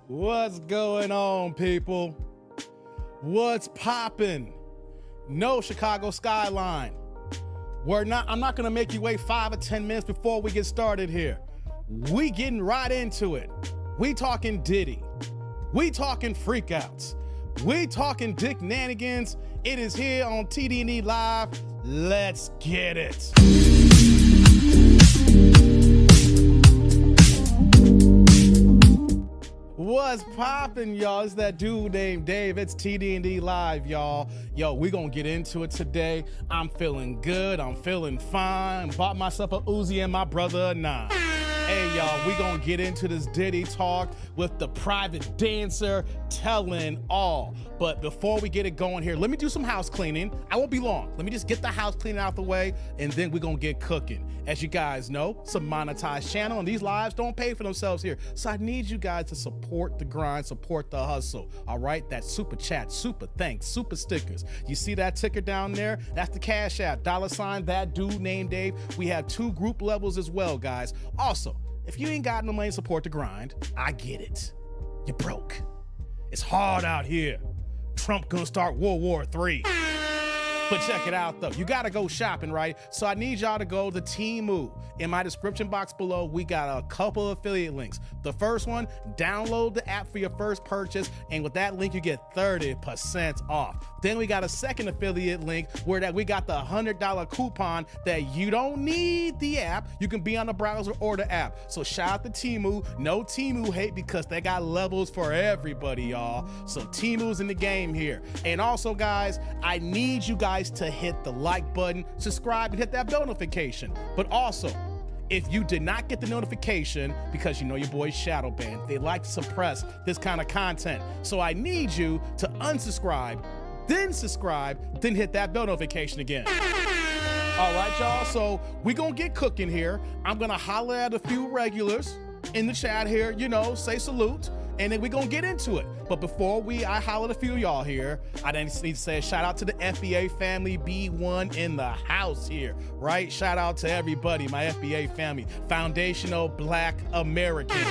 What's going on, people? What's poppin'? No Chicago skyline. I'm not gonna make you wait 5 or 10 minutes before we get started here. We getting right into it. We talking Diddy. We talking freakouts. We talking Dick Nanigans. It is here on TD&E Live. Let's get it. What's poppin', y'all? It's that dude named Dave. It's TD&E Live, y'all. Yo, we gonna get into it today. I'm feeling good. I'm feeling fine. Bought myself a Uzi and my brother a 9. Hey, y'all, we gonna get into this Diddy talk with the private dancer telling all. But before we get it going here, let me do some house cleaning. I won't be long. Let me just get the house cleaning out the way, and then we're gonna get cooking. As you guys know, it's a monetized channel, and these lives don't pay for themselves here. So I need you guys to support the grind, support the hustle, all right? That super chat, super thanks, super stickers. You see that ticker down there? That's the Cash App, $ that dude named Dave. We have 2 group levels as well, guys. Also, if you ain't got no money to support the grind, I get it. You're broke. It's hard out here. Trump gonna start World War III. But check it out though, you gotta go shopping, right? So I need y'all to go to Temu. In my description box below, we got a couple of affiliate links. The first one, download the app for your first purchase, and with that link, you get 30% off. Then we got a second affiliate link where we got the $100 coupon that you don't need the app. You can be on the browser or the app. So shout out to Temu. No Temu hate because they got levels for everybody, y'all. So Temu's in the game here. And also, guys, I need you guys to hit the like button, subscribe, and hit that bell notification. But also, if you did not get the notification, because you know your boy's shadow banned, they like to suppress this kind of content. So I need you to unsubscribe, then subscribe, then hit that bell notification again. All right, y'all, so we gonna get cooking here. I'm gonna holler at a few regulars in the chat here, you know, say salute, and then we gonna get into it. But before I hollered a few of y'all here, I need to say a shout out to the FBA family, B1 in the house here, right? Shout out to everybody, my FBA family, foundational Black Americans.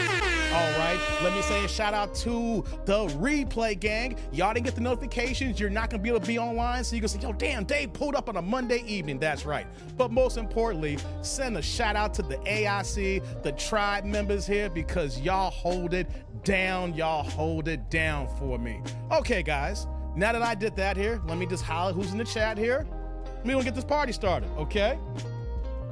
All right, let me say a shout out to the replay gang. Y'all didn't get the notifications. You're not gonna be able to be online, so you can say, yo, damn, Dave pulled up on a Monday evening. That's right. But most importantly, send a shout out to the AIC, the tribe members here, because y'all hold it down. Y'all hold it down for me. Okay, guys, now that I did that here, let me just holler who's in the chat here. We're gonna get this party started, okay?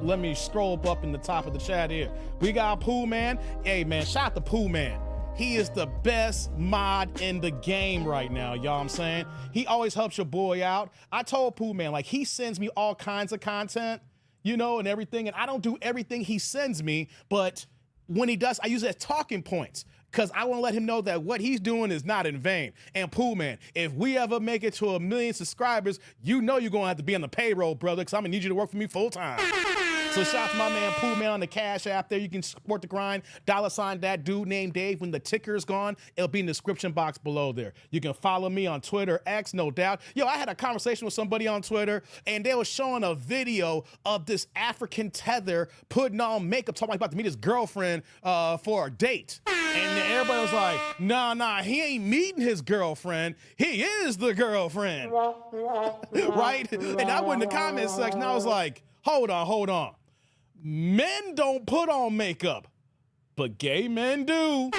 Let me scroll up in the top of the chat here. We got Pooh Man. Hey, man, shout out to Pooh Man. He is the best mod in the game right now, y'all. I'm saying he always helps your boy out. I told Pooh Man, like, he sends me all kinds of content, you know, and everything, and I don't do everything he sends me, but when he does, I use it as talking points, because I want to let him know that what he's doing is not in vain. And Pooh Man, if we ever make it to 1 million subscribers, you know you're going to have to be on the payroll, brother, because I'm going to need you to work for me full time. So shout out to my man Pooh Man on the Cash App there. You can support the grind. $ that dude named Dave. When the ticker is gone, it'll be in the description box below there. You can follow me on Twitter, X, no doubt. Yo, I had a conversation with somebody on Twitter, and they were showing a video of this African tether putting on makeup, talking about to meet his girlfriend for a date. And everybody was like, nah, he ain't meeting his girlfriend. He is the girlfriend. Right? And I went in the comment section, I was like, hold on. Men don't put on makeup, but gay men do.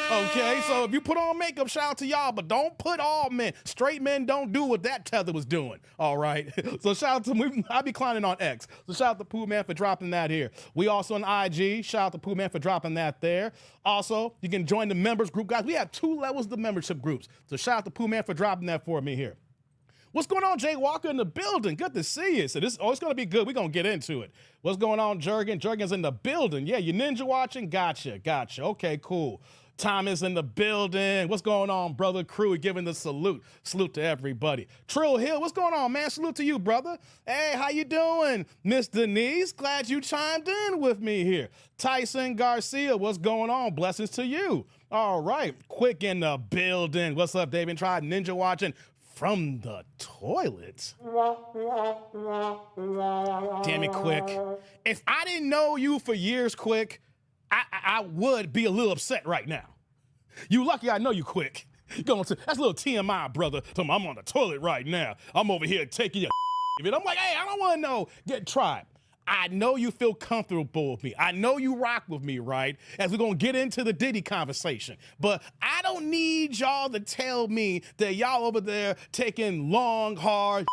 Okay, so if you put on makeup, shout out to y'all, but don't put all men. Straight men don't do what that tether was doing, all right? So shout out to, I be clowning on X. So shout out to Pooh Man for dropping that here. We also on IG, shout out to Pooh Man for dropping that there. Also, you can join the members group, guys. We have 2 levels of the membership groups. So shout out to Pooh Man for dropping that for me here. What's going on, Jay Walker in the building? Good to see you. So it's going to be good. We're going to get into it. What's going on, Jurgen? Jurgen's in the building. Yeah, you ninja watching? Gotcha. Okay, cool. Thomas in the building. What's going on, brother? Crew giving the salute. Salute to everybody. Trill Hill, what's going on, man? Salute to you, brother. Hey, how you doing? Miss Denise, glad you chimed in with me here. Tyson Garcia, what's going on? Blessings to you. All right, Quick in the building. What's up, David? Tried ninja watching from the toilet. Damn it, Quick. If I didn't know you for years, Quick, I would be a little upset right now. You lucky I know you quick. That's a little TMI, brother. I'm on the toilet right now. I'm over here taking your I'm like, hey, I don't want to know. Try it. I know you feel comfortable with me. I know you rock with me, right? As we're going to get into the Diddy conversation. But I don't need y'all to tell me that y'all over there taking long, hard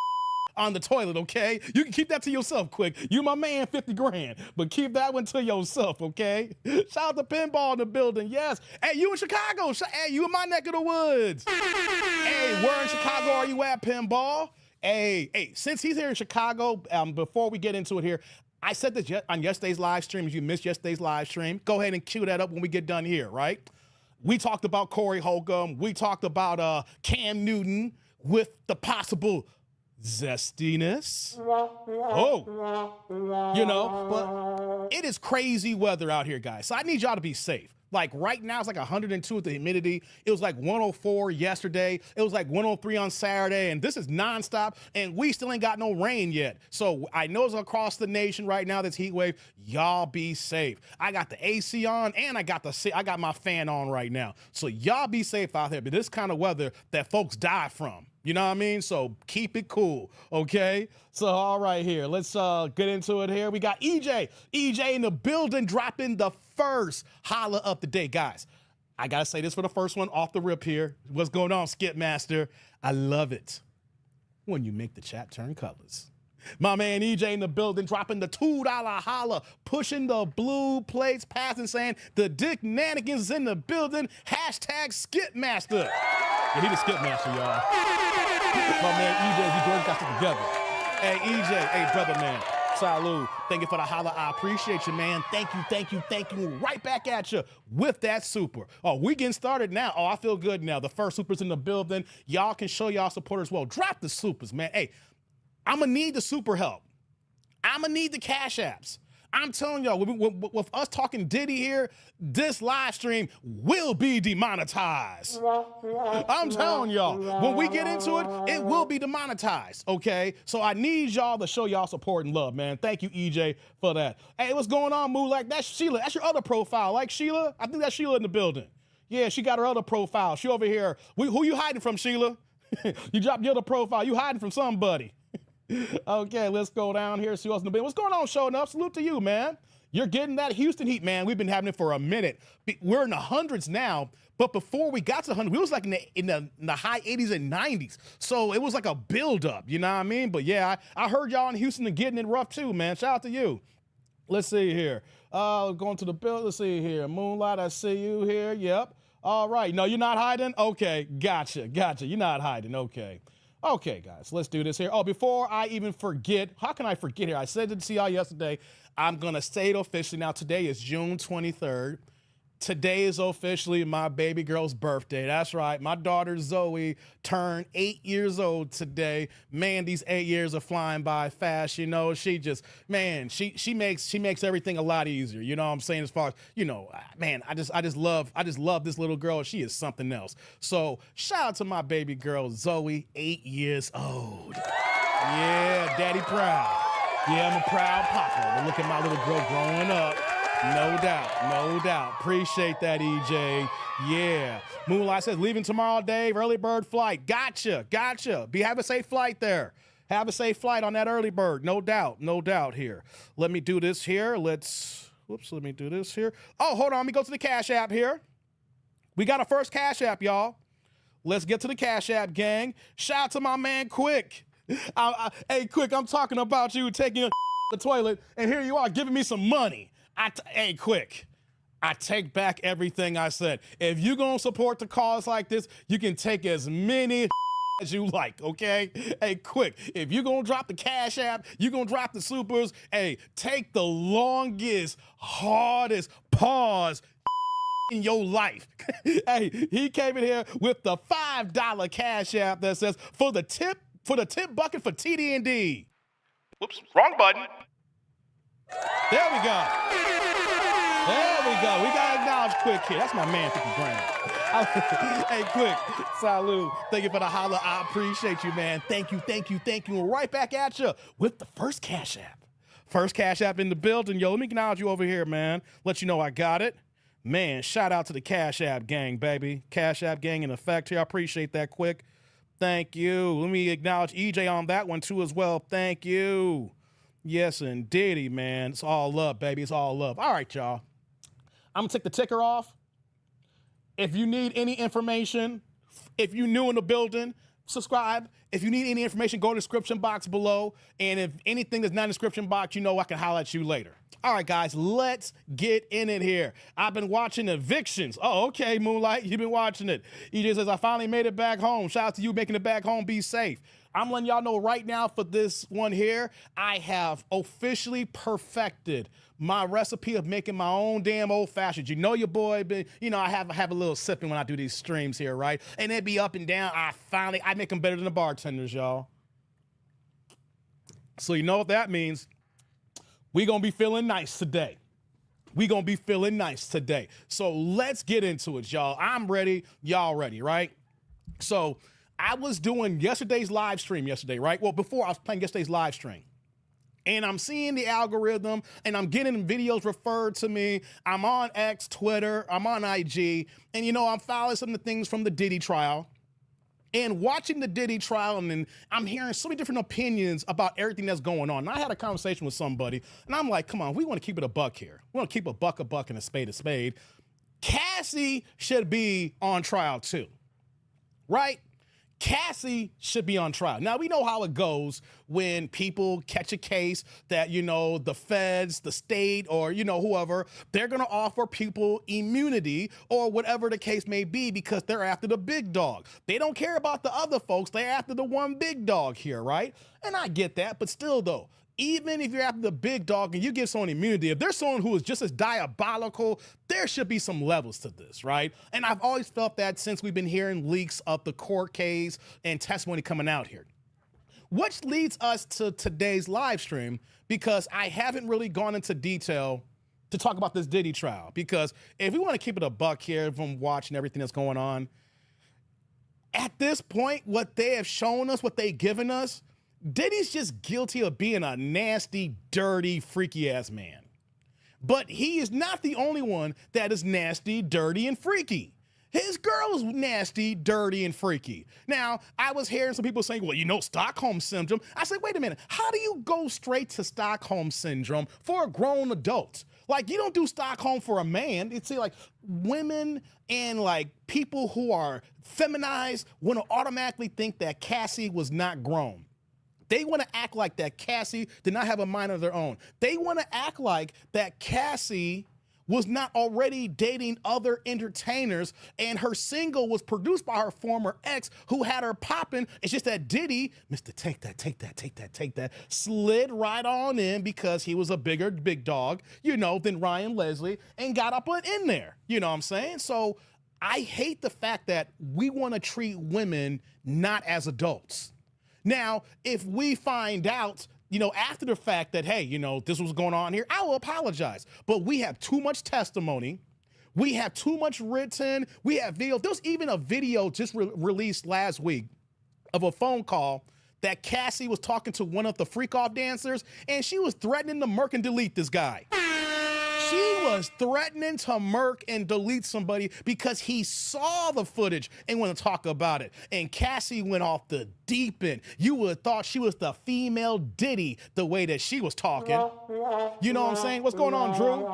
on the toilet, okay? You can keep that to yourself, quick. You my man, 50 grand. But keep that one to yourself, okay? Shout out to Pinball in the building, yes. Hey, you in Chicago. Hey, you in my neck of the woods. Hey, where in Chicago are you at, Pinball? Hey, since he's here in Chicago, before we get into it here, I said this on yesterday's live stream. If you missed yesterday's live stream, go ahead and cue that up when we get done here, right? We talked about Corey Holcomb. We talked about Cam Newton with the possible zestiness. But it is crazy weather out here, guys. So I need y'all to be safe. Like right now, it's like 102 with the humidity. It was like 104 yesterday. It was like 103 on Saturday, and this is nonstop, and we still ain't got no rain yet. So I know it's across the nation right now, this heat wave. Y'all be safe. I got the AC on, and I got my fan on right now. So y'all be safe out there. But this kind of weather that folks die from. You know what I mean? So keep it cool, okay? So all right here, let's get into it here. We got EJ in the building, dropping the first holla of the day. Guys, I gotta say this for the first one off the rip here. What's going on, Skip Master? I love it when you make the chat turn colors. My man EJ in the building, dropping the $2 holla, pushing the blue plates, passing, saying the Dick Nanigans in the building, hashtag Skipmaster. Yeah, he the Skipmaster, y'all. My man EJ, he got it together. Hey, EJ, hey, brother, man. Salud. Thank you for the holla. I appreciate you, man. Thank you. Right back at you with that super. Oh, we getting started now. Oh, I feel good now. The first super's in the building. Y'all can show y'all support as well. Drop the supers, man. Hey, I'm going to need the super help. I'm going to need the cash apps. I'm telling y'all, with us talking Diddy here, this live stream will be demonetized. I'm telling y'all, when we get into it, it will be demonetized, okay? So I need y'all to show y'all support and love, man. Thank you, EJ, for that. Hey, what's going on, Moolak? That's Sheila. That's your other profile. Like Sheila? I think that's Sheila in the building. Yeah, she got her other profile. She over here. Who you hiding from, Sheila? You dropped your other profile. You hiding from somebody. Okay, let's go down here, see what's in the building. What's going on, showing up? Salute to you, man. You're getting that Houston heat, man. We've been having it for a minute. We're in the hundreds now, but before we got to 100, we was like in the high 80s and 90s. So it was like a buildup, you know what I mean? But yeah, I heard y'all in Houston are getting it rough too, man. Shout out to you. Let's see here. Going to the build. Let's see here. Moonlight, I see you here. Yep. All right. No, you're not hiding? Okay, gotcha. You're not hiding. Okay, guys, let's do this here. Oh, before I even forget, how can I forget here? I said it to y'all yesterday. I'm going to say it officially. Now, today is June 23rd. Today is officially my baby girl's birthday. That's right. My daughter Zoe turned 8 years old today. Man, these 8 years are flying by fast. You know, she just, man, she makes everything a lot easier. You know what I'm saying? As far as, you know, man, I just love this little girl. She is something else. So shout out to my baby girl Zoe, 8 years old. Yeah, daddy proud. Yeah, I'm a proud papa. But look at my little girl growing up. No doubt. Appreciate that, EJ. Yeah. Moonlight says, leaving tomorrow, Dave. Early bird flight. Gotcha. Have a safe flight there. Have a safe flight on that early bird. No doubt here. Let me do this here. Let me do this here. Oh, hold on. Let me go to the Cash App here. We got a first Cash App, y'all. Let's get to the Cash App, gang. Shout out to my man, Quick. Hey, Quick, I'm talking about you taking the toilet, and here you are giving me some money. Hey, Quick, I take back everything I said. If you're going to support the cause like this, you can take as many as you like, okay? Hey, Quick, if you're going to drop the Cash App, you're going to drop the supers, hey, take the longest, hardest pause in your life. Hey, he came in here with the $5 Cash App that says, for the tip bucket for TD&D. Whoops, wrong button. There we go. We got to acknowledge Quick here. That's my man, 50 grand. Hey, Quick, salute. Thank you for the holla. I appreciate you, man. Thank you. We're right back at you with the first Cash App. First Cash App in the building. Yo, let me acknowledge you over here, man. Let you know I got it. Man, shout out to the Cash App gang, baby. Cash App gang in effect here. I appreciate that, Quick. Thank you. Let me acknowledge EJ on that one, too, as well. Thank you. Yes, and Diddy, man. It's all love, baby. It's all love. All right, y'all. I'm going to take the ticker off. If you need any information, if you're new in the building, subscribe. If you need any information, go to the description box below. And if anything that's not in the description box, you know I can holler at you later. All right, guys, let's get in it here. I've been watching Evictions. Oh, okay, Moonlight, you've been watching it. EJ says, I finally made it back home. Shout out to you making it back home. Be safe. I'm letting y'all know right now for this one here, I have officially perfected my recipe of making my own damn old fashions. You know your boy, you know, I have a little sipping when I do these streams here, right? And it be up and down. I make them better than the bartenders, y'all. So you know what that means. We gonna be feeling nice today. We gonna be feeling nice today. So let's get into it, y'all. I'm ready, y'all ready, right? So I was doing yesterday's live stream yesterday, right? Well, before I was playing yesterday's live stream. And I'm seeing the algorithm and I'm getting videos referred to me. I'm on X, Twitter, I'm on IG. And you know, I'm following some of the things from the Diddy trial. And watching the Diddy trial, and then I'm hearing so many different opinions about everything that's going on. And I had a conversation with somebody, and I'm like, come on, we want to keep it a buck here. We want to keep a buck, and a spade. Cassie should be on trial too, right? Cassie should be on trial. Now, we know how it goes when people catch a case that, you know, the feds, the state, or, you know, whoever, they're going to offer people immunity or whatever the case may be because they're after the big dog. They don't care about the other folks. They're after the one big dog here, right? And I get that, but still, though, even if you're after the big dog and you give someone immunity, if there's someone who is just as diabolical, there should be some levels to this, right? And I've always felt that since we've been hearing leaks of the court case and testimony coming out here. Which leads us to today's live stream, because I haven't really gone into detail to talk about this Diddy trial. Because if we want to keep it a buck here from watching everything that's going on, at this point, what they have shown us, what they've given us, Diddy's just guilty of being a nasty, dirty, freaky-ass man. But he is not the only one that is nasty, dirty, and freaky. His girl is nasty, dirty, and freaky. Now, I was hearing some people saying, well, you know, Stockholm Syndrome. I said, wait a minute. How do you go straight to Stockholm Syndrome for a grown adult? Like, you don't do Stockholm for a man. It's like women and like people who are feminized want to automatically think that Cassie was not grown. They want to act like that Cassie did not have a mind of their own. They want to act like that Cassie was not already dating other entertainers and her single was produced by her former ex who had her popping. It's just that Diddy, Mr. Take That, slid right on in because he was a big dog, you know, than Ryan Leslie and got up in there. You know what I'm saying? So I hate the fact that we want to treat women not as adults. Now, if we find out, you know, after the fact that, hey, you know, this was going on here, I will apologize. But we have too much testimony. We have too much written. We have video. There was even a video just released last week of a phone call that Cassie was talking to one of the freak-off dancers, and she was threatening to murk and delete this guy. She was threatening to murk and delete somebody because he saw the footage and wanted to talk about it. And Cassie went off the deep end. You would have thought she was the female Diddy the way that she was talking. You know what I'm saying? What's going on, Drew?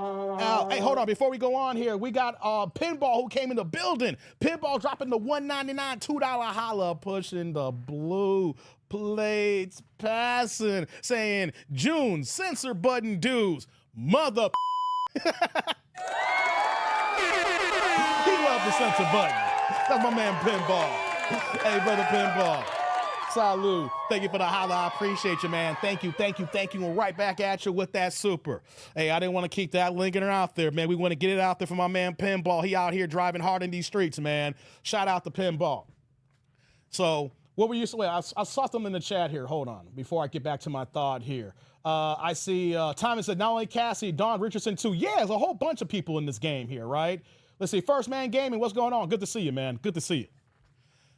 Hey, hold on. Before we go on here, we got Pinball who came in the building. Pinball dropping the $1.99 $2 holla, pushing the blue plates, passing, saying, June, censor button dudes, mother. He loved the censor button. That's my man Pinball. Hey, brother Pinball. Salud. Thank you for the holla. I appreciate you, man. Thank you. We're right back at you with that super. Hey, I didn't want to keep that linking out there, man. We want to get it out there for my man Pinball. He out here driving hard in these streets, man. Shout out to Pinball. So, what were you saying? I saw something in the chat here. Hold on. Before I get back to my thought here. I see Thomas said, not only Cassie, Don Richardson too. Yeah, there's a whole bunch of people in this game here, right? Let's see. First Man Gaming, what's going on? Good to see you, man. Good to see you.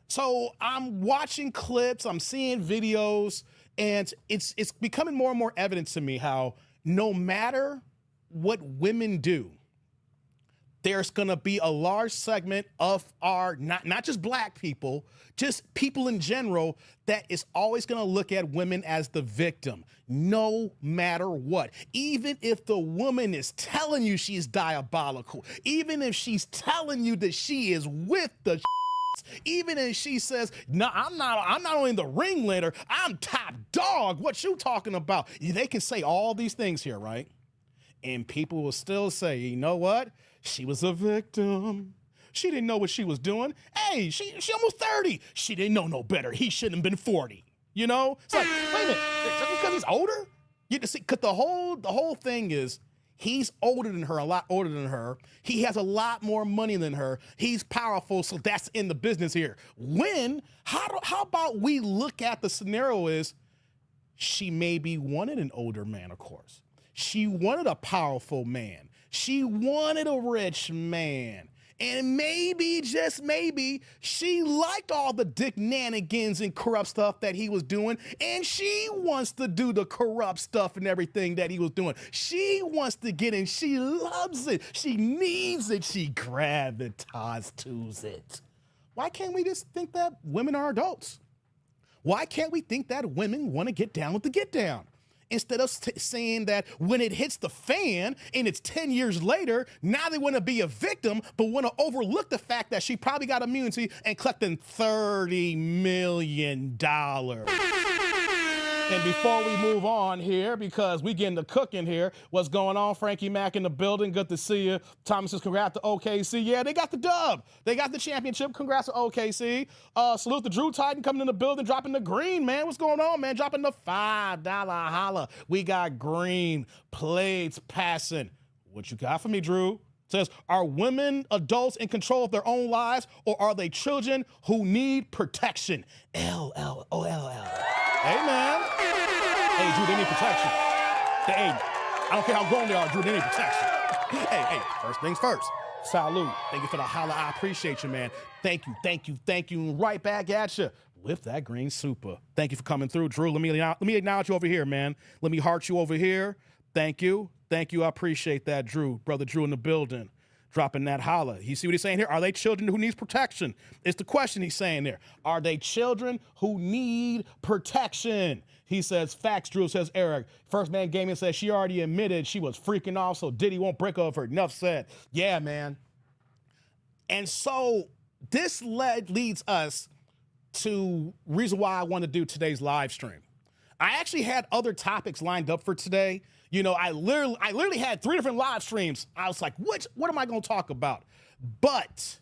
So I'm watching clips, I'm seeing videos, and it's becoming more and more evident to me how no matter what women do, there's gonna be a large segment of our, not just black people, just people in general, that is always gonna look at women as the victim, no matter what. Even if the woman is telling you she's diabolical, even if she's telling you that she is with the even if she says, no, I'm not only the ringleader, I'm top dog. What you talking about? They can say all these things here, right? And people will still say, you know what? She was a victim. She didn't know what she was doing. Hey, she almost 30. She didn't know no better. He shouldn't have been 40. You know? It's like, wait a minute, just because he's older? You see, because the whole thing is, he's older than her, a lot older than her. He has a lot more money than her. He's powerful, so that's in the business here. How about we look at the scenario is, she maybe wanted an older man, of course. She wanted a powerful man. She wanted a rich man. And maybe, just maybe, she liked all the dick-nanigans and corrupt stuff that he was doing, and she wants to do the corrupt stuff and everything that he was doing. She wants to get in. She loves it. She needs it. She gravitates to it. Why can't we just think that women are adults? Why can't we think that women want to get down with the get down? Instead of saying that when it hits the fan and it's 10 years later, now they want to be a victim, but want to overlook the fact that she probably got immunity and collecting $30 million. And before we move on here, because we getting to cooking here, what's going on? Frankie Mac in the building. Good to see you. Thomas says congrats to OKC. Yeah, they got the dub. They got the championship. Congrats to OKC. Salute to Drew Titan coming in the building, dropping the green, man. What's going on, man? Dropping the $5 holla. We got green plates passing. What you got for me, Drew? Says, are women adults in control of their own lives, or are they children who need protection? LLOLL. Hey, man. Hey, Drew, they need protection. Hey, I don't care how grown they are, Drew, they need protection. Hey, first things first. Salute. Thank you for the holla. I appreciate you, man. Thank you. And right back at you with that green super. Thank you for coming through, Drew. Let me acknowledge you over here, man. Let me heart you over here. Thank you. I appreciate that, Drew. Brother Drew in the building. Dropping that holla. You see what he's saying here? Are they children who needs protection? It's the question he's saying there. Are they children who need protection? He says, facts, Drew, says Eric. First Man Gaming says she already admitted she was freaking off, so Diddy won't break over her. Enough said. Yeah, man. And so this leads us to reason why I want to do today's live stream. I actually had other topics lined up for today. You know, I literally had 3 different live streams. I was like, what am I going to talk about? But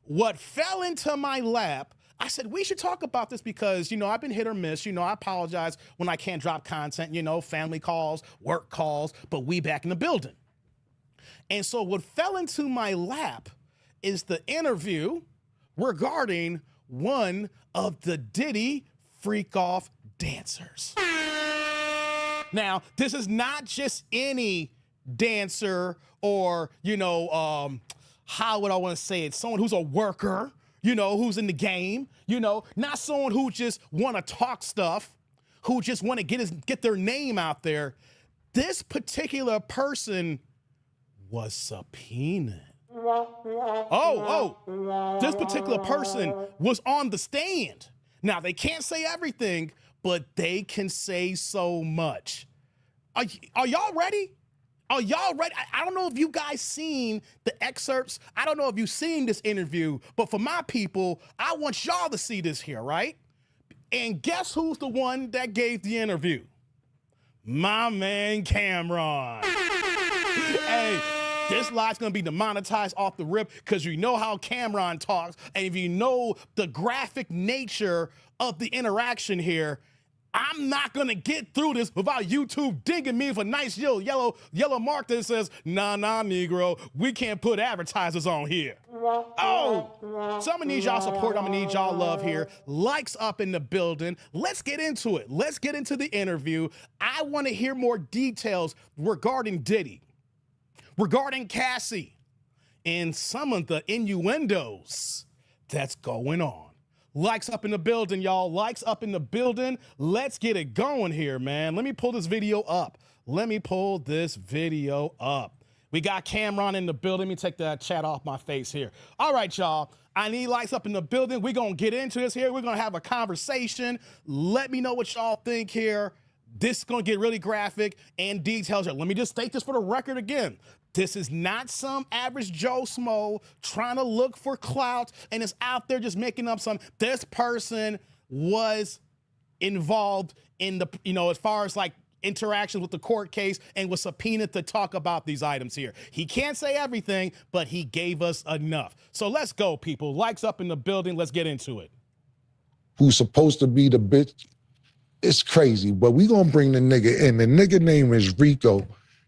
what fell into my lap, I said, we should talk about this because, you know, I've been hit or miss. You know, I apologize when I can't drop content, you know, family calls, work calls, but we back in the building. And so what fell into my lap is the interview regarding one of the Diddy freak-off dancers. Now, this is not just any dancer or, you know, how would I want to say it? Someone who's a worker, you know, who's in the game, you know, not someone who just want to talk stuff, who just want to get their name out there. This particular person was subpoenaed. This particular person was on the stand. Now, they can't say everything, but they can say so much. Are y'all ready? Are y'all ready? I don't know if you guys seen the excerpts. I don't know if you've seen this interview, but for my people, I want y'all to see this here, right? And guess who's the one that gave the interview? My man, Cameron. Hey, this live's gonna be demonetized off the rip because you know how Cameron talks, and if you know the graphic nature of the interaction here, I'm not gonna get through this without YouTube dinging me with a nice yellow mark that says, nah, Negro, we can't put advertisers on here. Oh, so I'm gonna need y'all support, I'm gonna need y'all love here. Likes up in the building. Let's get into it. Let's get into the interview. I wanna hear more details regarding Diddy, regarding Cassie, and some of the innuendos that's going on. Likes up in the building, y'all. Likes up in the building. Let's get it going here, man. Let me pull this video up. We got Cameron in the building. Let me take that chat off my face here. All right, y'all. I need lights up in the building. We're going to get into this here. We're going to have a conversation. Let me know what y'all think here. This is going to get really graphic and details here. Let me just state this for the record again. This is not some average Joe Smo trying to look for clout and is out there just making up some. This person was involved in the, as far as like interactions with the court case and was subpoenaed to talk about these items here. He can't say everything, but he gave us enough. So let's go, people. Lights up in the building. Let's get into it. Who's supposed to be the bitch? It's crazy, but we gonna bring the nigga in. The nigga name is Rico,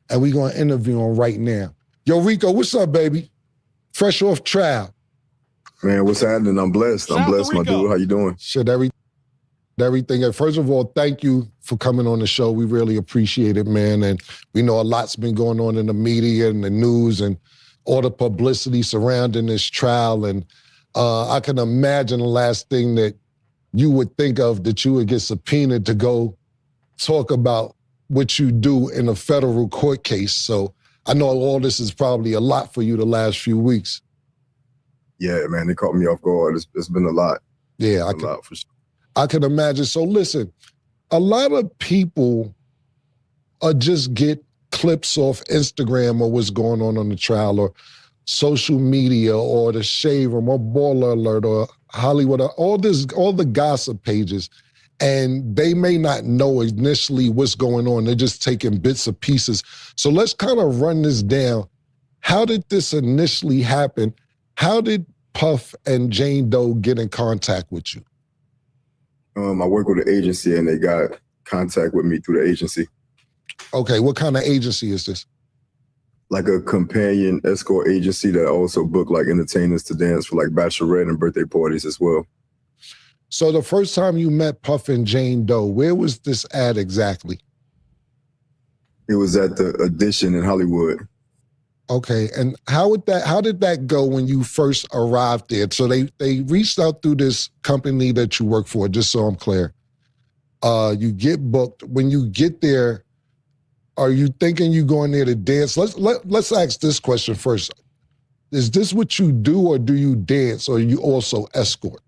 and we gonna interview him right now. Yo, Rico, what's up, baby? Fresh off trial. Man, what's happening? I'm blessed. I'm blessed, my dude. How you doing? Shit, everything. And first of all, thank you for coming on the show. We really appreciate it, man. And we know a lot's been going on in the media and the news and all the publicity surrounding this trial. And I can imagine the last thing that you would think of that you would get subpoenaed to go talk about what you do in a federal court case. So I know all this is probably a lot for you the last few weeks. Yeah, man, they caught me off guard. It's been a lot. Yeah, I can imagine. So listen, a lot of people just get clips off Instagram or what's going on the trial or social media or the Shade Room or Baller Alert or Hollywood, or all the gossip pages, and they may not know initially what's going on. They're just taking bits and pieces. So let's kind of run this down. How did this initially happen? How did Puff and Jane Doe get in contact with you? I work with an agency and they got contact with me through the agency. Okay, what kind of agency is this? Like a companion escort agency that also book like entertainers to dance for like bachelorette and birthday parties as well. So the first time you met Puff and Jane Doe, where was this at exactly? It was at the Edition in Hollywood. Okay, and how did that go when you first arrived there? So they reached out through this company that you work for, just so I'm clear. You get booked. When you get there, are you thinking you going there to dance? Let's ask this question first. Is this what you do, or do you dance, or you also escort?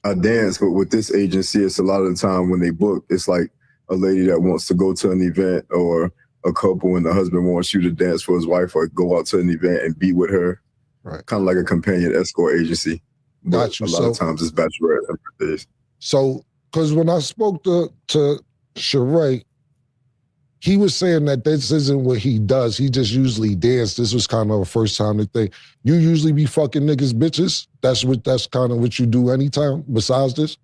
I dance, but with this agency, it's a lot of the time when they book, it's like a lady that wants to go to an event or a couple and the husband wants you to dance for his wife or go out to an event and be with her. Right. Kind of like a companion escort agency. Got you. A lot of times it's bachelorette and birthdays. So, because when I spoke to Sheree, he was saying that this isn't what he does. He just usually dances. This was kind of a first time thing. You usually be fucking niggas bitches? That's kind of what you do anytime besides this?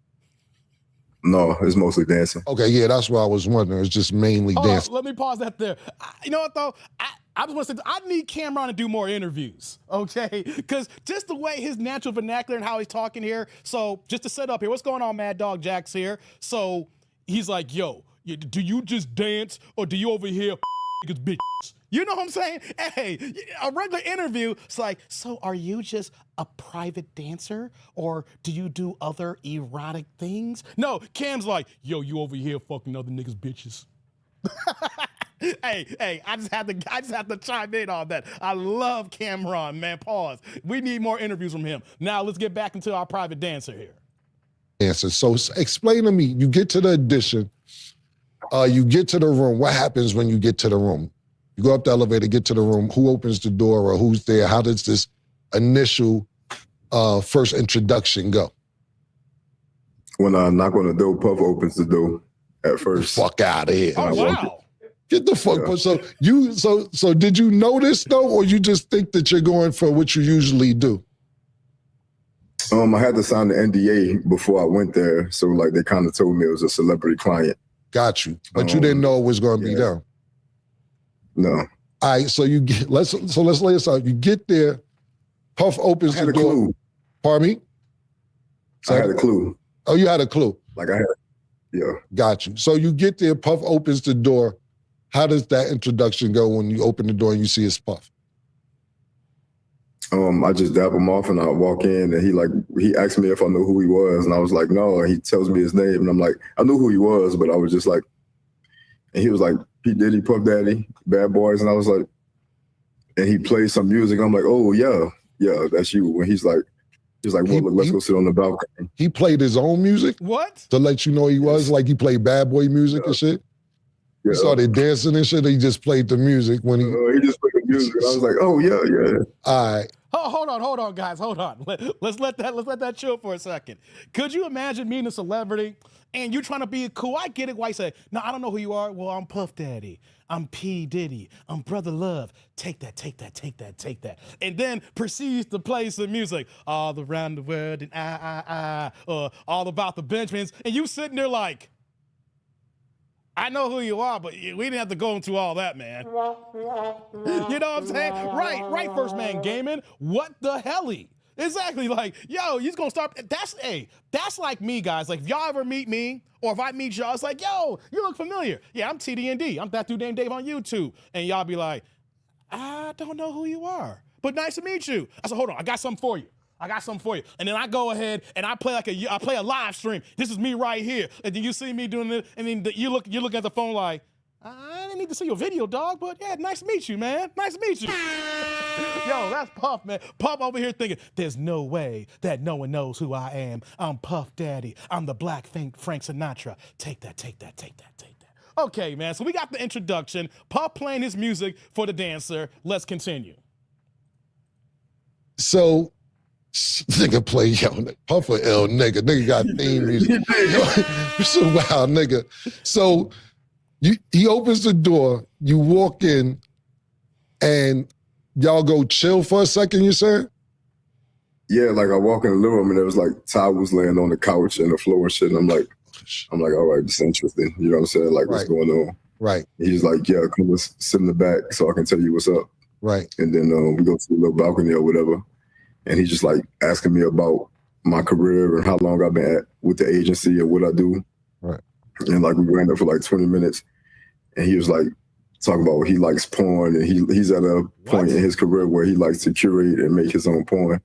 No, it's mostly dancing. Okay, yeah, that's what I was wondering. It's just mainly dancing. Let me pause that there. You know what, though? I just want to say, I need Cameron to do more interviews, okay? Because just the way his natural vernacular and how he's talking here. So just to set up here, what's going on, Mad Dog Jack's here. So he's like, yo, do you just dance or do you over here niggas bitches? You know what I'm saying? Hey, a regular interview, it's like, so are you just a private dancer or do you do other erotic things? No, Cam's like, yo, you over here fucking other niggas bitches. Hey, I just have to chime in on that. I love Cameron, man. Pause. We need more interviews from him. Now let's get back into our private dancer here. Dancer. So explain to me, you get to the Edition, you get to the room. What happens when you get to the room? You go up the elevator, get to the room. Who opens the door or who's there? How does this initial first introduction go? When I knock on the door, Puff opens the door at first. Fuck out of here. Oh, wow. Get the fuck. Yeah. So did you notice though, or you just think that you're going for what you usually do? I had to sign the NDA before I went there. So like they kind of told me it was a celebrity client. Got you. But you didn't know it was going to be them. No. All right, so let's lay this out. You get there, Puff opens the door. Clue. Pardon me? I had a clue. Oh, you had a clue. Like I had, yeah. Got you. So you get there, Puff opens the door. How does that introduction go when you open the door and you see his Puff? I just dap him off and I walk in and he asked me if I knew who he was and I was like, no, and he tells me his name and I'm like, I knew who he was, but I was just like, and he was like, P. Diddy, Puff Daddy, Bad Boys, and I was like, and he plays some music. I'm like, oh yeah, that's you. When he's like, well, look, let's go sit on the balcony. He played his own music? What? To let you know he was? Like he played bad boy music and shit? Yeah. You started dancing and shit, he just played the music when he just played the music. And I was like, oh yeah. All right. Oh, hold on, guys, hold on. Let's let that chill for a second. Could you imagine meeting a celebrity and you trying to be cool? I get it. Why you say, no, I don't know who you are. Well, I'm Puff Daddy. I'm P. Diddy. I'm Brother Love. Take that. And then proceeds to play some music. All around the world and all about the Benjamins. And you sitting there like, I know who you are, but we didn't have to go into all that, man. You know what I'm saying? Right, First Man Gaming. What the helly? Exactly, like, yo, he's gonna start. That's like me, guys. Like, if y'all ever meet me, or if I meet y'all, it's like, yo, you look familiar. Yeah, I'm TD&D. I'm that dude named Dave on YouTube. And y'all be like, I don't know who you are, but nice to meet you. I said, hold on, I got something for you. And then I go ahead and I play a live stream. This is me right here. And then you see me doing it, and then you look at the phone like, I didn't need to see your video, dog, but yeah, nice to meet you, man. Nice to meet you. Yo, that's Puff, man. Puff over here thinking, there's no way that no one knows who I am. I'm Puff Daddy. I'm the Black Frank Sinatra. Take that. Okay, man, so we got the introduction. Puff playing his music for the dancer. Let's continue. So, nigga play, yo, Puff a ill nigga. Nigga got theme music. You're so wild, nigga. So he opens the door, you walk in, and y'all go chill for a second, you said? Yeah, like I walk in the living room and there was like towels laying on the couch and the floor and shit. And I'm like, all right, this is interesting. You know what I'm saying? Like, what's going on? Right. He's like, yeah, come let's sit in the back so I can tell you what's up. Right. And then we go to the little balcony or whatever. And he's just like asking me about my career and how long I've been with the agency and what I do. Right. And like we ran there for like 20 minutes. And he was like talking about he likes porn. And he's at a point in his career where he likes to curate and make his own porn.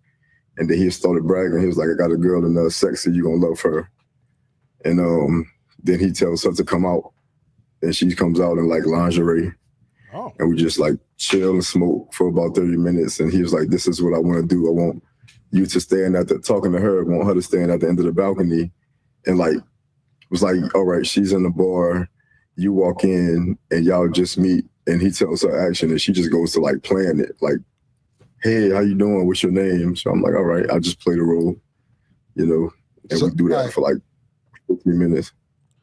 And then he started bragging. He was like, I got a girl in sexy, you gonna love her. And then he tells her to come out. And she comes out in like lingerie. Oh. And we just like chill and smoke for about 30 minutes. And he was like, this is what I want to do. I want you to stand talking to her, I want her to stand at the end of the balcony. And like, it was like, all right, she's in the bar, you walk in and y'all just meet. And he tells her action and she just goes to like playing it. Like, hey, how you doing? What's your name? So I'm like, all right, I'll just play the role, you know? And so, we do that for like 15 minutes.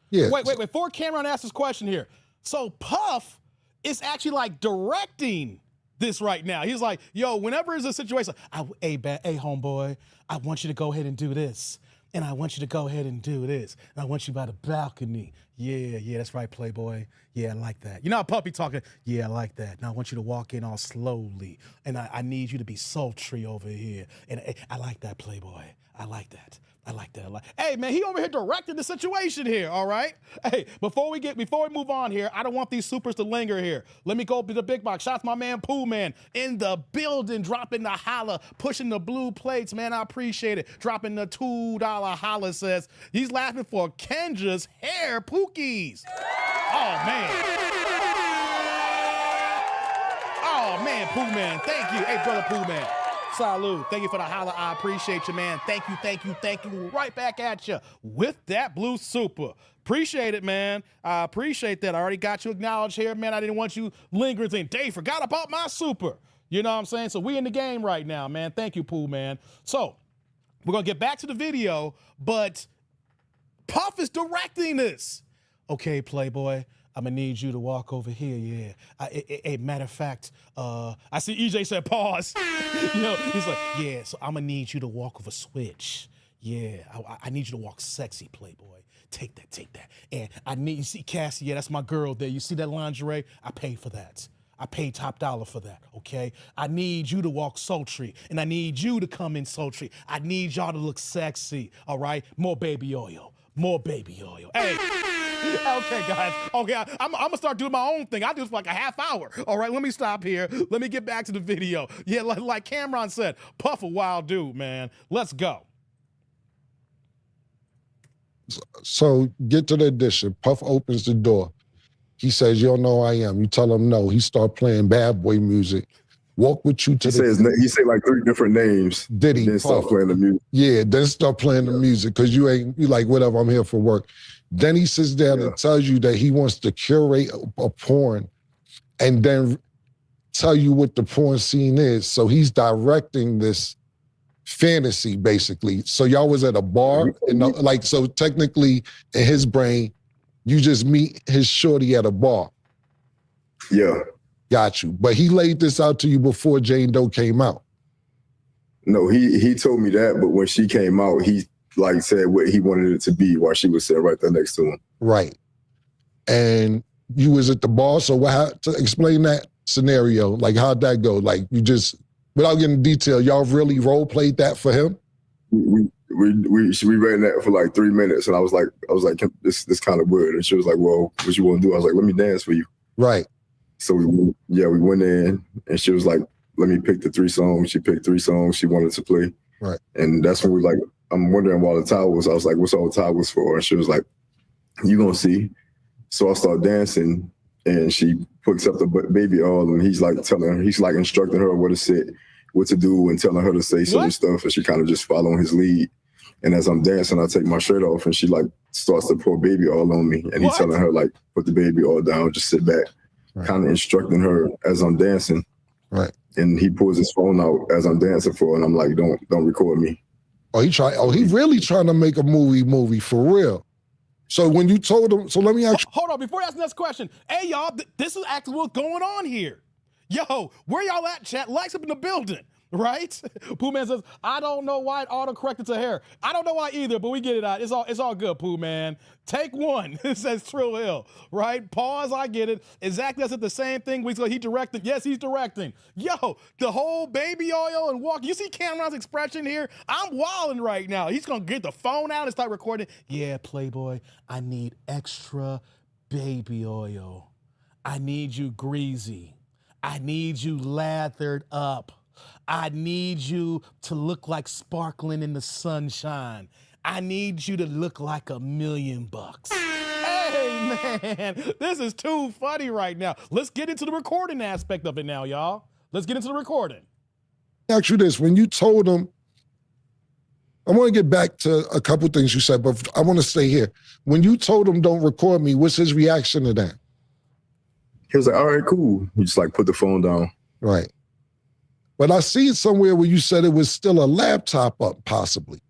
Yeah. Wait. Before Cameron asks this question here. So Puff is actually like directing this right now. He's like, yo, whenever there's a situation, hey, homeboy, I want you to go ahead and do this. And I want you to go ahead and do this. And I want you by the balcony. Yeah, that's right, Playboy. Yeah, I like that. You know how Puppy talking? Yeah, I like that. Now I want you to walk in all slowly. And I need you to be sultry over here. And I like that, Playboy. I like that. Hey, man, he over here directing the situation here, all right? Hey, before we move on here, I don't want these supers to linger here. Let me go to the big box. Shout out to my man, Pooh Man, in the building, dropping the holla, pushing the blue plates, man, I appreciate it. Dropping the $2 holla says, he's laughing for Kendra's hair pookies. Oh, man, Pooh Man, thank you. Hey, brother Pooh Man. Salud. Thank you for the holla. I appreciate you, man. Thank you. Right back at you with that blue super. Appreciate it, man. I appreciate that. I already got you acknowledged here, man. I didn't want you lingering saying, Dave forgot about my super. You know what I'm saying? So we in the game right now, man. Thank you, Pooh, man. So we're going to get back to the video, but Puff is directing this. Okay, Playboy. I'm gonna need you to walk over here, yeah. Matter of fact, I see EJ said pause. You know, he's like, yeah, so I'm gonna need you to walk with a switch. Yeah, I need you to walk sexy, Playboy. Take that. And you see Cassie, yeah, that's my girl there. You see that lingerie? I paid for that. I paid top dollar for that, okay? I need you to walk sultry, and I need you to come in sultry. I need y'all to look sexy, all right? More baby oil. Hey. Okay, guys. Okay, I'm gonna start doing my own thing. I do this for like a half hour. All right, let me stop here. Let me get back to the video. Yeah, like Cameron said, Puff a wild dude, man. Let's go. So get to the addition. Puff opens the door. He says, you don't know who I am. You tell him no. He start playing bad boy music. walk with you to he say like 3 different names. Diddy, then start playing the music. Yeah, then start playing the music because you like, whatever, I'm here for work. Then he sits down and tells you that he wants to curate a porn and then tell you what the porn scene is. So he's directing this fantasy, basically. So y'all was at a bar, and so technically in his brain, you just meet his shorty at a bar. Yeah. Got you. But he laid this out to you before Jane Doe came out. No, he told me that, but when she came out, he like said what he wanted it to be while she was sitting right there next to him. Right. And you was at the bar, so to explain that scenario, like how'd that go? Like you just, without getting detail, y'all really role played that for him? We ran that for like 3 minutes, and I was like, this kind of weird. And she was like, well, what you want to do? I was like, let me dance for you. Right. So we went in, and she was like, let me pick the 3 songs. She picked 3 songs she wanted to play. Right. And that's when I'm wondering why the towels. I was like, what's all the towels for? And she was like, you gonna see. So I start dancing, and she picks up the baby oil, and he's like instructing her what to do, and telling her to say certain stuff, and she kind of just following his lead. And as I'm dancing, I take my shirt off, and she like starts to pour baby oil on me, and he's telling her like, put the baby oil down, just sit back, kind of instructing her as I'm dancing. Right. And he pulls his phone out as I'm dancing for her, and I'm like, don't record me. He really trying to make a movie for real. So when you told him, so let me ask you. Hold on, before I ask the next question. Hey, y'all, this is actually what's going on here. Yo, where y'all at, chat? Likes up in the building, right? Pooh Man says, I don't know why it auto-corrected to hair. I don't know why either, but we get it out. It's all good, Pooh Man. Take 1, it says Trill Hill, right? Pause, I get it. Exactly, that's the same thing. He directed. Yes, he's directing. Yo, the whole baby oil and walk. You see Cameron's expression here? I'm wilding right now. He's going to get the phone out and start recording. Yeah, Playboy, I need extra baby oil. I need you greasy. I need you lathered up. I need you to look like sparkling in the sunshine. I need you to look like $1 million. Hey, man, this is too funny right now. Let's get into the recording aspect of it now, y'all. Let's get into the recording. Ask you this, when you told him, I want to get back to a couple things you said, but I want to stay here. When you told him don't record me, what's his reaction to that? He was like, all right, cool. He just like put the phone down. Right. But I see it somewhere where you said it was still a laptop up, possibly.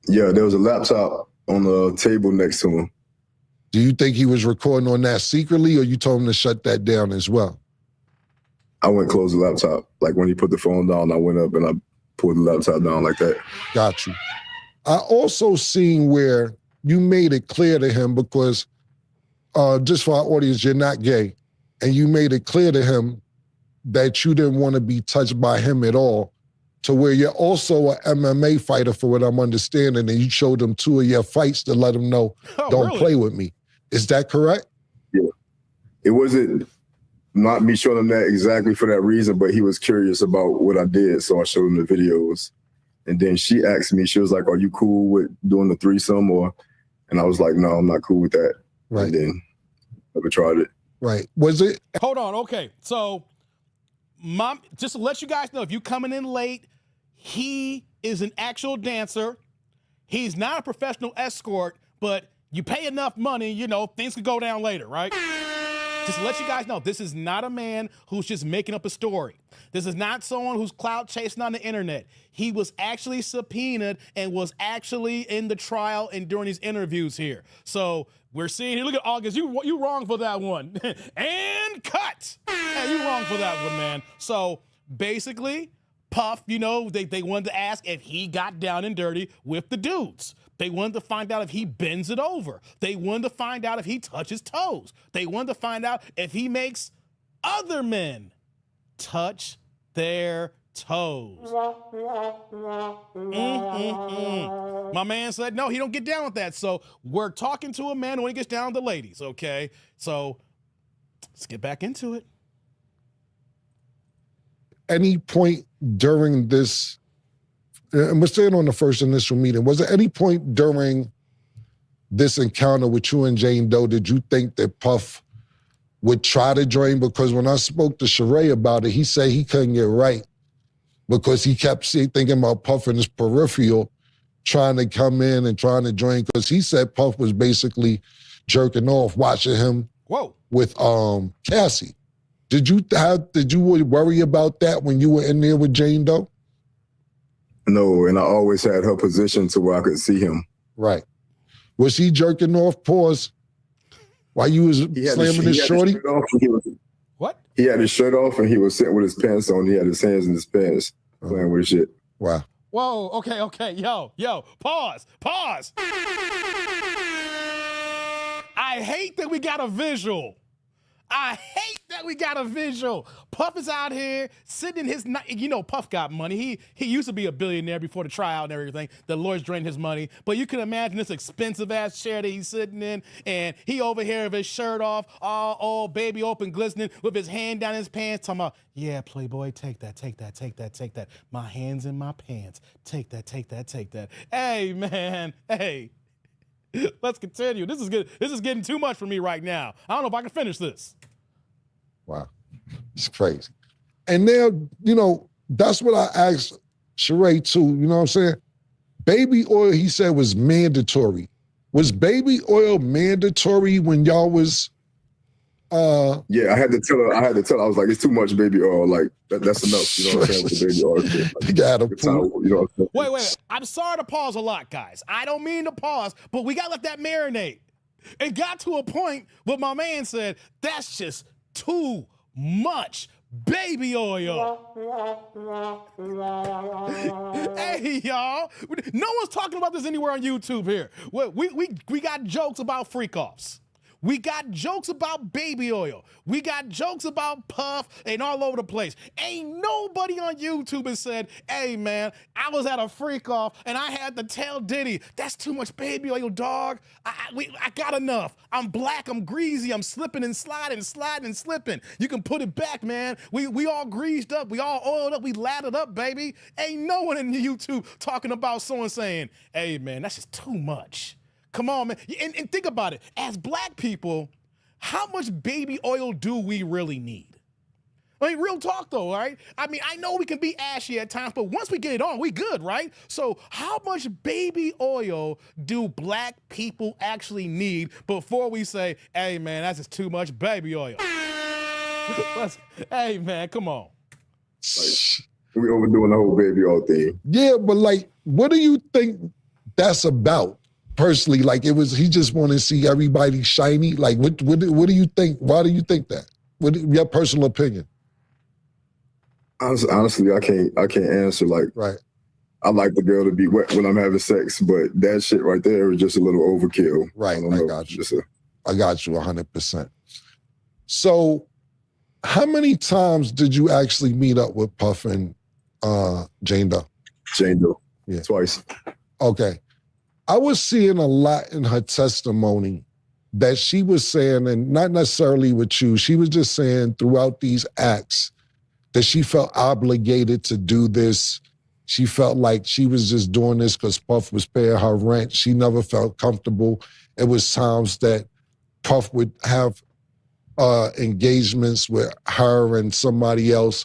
Yeah, there was a laptop on the table next to him. Do you think he was recording on that secretly, or you told him to shut that down as well? I went and closed the laptop. Like when he put the phone down, I went up and I pulled the laptop down like that. Got you. I also seen where you made it clear to him, because just for our audience, you're not gay. And you made it clear to him that you didn't want to be touched by him at all, to where you're also an MMA fighter, for what I'm understanding, and you showed him 2 of your fights to let him know, don't play with me. Is that correct? Yeah. It wasn't not me showing him that exactly for that reason, but he was curious about what I did, so I showed him the videos. And then she asked me, she was like, are you cool with doing the threesome? And I was like, no, I'm not cool with that. Right. And then never tried it. Right. Was it? Hold on, okay. So, just to let you guys know, if you coming in late, he is an actual dancer. He's not a professional escort, but you pay enough money, things could go down later, right? Just to let you guys know, this is not a man who's just making up a story. This is not someone who's clout chasing on the internet. He was actually subpoenaed and was actually in the trial and during these interviews here. So we're seeing here, look at August, you wrong for that one. And cut. Hey, you wrong for that one, man. So basically, Puff, they wanted to ask if he got down and dirty with the dudes. They wanted to find out if he bends it over. They wanted to find out if he touches toes. They wanted to find out if he makes other men touch their toes. My man said, no, he don't get down with that. So we're talking to a man when he gets down with the ladies, okay? So let's get back into it. Any point during this, and we're staying on the first initial meeting, was there any point during this encounter with you and Jane Doe did you think that Puff would try to join, because when I spoke to Sheree about it, he said he couldn't get right because he kept thinking about Puff in his peripheral, trying to come in and trying to join, because he said Puff was basically jerking off watching him with Cassie. Did you worry about that when you were in there with Jane Doe? No, and I always had her position to where I could see him. Right. Was he jerking off, pause, while you was slamming his shorty? What? He had his shirt off and he was sitting with his pants on. He had his hands in his pants playing with his shit. Wow. Whoa, okay. Yo, pause. I hate that we got a visual. Puff is out here sitting in his, Puff got money. He used to be a billionaire before the tryout and everything. The lawyers drained his money. But you can imagine this expensive ass chair that he's sitting in, and he over here with his shirt off, all baby open, glistening, with his hand down his pants, talking about, yeah, Playboy, take that. My hand's in my pants. Take that. Hey, man, hey. Let's continue. This is good. This is getting too much for me right now. I don't know if I can finish this. Wow. It's crazy. And now, that's what I asked Sheree too. You know what I'm saying? Baby oil, he said, was mandatory. Was baby oil mandatory when y'all was Yeah, I had to tell her. I was like, it's too much baby oil. Like that's enough. You know what I'm saying? With the baby oil. Like, you got Wait. I'm sorry to pause a lot, guys. I don't mean to pause, but we gotta let that marinate. It got to a point where my man said, that's just too much baby oil. Hey, y'all. No one's talking about this anywhere on YouTube here. We got jokes about freak-offs. We got jokes about baby oil. We got jokes about Puff and all over the place. Ain't nobody on YouTube has said, hey, man, I was at a freak off and I had to tell Diddy, that's too much baby oil, dog. I got enough. I'm black, I'm greasy, I'm slipping and sliding and slipping. You can put it back, man. We all greased up, we all oiled up, we lathered up, baby. Ain't no one in YouTube talking about someone saying, hey, man, that's just too much. Come on, man. And think about it. As black people, how much baby oil do we really need? I mean, real talk though, right? I mean, I know we can be ashy at times, but once we get it on, we good, right? So how much baby oil do black people actually need before we say, hey, man, that's just too much baby oil? Hey, man, come on. Like, we overdoing the whole baby oil thing. Yeah, but like, what do you think that's about? Personally, like he just want to see everybody shiny. Like, what do you think? Why do you think that? What your personal opinion? Honestly, I can't answer. Like, right. I like the girl to be wet when I'm having sex, but that shit right there is just a little overkill. Right, I got you. I got you 100%. So, how many times did you actually meet up with Puff and Jane Doe? Jane Doe, yeah, twice. Okay. I was seeing a lot in her testimony that she was saying, and not necessarily with you, she was just saying throughout these acts that she felt obligated to do this. She felt like she was just doing this because Puff was paying her rent. She never felt comfortable. It was times that Puff would have engagements with her and somebody else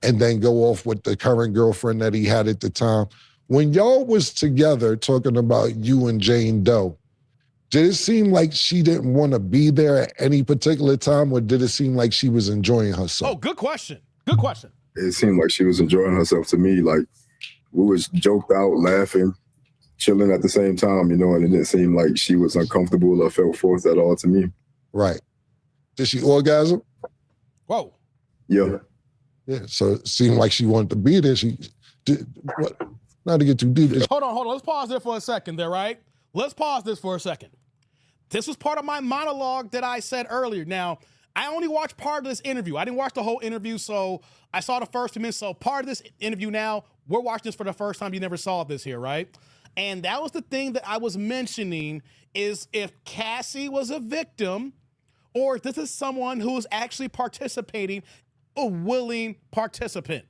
and then go off with the current girlfriend that he had at the time. When y'all was together talking about you and Jane Doe, did it seem like she didn't want to be there at any particular time, or did it seem like she was enjoying herself? Oh, good question. Good question. It seemed like she was enjoying herself to me. Like, we was joked out, laughing, chilling at the same time, and it didn't seem like she was uncomfortable or felt forced at all to me. Right. Did she orgasm? Whoa. Yeah. Yeah, so it seemed like she wanted to be there. She did what? Not to get too deep. Hold on. Let's pause there for a second there, right? Let's pause this for a second. This was part of my monologue that I said earlier. Now, I only watched part of this interview. I didn't watch the whole interview, so I saw the first 2 minutes. So part of this interview now, we're watching this for the first time. You never saw this here, right? And that was the thing that I was mentioning, is if Cassie was a victim or if this is someone who is actually participating, a willing participant.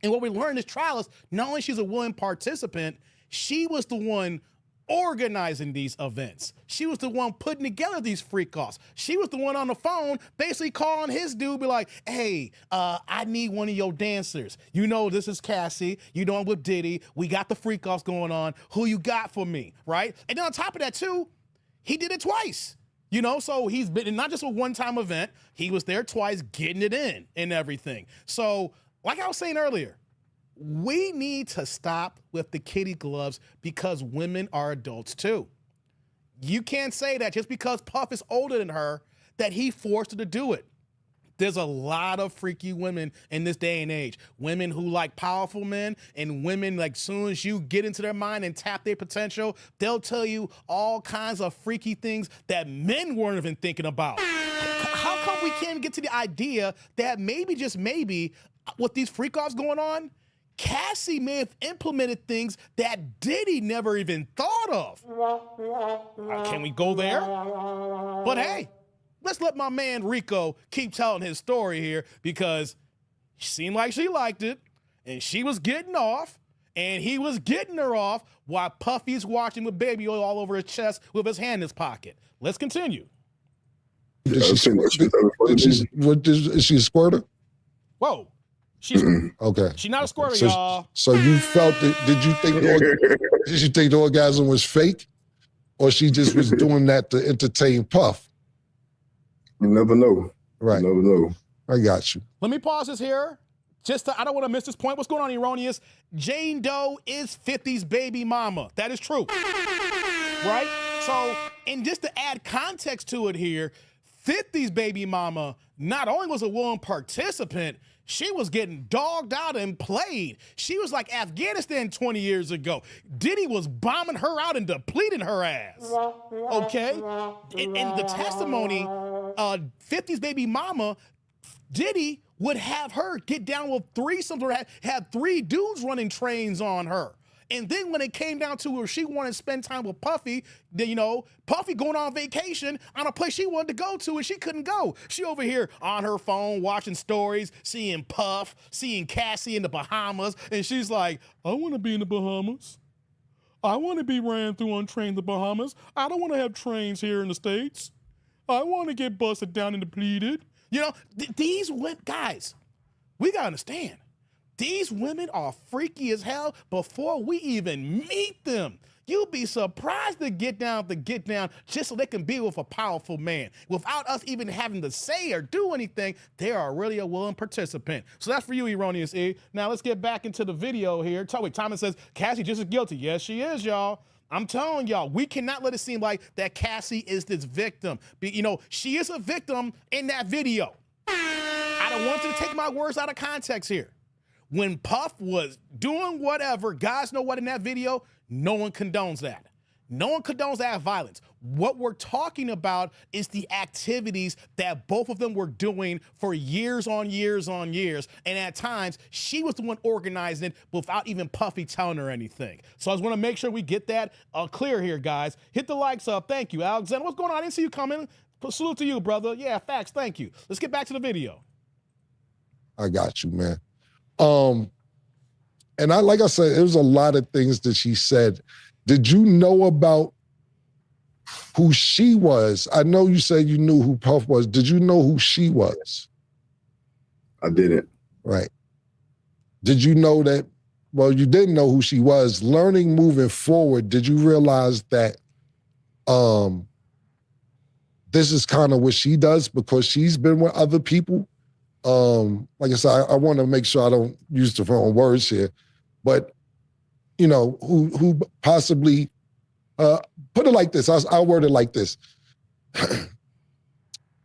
And what we learned in this trial is not only she's a willing participant, she was the one organizing these events. She was the one putting together these freak offs. She was the one on the phone basically calling his dude, be like, hey, I need one of your dancers. You know, this is Cassie. You know, I'm with Diddy. We got the freak offs going on. Who you got for me, right? And then on top of that, too, he did it twice. You know, so he's been not just a one-time event. He was there twice getting it in and everything. So, like I was saying earlier, we need to stop with the kitty gloves because women are adults too. You can't say that just because Puff is older than her that he forced her to do it. There's a lot of freaky women in this day and age. Women who like powerful men, and women like soon as you get into their mind and tap their potential, they'll tell you all kinds of freaky things that men weren't even thinking about. How come we can't get to the idea that maybe, just maybe, with these freak offs going on, Cassie may have implemented things that Diddy never even thought of? Can we go there? But hey, let's let my man Rico keep telling his story here, because it seemed like she liked it and she was getting off and he was getting her off while Puffy's watching with baby oil all over his chest with his hand in his pocket. Let's continue. Is she a squirter? Whoa. She's okay. She's not a squirter, y'all. So you felt it? Did you think the orgasm was fake, or she just was doing that to entertain Puff? You never know. Right. You never know. I got you. Let me pause this here. I don't want to miss this point. What's going on, Erroneous? Jane Doe is 50's baby mama. That is true. Right? So, and just to add context to it here, 50's baby mama not only was a willing participant, she was getting dogged out and played. She was like Afghanistan 20 years ago. Diddy was bombing her out and depleting her ass. Okay? In the testimony, 50's baby mama, Diddy would have her get down with threesomes or have three dudes running trains on her. And then when it came down to where she wanted to spend time with Puffy, then, you know, Puffy going on vacation on a place she wanted to go to and she couldn't go. She over here on her phone watching stories, seeing Puff, seeing Cassie in the Bahamas, and she's like, I want to be in the Bahamas. I want to be ran through on train in the Bahamas. I don't want to have trains here in the States. I want to get busted down and depleted. You know, these guys, we got to understand. These women are freaky as hell before we even meet them. You'll be surprised to get down just so they can be with a powerful man. Without us even having to say or do anything, they are really a willing participant. So that's for you, Erroneous E. Now let's get back into the video here. Thomas says, Cassie just as guilty. Yes, she is, y'all. I'm telling y'all, we cannot let it seem like that Cassie is this victim. You know, she is a victim in that video. I don't want you to take my words out of context here. When Puff was doing whatever, guys know what in that video, no one condones that. No one condones that violence. What we're talking about is the activities that both of them were doing for years on years on years. And at times, she was the one organizing it without even Puffy telling her anything. So I just want to make sure we get that clear here, guys. Hit the likes up. Thank you, Alexander. What's going on? I didn't see you coming. Salute to you, brother. Yeah, facts. Thank you. Let's get back to the video. I got you, man. And like I said, there was a lot of things that she said. Did you know about who she was? I know you said you knew who Puff was. Did you know who she was? I didn't. Right. Did you know that, well, you didn't know who she was. Learning moving forward, did you realize that this is kind of what she does because she's been with other people? Like I said, I want to make sure I don't use the wrong words here, but you know, who possibly put it like this. I'll word it like this.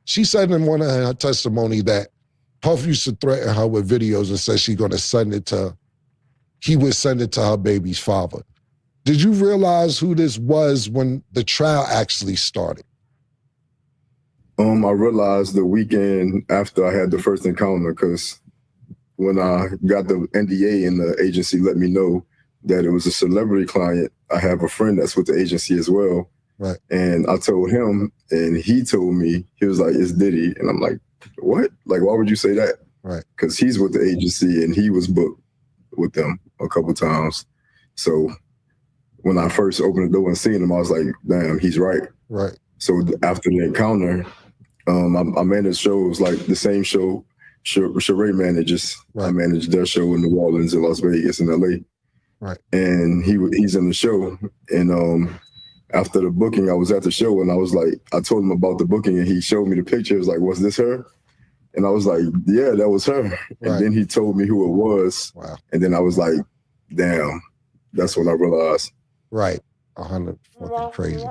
She said in one of her testimony that Puff used to threaten her with videos and said he would send it to her baby's father. Did you realize who this was when the trial actually started? I realized the weekend after I had the first encounter, because when I got the NDA and the agency let me know that it was a celebrity client, I have a friend that's with the agency as well. Right. And I told him, and he told me, he was like, it's Diddy. And I'm like, what? Like, why would you say that? Right. Because he's with the agency and he was booked with them a couple times. So when I first opened the door and seen him, I was like, damn, he's right. Right. So after the encounter, I managed shows like the same show Sheree manages. Right. I managed their show in New Orleans, in Las Vegas, in LA. Right. And he's in the show. And after the booking, I was at the show and I was like, I told him about the booking and he showed me the picture. He was like, was this her? And I was like, yeah, that was her. Right. And then he told me who it was. Wow. And then I was like, damn, that's when I realized. Right. 100 fucking crazy.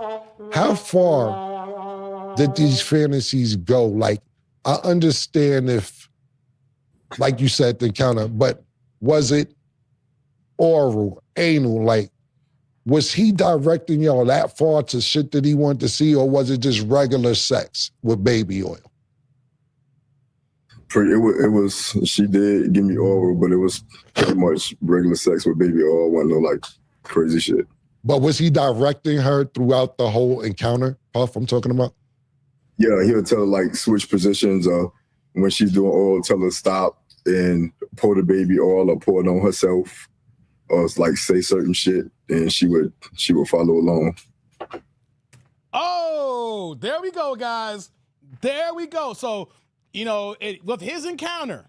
How far did these fantasies go? Like, I understand if, like you said, the encounter, but was it oral, anal? Like, was he directing y'all that far to shit that he wanted to see, or was it just regular sex with baby oil? It was, she did give me oral, but it was pretty much regular sex with baby oil. Wasn't no like crazy shit. But was he directing her throughout the whole encounter, Puff, I'm talking about? Yeah, he'll tell her like switch positions. When she's doing oral, tell her stop and pour the baby oil or pour it on herself, or like say certain shit, and she would follow along. Oh, there we go, guys. There we go. So, with his encounter,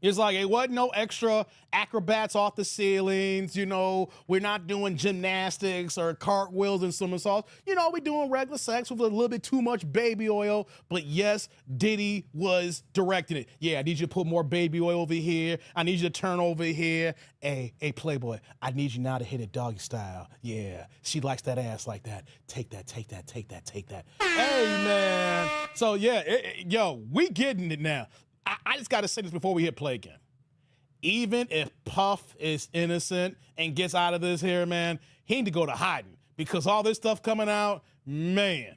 it's like it wasn't no extra acrobats off the ceilings. We're not doing gymnastics or cartwheels and somersaults. We're doing regular sex with a little bit too much baby oil. But yes, Diddy was directing it. Yeah, I need you to put more baby oil over here. I need you to turn over here. Hey, Playboy, I need you now to hit it doggy style. Yeah, she likes that ass like that. Take that, take that, take that, take that. Hey, man. So, yeah, we getting it now. I just got to say this before we hit play again. Even if Puff is innocent and gets out of this here, man, he need to go to hiding because all this stuff coming out, man.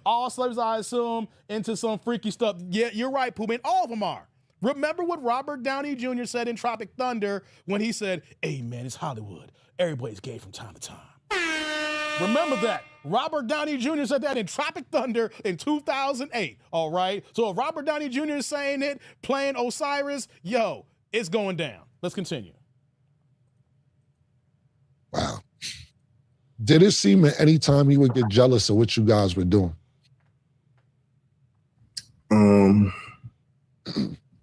All slips, I assume, into some freaky stuff. Yeah, you're right, Pooh, man. All of them are. Remember what Robert Downey Jr. said in Tropic Thunder when he said, hey, man, it's Hollywood. Everybody's gay from time to time. Remember that. Robert Downey Jr. said that in Tropic Thunder in 2008, all right? So if Robert Downey Jr. is saying it, playing Osiris, it's going down. Let's continue. Wow. Did it seem at any time he would get jealous of what you guys were doing?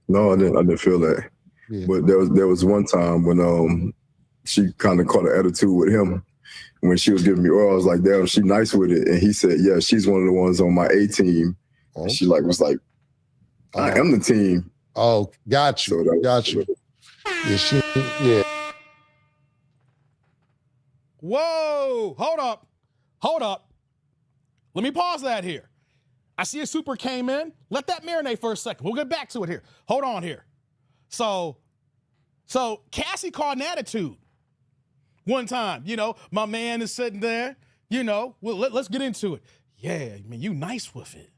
No, I didn't feel that. Yeah. But there was one time when she kind of caught an attitude with him. When she was giving me oil, I was like, damn, she nice with it. And he said, yeah, she's one of the ones on my A team. Oh. She was like, I am the team. Oh, got you. So got you. Yeah, Whoa, hold up. Let me pause that here. I see a super came in. Let that marinate for a second. We'll get back to it here. Hold on here. So Cassie caught an attitude. One time, my man is sitting there, well, let's get into it. Yeah, man, you nice with it.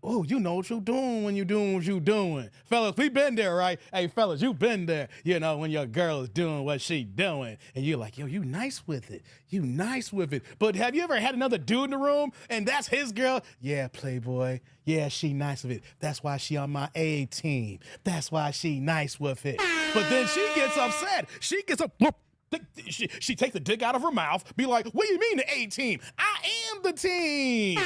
Oh, you know what you're doing when you're doing what you're doing. Fellas, we been there, right? Hey, fellas, you been there, when your girl is doing what she doing. And you're like, yo, you nice with it. You nice with it. But have you ever had another dude in the room and that's his girl? Yeah, Playboy. Yeah, she nice with it. That's why she on my A team. That's why she nice with it. But then she gets upset. She gets up. She takes the dick out of her mouth, be like, what do you mean the A team? I am the team.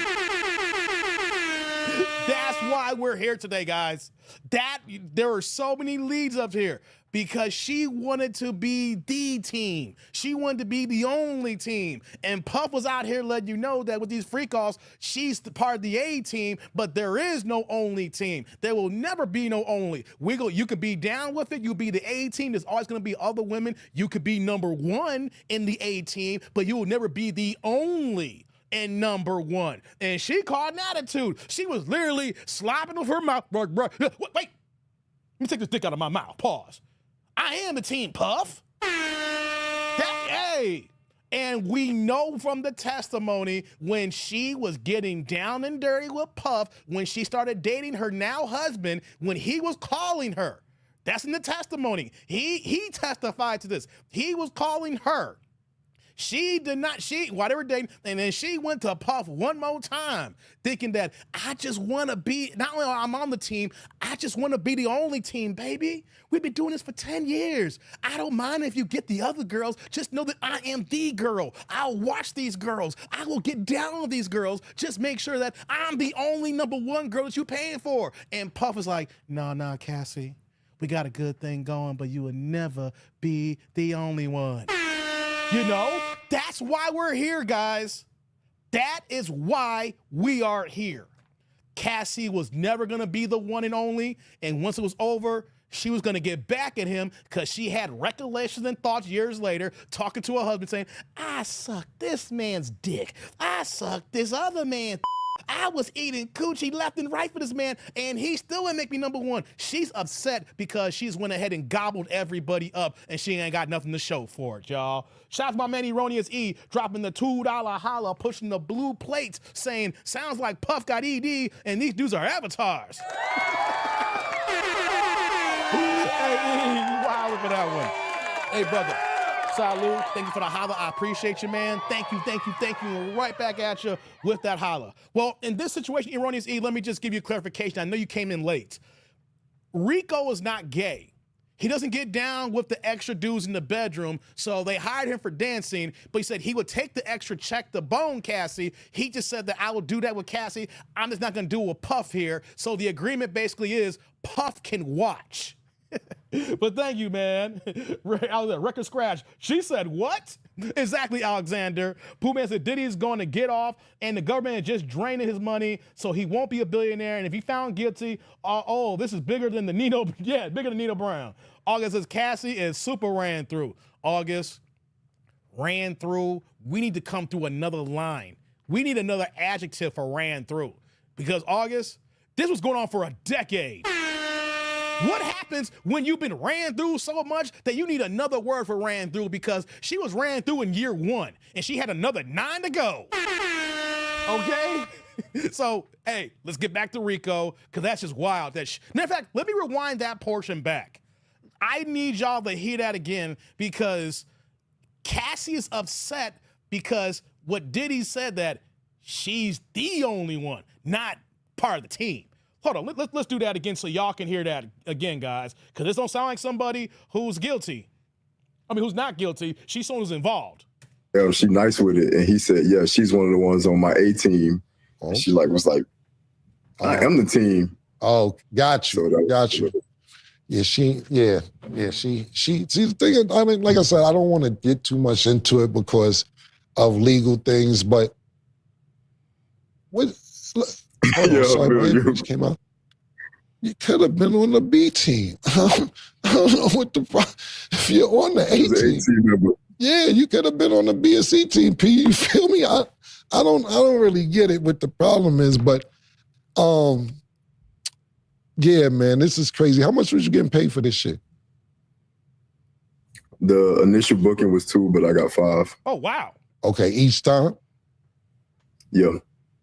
That's why we're here today, guys. There are so many leads up here because she wanted to be the team. She wanted to be the only team. And Puff was out here letting you know that with these freak offs, she's part of the A team, but there is no only team. There will never be no only. You could be down with it. You'll be the A team. There's always going to be other women. You could be number one in the A team, but you will never be the only and number one. And she caught an attitude. She was literally slopping with her mouth. Wait, let me take this dick out of my mouth. Pause. I am the team, Puff. Hey. And we know from the testimony when she was getting down and dirty with Puff, when she started dating her now husband, when he was calling her. That's in the testimony. He testified to this. He was calling her. She did not, while they were dating, and then she went to Puff one more time, thinking that I just want to be, not only I'm on the team, I just want to be the only team, baby. We've been doing this for 10 years. I don't mind if you get the other girls. Just know that I am the girl. I'll watch these girls. I will get down with these girls. Just make sure that I'm the only number one girl that you're paying for. And Puff is like, nah, Cassie. We got a good thing going, but you will never be the only one. You know, that's why we're here, guys. That is why we are here. Cassie was never going to be the one and only. And once it was over, she was going to get back at him because she had recollections and thoughts years later, talking to her husband saying, I sucked this man's dick. I sucked this other man's. I was eating coochie left and right for this man, and he still didn't make me number one. She's upset because she's went ahead and gobbled everybody up, and she ain't got nothing to show for it, y'all. Shout out to my man Erroneous E, dropping the $2 holla, pushing the blue plates, saying, sounds like Puff got ED, and these dudes are avatars. Hey, you wild for that one. Hey, brother. Salud. Thank you for the holla. I appreciate you, man. Thank you. Right back at you with that holla. Well, in this situation, Erroneous E, let me just give you clarification. I know you came in late. Rico is not gay. He doesn't get down with the extra dudes in the bedroom, so they hired him for dancing, but he said he would take the extra check to bone Cassie. He just said that I will do that with Cassie. I'm just not going to do it with Puff here. So the agreement basically is Puff can watch. But thank you, man. Record scratch. She said, what? Exactly, Alexander. Pooh Man said Diddy's going to get off, and the government is just draining his money, so he won't be a billionaire. And if he found guilty, this is bigger than the Nino. Yeah, bigger than Nino Brown. August says Cassie is super ran through. August ran through. We need to come through another line. We need another adjective for ran through, because August, this was going on for a decade. What happens when you've been ran through so much that you need another word for ran through, because she was ran through in year 1 and she had another 9 to go. Okay? So, hey, let's get back to Rico, because that's just wild. Matter of fact, let me rewind that portion back. I need y'all to hear that again, because Cassie is upset because what Diddy said, that she's the only one, not part of the team. Hold on, let's do that again so y'all can hear that again, guys, because this don't sound like somebody who's guilty. I mean, who's not guilty. She's someone who's involved. Yeah, she nice with it. And he said, yeah, she's one of the ones on my A team. Oh. And she was like, I am the team. Oh, got you. So got you. Yeah, see, the thing, I mean, like I said, I don't want to get too much into it because of legal things, but came out. You could have been on the B team. I don't know what the problem. If you're on the A team, yeah, you could have been on the B or C team. P, you feel me? I don't really get it. What the problem is, but yeah, man, this is crazy. How much was you getting paid for this shit? The initial booking was 2, but I got 5. Oh wow. Okay, each time. Yeah.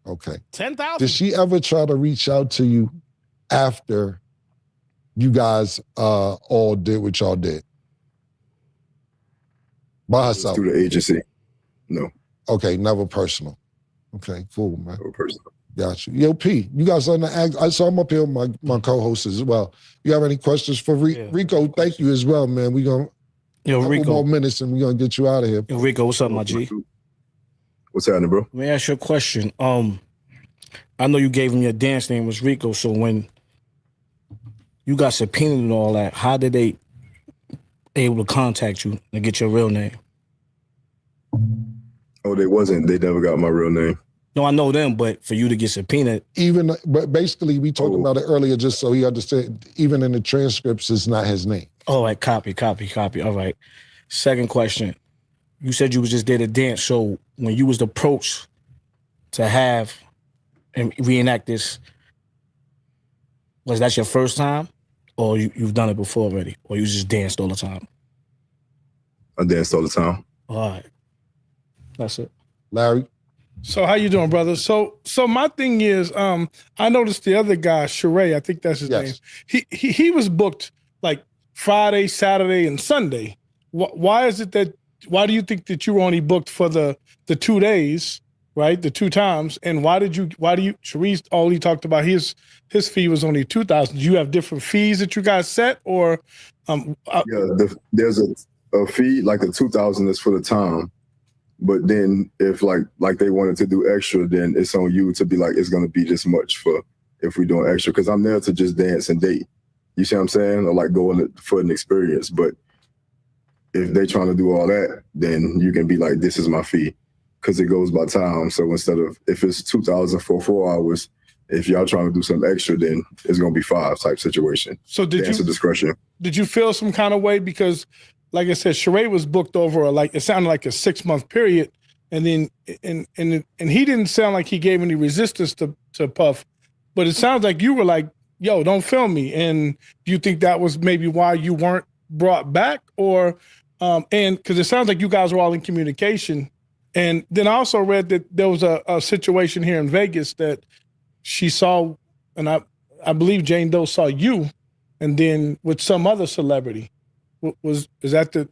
Okay. 10,000. Did she ever try to reach out to you after you guys all did what y'all did? By herself? Through the agency. No. Okay, never personal. Okay, cool, man. Never personal. Got you. Yo, P, you guys on the act. I saw him up here with my co-hosts as well. You have any questions for Rico? Thank you as well, man. We gonna Rico, more minutes and we're gonna get you out of here. Yo, Rico, what's up, my G? What's happening, bro? Let me ask you a question. I know you gave him your dance name was Rico, so when you got subpoenaed and all that, how did they able to contact you and get your real name? Oh, they never got my real name. No, I know them, but for you to get subpoenaed. But basically, we talked about it earlier just so he understood, even in the transcripts, it's not his name. All right, copy. All right. Second question. You said you was just there to dance, so when you was approached to have and reenact this, was that your first time? Or you've done it before already? Or you just danced all the time? I danced all the time. All right. That's it. Larry? So how you doing, brother? So my thing is, I noticed the other guy, Sheree, I think that's his name. He was booked like Friday, Saturday, and Sunday. Why is it that why do you think that you were only booked for the 2 days, right? The 2 times, and why do you? Sharice only talked about his fee was only $2,000. Do you have different fees that you guys set, or? There's a fee like the $2,000 is for the time, but then if like they wanted to do extra, then it's on you to be like it's gonna be this much for if we're doing extra, because I'm there to just dance and date. You see what I'm saying? Or like going for an experience. But if they trying to do all that, then you can be like, this is my fee, because it goes by time. So instead of, if it's $2,000 for 4 hours, if y'all trying to do something extra, then it's gonna be 5 type situation. So dance at discretion. Did you feel some kind of way? Because like I said, Sheree was booked over it sounded like a 6-month period. And then, and he didn't sound like he gave any resistance to Puff, but it sounds like you were like, yo, don't film me. And do you think that was maybe why you weren't brought back? Or, and because it sounds like you guys were all in communication. And then I also read that there was a situation here in Vegas that she saw, and I believe Jane Doe saw you, and then with some other celebrity. Is that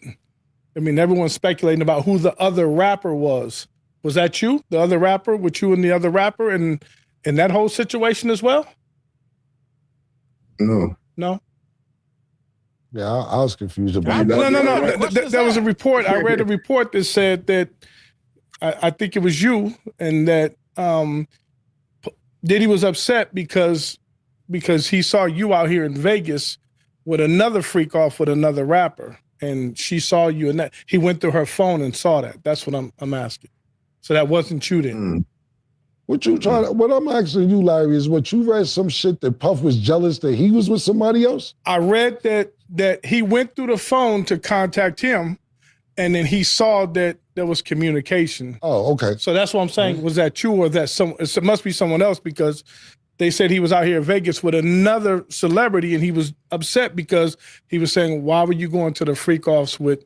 everyone's speculating about who the other rapper was. Was that you, the other rapper, with you and the other rapper, and in that whole situation as well? No. Yeah, I was confused about that. No. There was a report. I read a report that said that I think it was you, and that Diddy was upset because he saw you out here in Vegas with another freak off with another rapper, and she saw you, and that he went through her phone and saw that. That's what I'm asking. So that wasn't you then. What I'm asking you, Larry, is what you read some shit that Puff was jealous that he was with somebody else? I read that he went through the phone to contact him, and then he saw that there was communication. Oh, okay. So that's what I'm saying. Was that you, or that it must be someone else, because they said he was out here in Vegas with another celebrity, and he was upset because he was saying, why were you going to the freak offs with,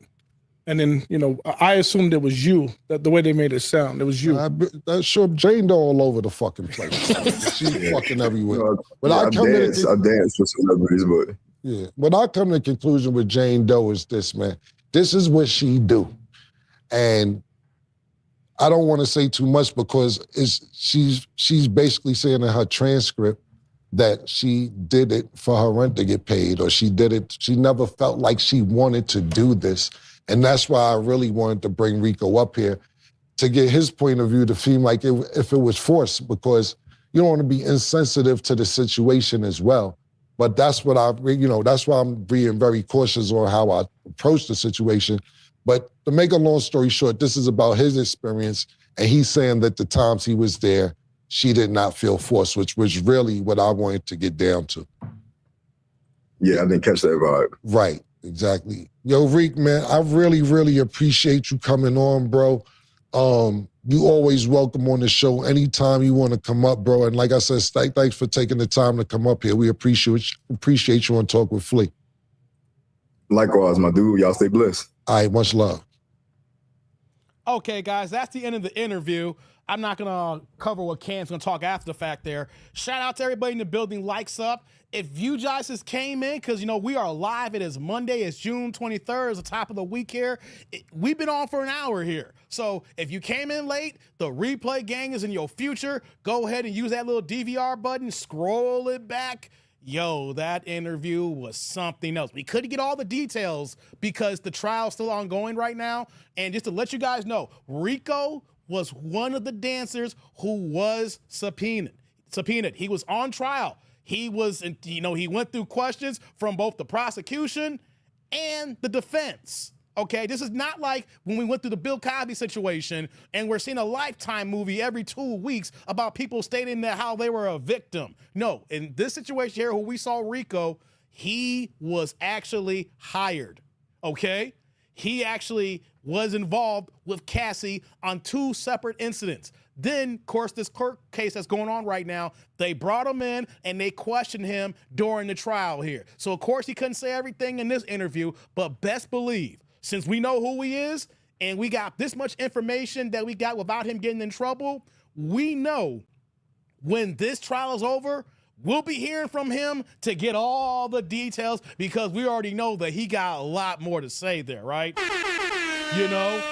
and then, I assumed it was you, that the way they made it sound, it was you. That's sure. Jane Doe all over the fucking place. She's fucking everywhere. But I dance for celebrities, but. Yeah. When I come to the conclusion with Jane Doe is this, man. This is what she do. And I don't want to say too much because she's basically saying in her transcript that she did it for her rent to get paid, or she did it, she never felt like she wanted to do this. And that's why I really wanted to bring Rico up here to get his point of view to seem like if it was forced, because you don't want to be insensitive to the situation as well. But that's what that's why I'm being very cautious on how I approach the situation. But to make a long story short, this is about his experience, and he's saying that the times he was there, she did not feel forced, which was really what I wanted to get down to. Yeah, I didn't catch that vibe. Right, exactly. Yo, Reek, man, I really, really appreciate you coming on, bro. You always welcome on the show anytime you want to come up, bro. And like I said, thanks for taking the time to come up here. We appreciate you on Talk with Flea. Likewise, my dude. Y'all stay blessed. All right, much love. Okay, guys, that's the end of the interview. I'm not going to cover what Cam's going to talk after the fact there. Shout out to everybody in the building. Likes up. If you guys just came in, because, we are live. It is Monday. It's June 23rd. It's the top of the week here. We've been on for an hour here. So if you came in late, the replay gang is in your future. Go ahead and use that little DVR button. Scroll it back. Yo, that interview was something else. We couldn't get all the details because the trial's still ongoing right now. And just to let you guys know, Rico was one of the dancers who was subpoenaed. He was on trial. He was, he went through questions from both the prosecution and the defense. Okay, this is not like when we went through the Bill Cosby situation and we're seeing a Lifetime movie every 2 weeks about people stating that how they were a victim. No, in this situation here, who we saw Rico, he was actually hired. Okay, he actually was involved with Cassie on 2 separate incidents. Then, of course, this court case that's going on right now, they brought him in and they questioned him during the trial here. So, of course, he couldn't say everything in this interview, but best believe, since we know who he is and we got this much information that we got without him getting in trouble, we know when this trial is over, we'll be hearing from him to get all the details because we already know that he got a lot more to say there, right? You know,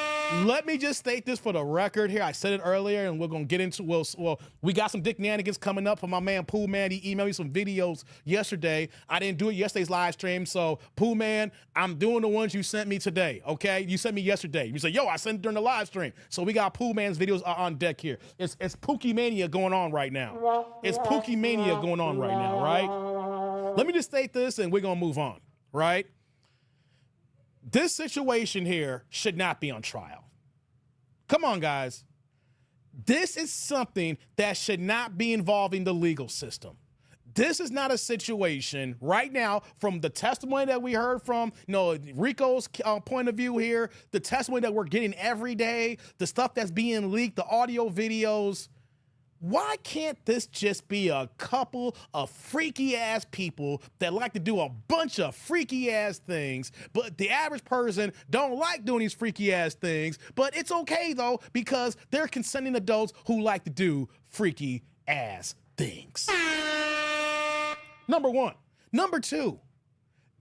let me just state this for the record here. I said it earlier, and we're gonna get into well, we got some dick nanigans coming up from my man Pooh Man. He emailed me some videos yesterday. I didn't do it yesterday's live stream, so Pooh Man, I'm doing the ones you sent me today. Okay, you sent me yesterday. You said, yo, I sent it during the live stream. So we got Pooh Man's videos on deck here. It's Pookie Mania going on right now. It's Pookie Mania going on right now, right? Let me just state this, and we're gonna move on, right? This situation here should not be on trial. Come on, guys. This is something that should not be involving the legal system. This is not a situation right now, from the testimony that we heard from, Rico's point of view here, the testimony that we're getting every day, the stuff that's being leaked, the audio videos. Why can't this just be a couple of freaky ass people that like to do a bunch of freaky ass things, but the average person don't like doing these freaky ass things, but it's okay though, because they're consenting adults who like to do freaky ass things. Number one. Number two,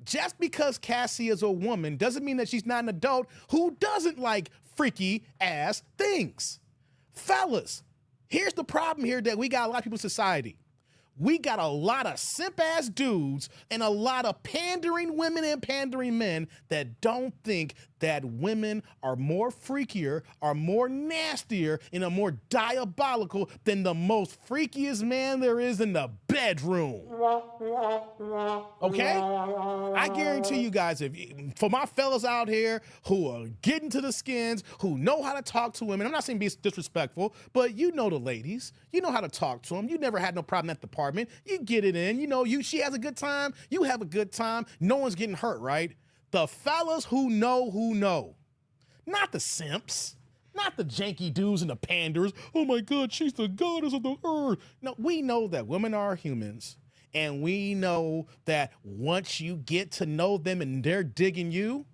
just because Cassie is a woman doesn't mean that she's not an adult who doesn't like freaky ass things. Fellas, here's the problem here that we got a lot of people in society. We got a lot of simp-ass dudes and a lot of pandering women and pandering men that don't think that women are more freakier, are more nastier, and are more diabolical than the most freakiest man there is in the bedroom. Okay? I guarantee you guys, for my fellas out here who are getting to the skins, who know how to talk to women, I'm not saying be disrespectful, but you know the ladies. You know how to talk to them. You never had no problem at the department. You get it in. She has a good time. You have a good time. No one's getting hurt, right? The fellas who know. Not the simps. Not the janky dudes and the panders. Oh my God, she's the goddess of the earth. No, we know that women are humans. And we know that once you get to know them and they're digging you,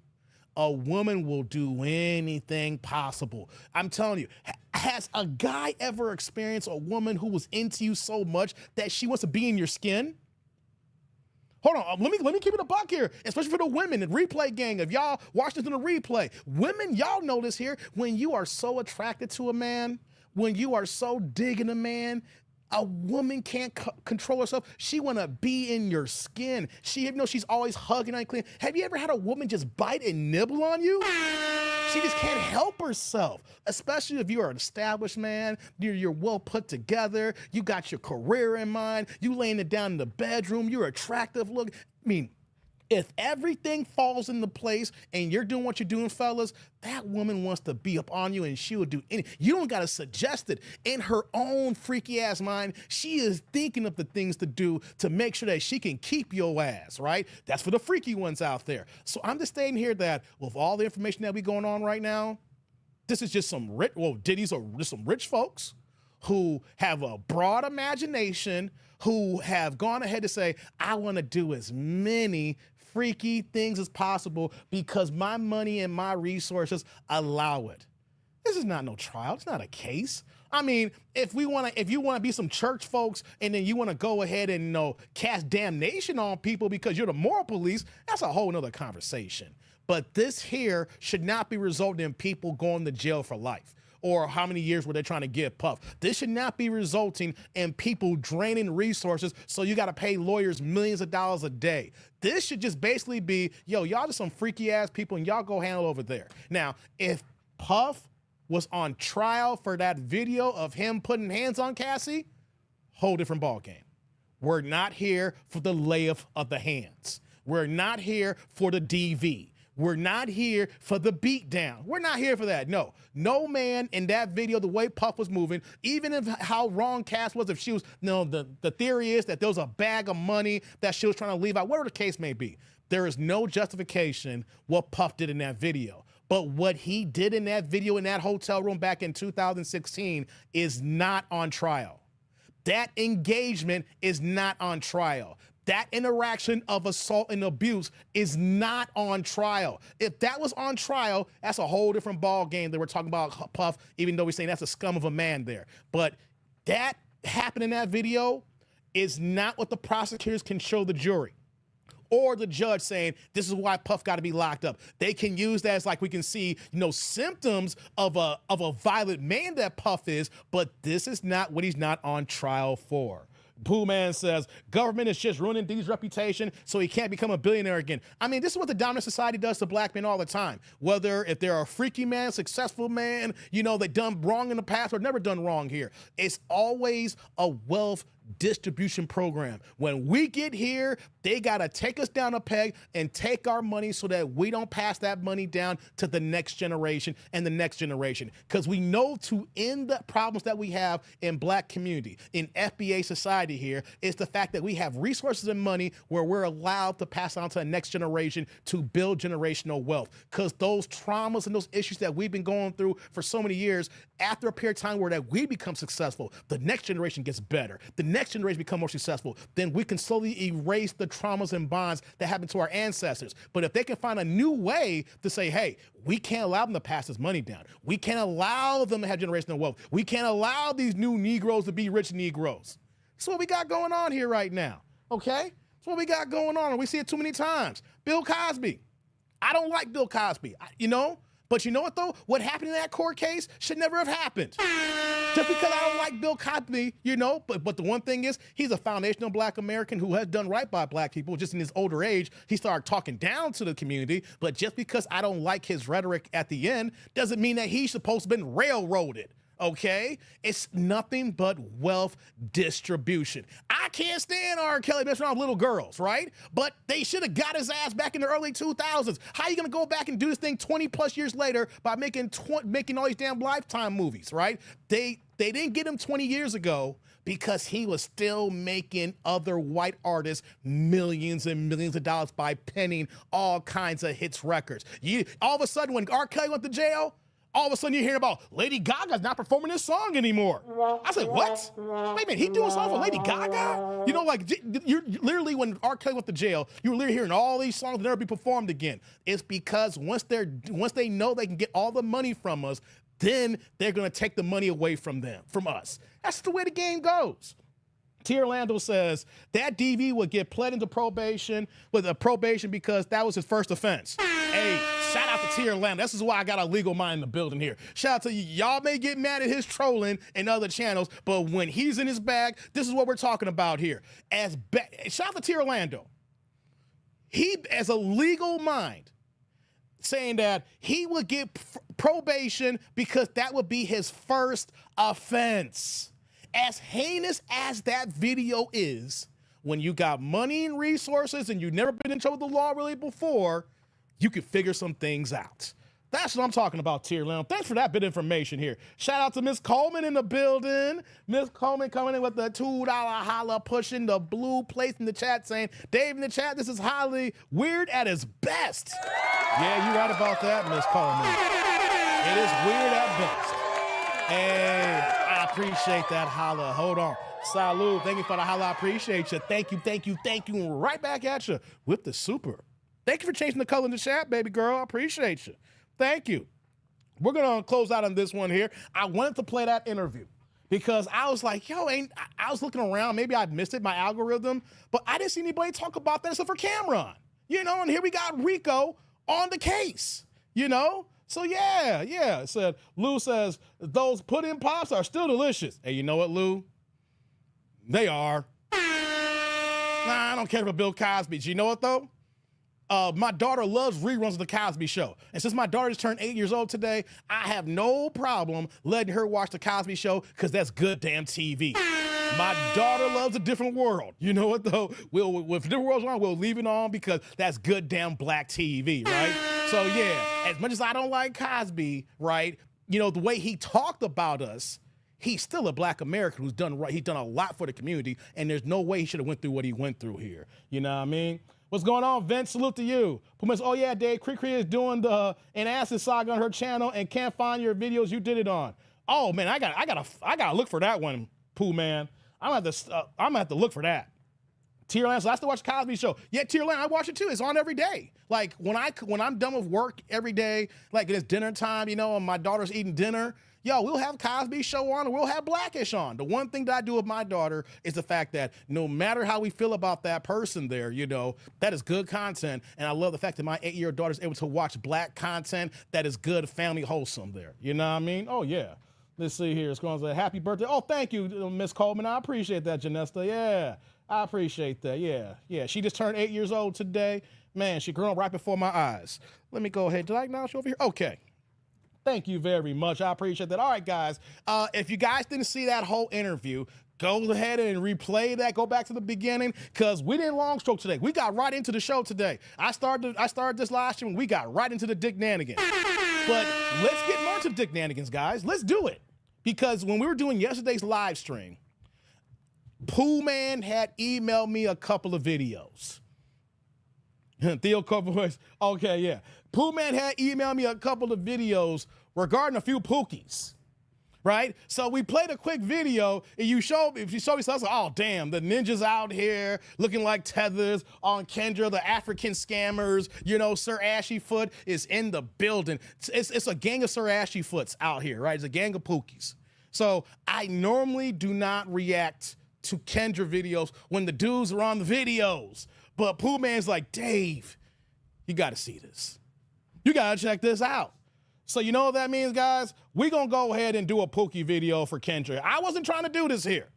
a woman will do anything possible. I'm telling you, has a guy ever experienced a woman who was into you so much that she wants to be in your skin? Hold on, let me keep it a buck here, especially for the women, the replay gang. If y'all watch this in a replay, women, y'all know this here. When you are so attracted to a man, when you are so digging a man, a woman can't control herself. She want to be in your skin. She's always hugging and clean. Have you ever had a woman just bite and nibble on you? She just can't help herself, especially if you're an established man, you're well put together, you got your career in mind, you laying it down in the bedroom, you're attractive look. I mean, if everything falls into place and you're doing what you're doing, fellas, that woman wants to be up on you and she will do anything. You don't got to suggest it. In her own freaky ass mind, she is thinking of the things to do to make sure that she can keep your ass, right? That's for the freaky ones out there. So I'm just stating here that with all the information that we going on right now, this is just some rich, Diddy's are just some rich folks who have a broad imagination, who have gone ahead to say, I want to do as many freaky things as possible because my money and my resources allow it. This is not no trial. It's not a case. I mean, if you want to be some church folks and then you want to go ahead and cast damnation on people because you're the moral police, that's a whole nother conversation. But this here should not be resulting in people going to jail for life. Or how many years were they trying to give Puff? This should not be resulting in people draining resources so you got to pay lawyers millions of dollars a day. This should just basically be, y'all just some freaky ass people and y'all go handle over there. Now, if Puff was on trial for that video of him putting hands on Cassie, whole different ballgame. We're not here for the layup of the hands. We're not here for the DV. We're not here for the beat down. We're not here for that. No man in that video, the way Puff was moving, even if how wrong Cass was, if she was, the theory is that there was a bag of money that she was trying to leave out, whatever the case may be. There is no justification what Puff did in that video. But what he did in that video in that hotel room back in 2016 is not on trial. That engagement is not on trial. That interaction of assault and abuse is not on trial. If that was on trial, that's a whole different ball game that we're talking about Puff, even though we're saying that's a scum of a man there. But that happened in that video is not what the prosecutors can show the jury. or the judge saying this is why Puff got to be locked up. They can use that as like we can see, symptoms of a violent man that Puff is, but this is not what he's not on trial for. Pooh Man says, government is just ruining Diddy's reputation so he can't become a billionaire again. I mean, this is what the dominant society does to black men all the time. Whether if they're a freaky man, successful man, they done wrong in the past or never done wrong here. It's always a wealth distribution program. When we get here, they got to take us down a peg and take our money so that we don't pass that money down to the next generation and the next generation. Because we know to end the problems that we have in black community, in FBA society here, is the fact that we have resources and money where we're allowed to pass on to the next generation to build generational wealth. Because those traumas and those issues that we've been going through for so many years, after a period of time where that we become successful, the next generation gets better. The next generation become more successful, then we can slowly erase the traumas and bonds that happened to our ancestors. But if they can find a new way to say, hey, we can't allow them to pass this money down. We can't allow them to have generational wealth. We can't allow these new Negroes to be rich Negroes. That's what we got going on here right now, okay? That's what we got going on, and we see it too many times. Bill Cosby. I don't like Bill Cosby, But you know what, though? What happened in that court case should never have happened. Just because I don't like Bill Cosby, but the one thing is, he's a foundational black American who has done right by black people. Just in his older age, he started talking down to the community. But just because I don't like his rhetoric at the end doesn't mean that he's supposed to have been railroaded. Okay? It's nothing but wealth distribution. I can't stand R. Kelly messing around with little girls, right? But they should have got his ass back in the early 2000s. How are you going to go back and do this thing 20 plus years later by making all these damn Lifetime movies, right? They didn't get him 20 years ago because he was still making other white artists millions and millions of dollars by penning all kinds of hits records. All of a sudden, when R. Kelly went to jail, all of a sudden you're hearing about Lady Gaga's not performing this song anymore. I said, what? Wait a minute, he doing a song for Lady Gaga? You're literally, when R. Kelly went to jail, you were literally hearing all these songs never be performed again. It's because once they know they can get all the money from us, then they're gonna take the money away from us. That's the way the game goes. T. Orlando says that DV would get pled into probation because that was his first offense. Hey, shout out to T. Orlando. This is why I got a legal mind in the building here. Shout out to you. Y'all may get mad at his trolling and other channels, but when he's in his bag, this is what we're talking about here. Shout out to T. Orlando. He, as a legal mind, saying that he would get probation because that would be his first offense. As heinous as that video is, when you got money and resources and you've never been in trouble with the law really before, you can figure some things out. That's what I'm talking about, Tier Lamb. Thanks for that bit of information here. Shout out to Miss Coleman in the building. Miss Coleman coming in with the $2 holla, pushing the blue place in the chat saying, Dave in the chat, this is highly weird at its best. Yeah, you're right about that, Miss Coleman. It is weird at best. Hey, I appreciate that holla. Hold on. Salud. Thank you for the holla. I appreciate you. Thank you. Right back at you with the super. Thank you for changing the color in the chat, baby girl. I appreciate you. Thank you. We're going to close out on this one here. I wanted to play that interview because I was like, I was looking around. Maybe I missed it, my algorithm, but I didn't see anybody talk about that except for Cameron, and here we got Rico on the case, So yeah. It said, Lou says, those pudding pops are still delicious. Hey, you know what, Lou? They are. Nah, I don't care for Bill Cosby. You know what, though? My daughter loves reruns of The Cosby Show. And since my daughter just turned 8 years old today, I have no problem letting her watch The Cosby Show because that's good damn TV. My daughter loves A Different World. You know what, though? If Different World's on, we'll leave it on because that's good damn black TV, right? So, yeah, as much as I don't like Cosby, right, the way he talked about us, he's still a black American who's done right. He's done a lot for the community, and there's no way he should have went through what he went through here. You know what I mean? What's going on, Vince? Salute to you. Pumas, oh yeah, Dave, Cree is doing an acid saga on her channel and can't find your videos you did it on. Oh man, I gotta look for that one, Pooh man. I'm gonna have to look for that. Tier Land, so I still watch the Cosby Show. Yeah, Tier Land, I watch it too. It's on every day. Like when I'm done with work every day, like it's dinner time, and my daughter's eating dinner, Yo, we'll have Cosby Show on, and we'll have Blackish on. The one thing that I do with my daughter is the fact that no matter how we feel about that person there, you know, that is good content. And I love the fact that my 8-year-old daughter is able to watch black content that is good, family, wholesome there. You know what I mean? Oh, yeah. Let's see here. It's going to say, happy birthday. Oh, thank you, Miss Coleman. I appreciate that, Janesta. Yeah, I appreciate that. Yeah. She just turned 8 years old today. Man, she grew up right before my eyes. Let me go ahead. Did I acknowledge you over here? Okay. Thank you very much. I appreciate that. All right, guys. If you guys didn't see that whole interview, go ahead and replay that. Go back to the beginning because we didn't long stroke today. We got right into the show today. I started this last year and we got right into the Dick Nanigans. But let's get more to the Dick Nanigans, guys. Let's do it. Because when we were doing yesterday's live stream, Pooh Man had emailed me a couple of videos. Theo Corporation. Okay, yeah. Pooh Man had emailed me a couple of videos regarding a few Pookies, right? So we played a quick video, and you showed me something, I was like, oh, damn, the ninjas out here looking like tethers on Kendra, the African scammers, you know, Sir Ashy Foot is in the building. It's a gang of Sir Ashy Foots out here, right? It's a gang of Pookies. So I normally do not react to Kendra videos when the dudes are on the videos. But Pooh Man's like, Dave, you got to see this. You got to check this out. So you know what that means, guys? We're going to go ahead and do a Pookie video for Kendra. I wasn't trying to do this here.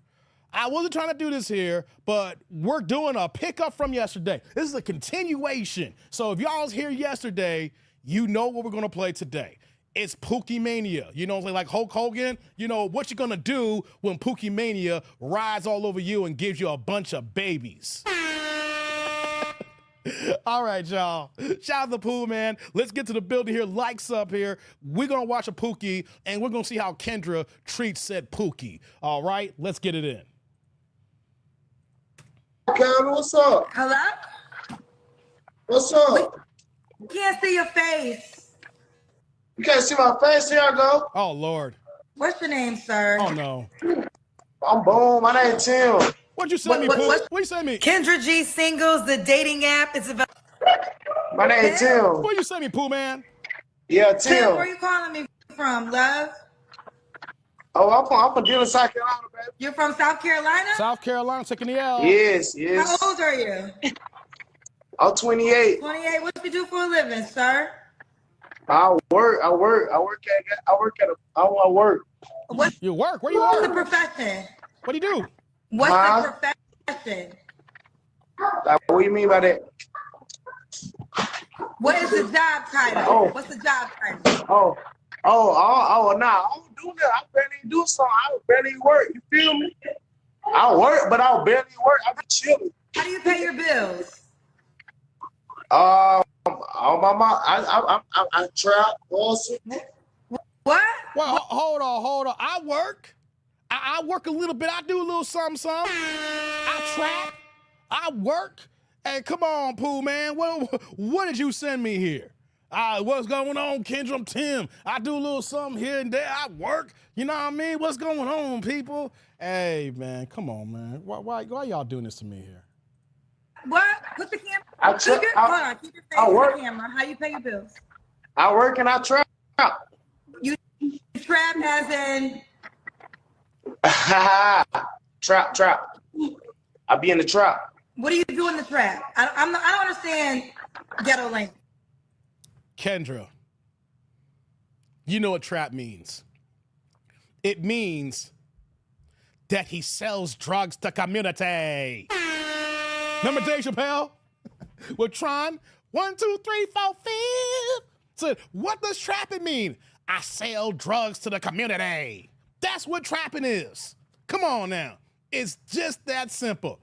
But we're doing a pickup from yesterday. This is a continuation. So if y'all was here yesterday, you know what we're going to play today. It's Pookie Mania. You know, like Hulk Hogan, you know, what you going to do when Pookie Mania rides all over you and gives you a bunch of babies. All right, y'all. Shout out to Pooh Man. Let's get to the building here. Likes up here. We're going to watch a Pookie, and we're going to see how Kendra treats said Pookie. All right, let's get it in. Kendra, what's up? Hello? What's up? We can't see your face. You can't see my face? Here I go. Oh, Lord. What's your name, sir? Oh, no. I'm Boom. My name Tim. What'd you send me, Pooh? What'd you send me? Kendra G Singles, the dating app. It's about. My name Tim. What'd you send me, Pooh Man? Yeah, Tim, Tim. where are you calling me from, love? Oh, I'm from Dillon, South Carolina, baby. You're from South Carolina? South Carolina, taking the L. Yes. How old are you? I'm 28. 28. What do you do for a living, sir? I work. What? You work? Where you What's the work? profession? What do you do? What's Huh? the profession? Like, what do you mean by that? What is the job title? Oh. What's the job title? Nah, I don't do that. I barely do something. I barely work. You feel me? I work, but I barely work. I be chilling. How do you pay your bills? I trap also. What? Well, hold on. I work. I work a little bit. I do a little something. I trap. I work. Hey, come on, Pooh Man. What did you send me here? What's going on, Kendra? I'm Tim. I do a little something here and there. I work. You know what I mean? What's going on, people? Hey, man, come on, man. Why y'all doing this to me here? What? Put the camera. Hold on. Keep your face I on work. the camera. How you pay your bills? I work and I trap. You trap as in. Trap. I be in the trap. What do you do in the trap? I don't understand ghetto language. Kendra, you know what trap means. It means that he sells drugs to community. Remember Dave Chappelle? With Tron? 1, 2, 3, 4, 5. So what does trapping mean? I sell drugs to the community. That's what trapping is. Come on now. It's just that simple.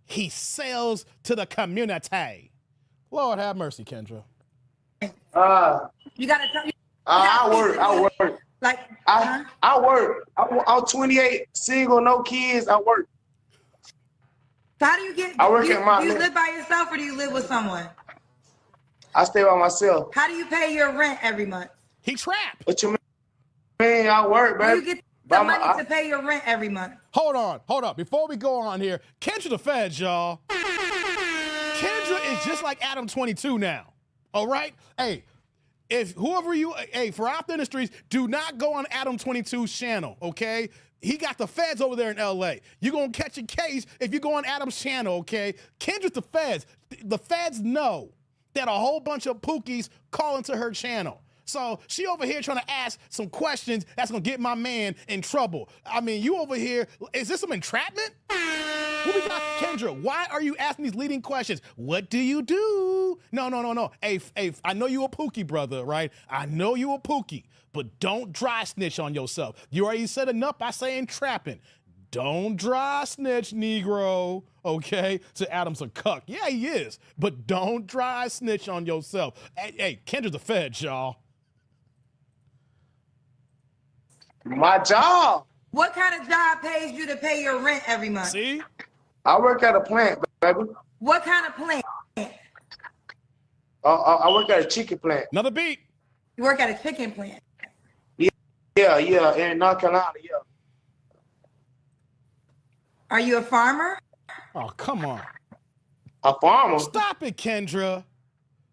He sells to the community. Lord have mercy, Kendra. You gotta tell me. I work. Like, I work. I'm 28, single, no kids. I work. So how do you get? I work do at my. you live by yourself or do you live with someone? I stay by myself. How do you pay your rent every month? He trapped. What you mean? I work, Where baby. you get the money to pay your rent every month? Hold on. Before we go on here, Kendra the Feds, y'all. Kendra is just like Adam 22 now. All right? Hey, if whoever you, hey, for out there in the streets, do not go on Adam 22's channel, okay? He got the feds over there in LA. You're going to catch a case if you go on Adam's channel, okay? Kendra's the feds. The feds know that a whole bunch of pookies call into her channel. So she over here trying to ask some questions that's going to get my man in trouble. I mean, you over here, is this some entrapment? What we got, Kendra? Why are you asking these leading questions? What do you do? No. Hey, I know you a pookie, brother, right? I know you a pookie, but don't dry snitch on yourself. You already said enough by saying trapping. Don't dry snitch, Negro, okay? So Adam's a cuck. Yeah, he is, but don't dry snitch on yourself. Hey, Kendra's the feds, y'all. My job. What kind of job pays you to pay your rent every month? See? I work at a plant, baby. What kind of plant? I work at a chicken plant. Another beat. You work at a chicken plant. Yeah, in North Carolina, yeah. Are you a farmer? Oh, come on. A farmer. Stop it, Kendra.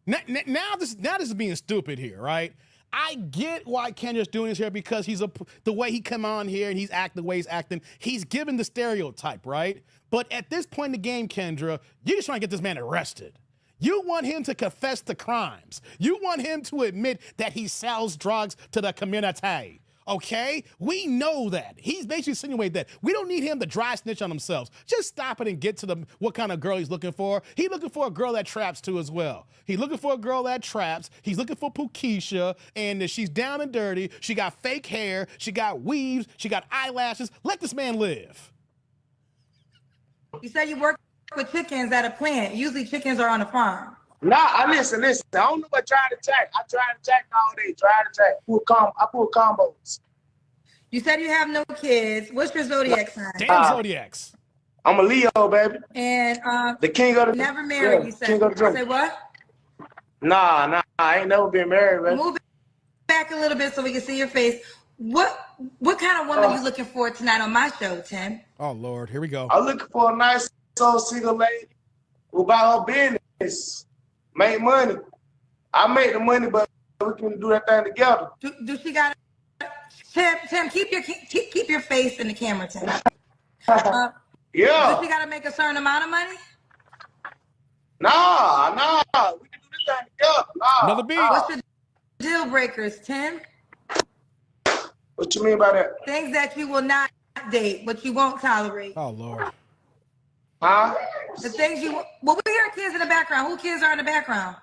Now this is being stupid here, right? I get why Kendra's doing this here because the way he come on here and he's acting the way he's acting, he's given the stereotype, right? But at this point in the game, Kendra, you're just trying to get this man arrested. You want him to confess to crimes. You want him to admit that he sells drugs to the community. Okay? We know that. He's basically insinuating that. We don't need him to dry snitch on himself. Just stop it and get to what kind of girl he's looking for. He's looking for a girl that traps too as well. He's looking for a girl that traps. He's looking for Pookeisha, and she's down and dirty. She got fake hair. She got weaves. She got eyelashes. Let this man live. You said you work with chickens at a plant. Usually chickens are on a farm. Nah, listen. I don't know what trying to jack. I try to jack all day. I pull combos. You said you have no kids. What's your zodiac sign? Damn Zodiacs. I'm a Leo, baby. And the king of the never married. Yeah, you said. king of the Say what? Nah. I ain't never been married, baby. Move back a little bit so we can see your face. What kind of woman you looking for tonight on my show, Tim? Oh Lord, here we go. I'm looking for a nice old single lady who about her business, make money. I make the money, but we can do that thing together. Do she got? Tim, keep your face in the camera, Tim. Yeah. Does she got to make a certain amount of money? Nah. We can do this thing together. Nah. Another beat. What's your deal breakers, Tim? What you mean by that? Things that you will not date, but you won't tolerate. Oh Lord. Huh? The things you. Well, we hear kids in the background. Who kids are in the background?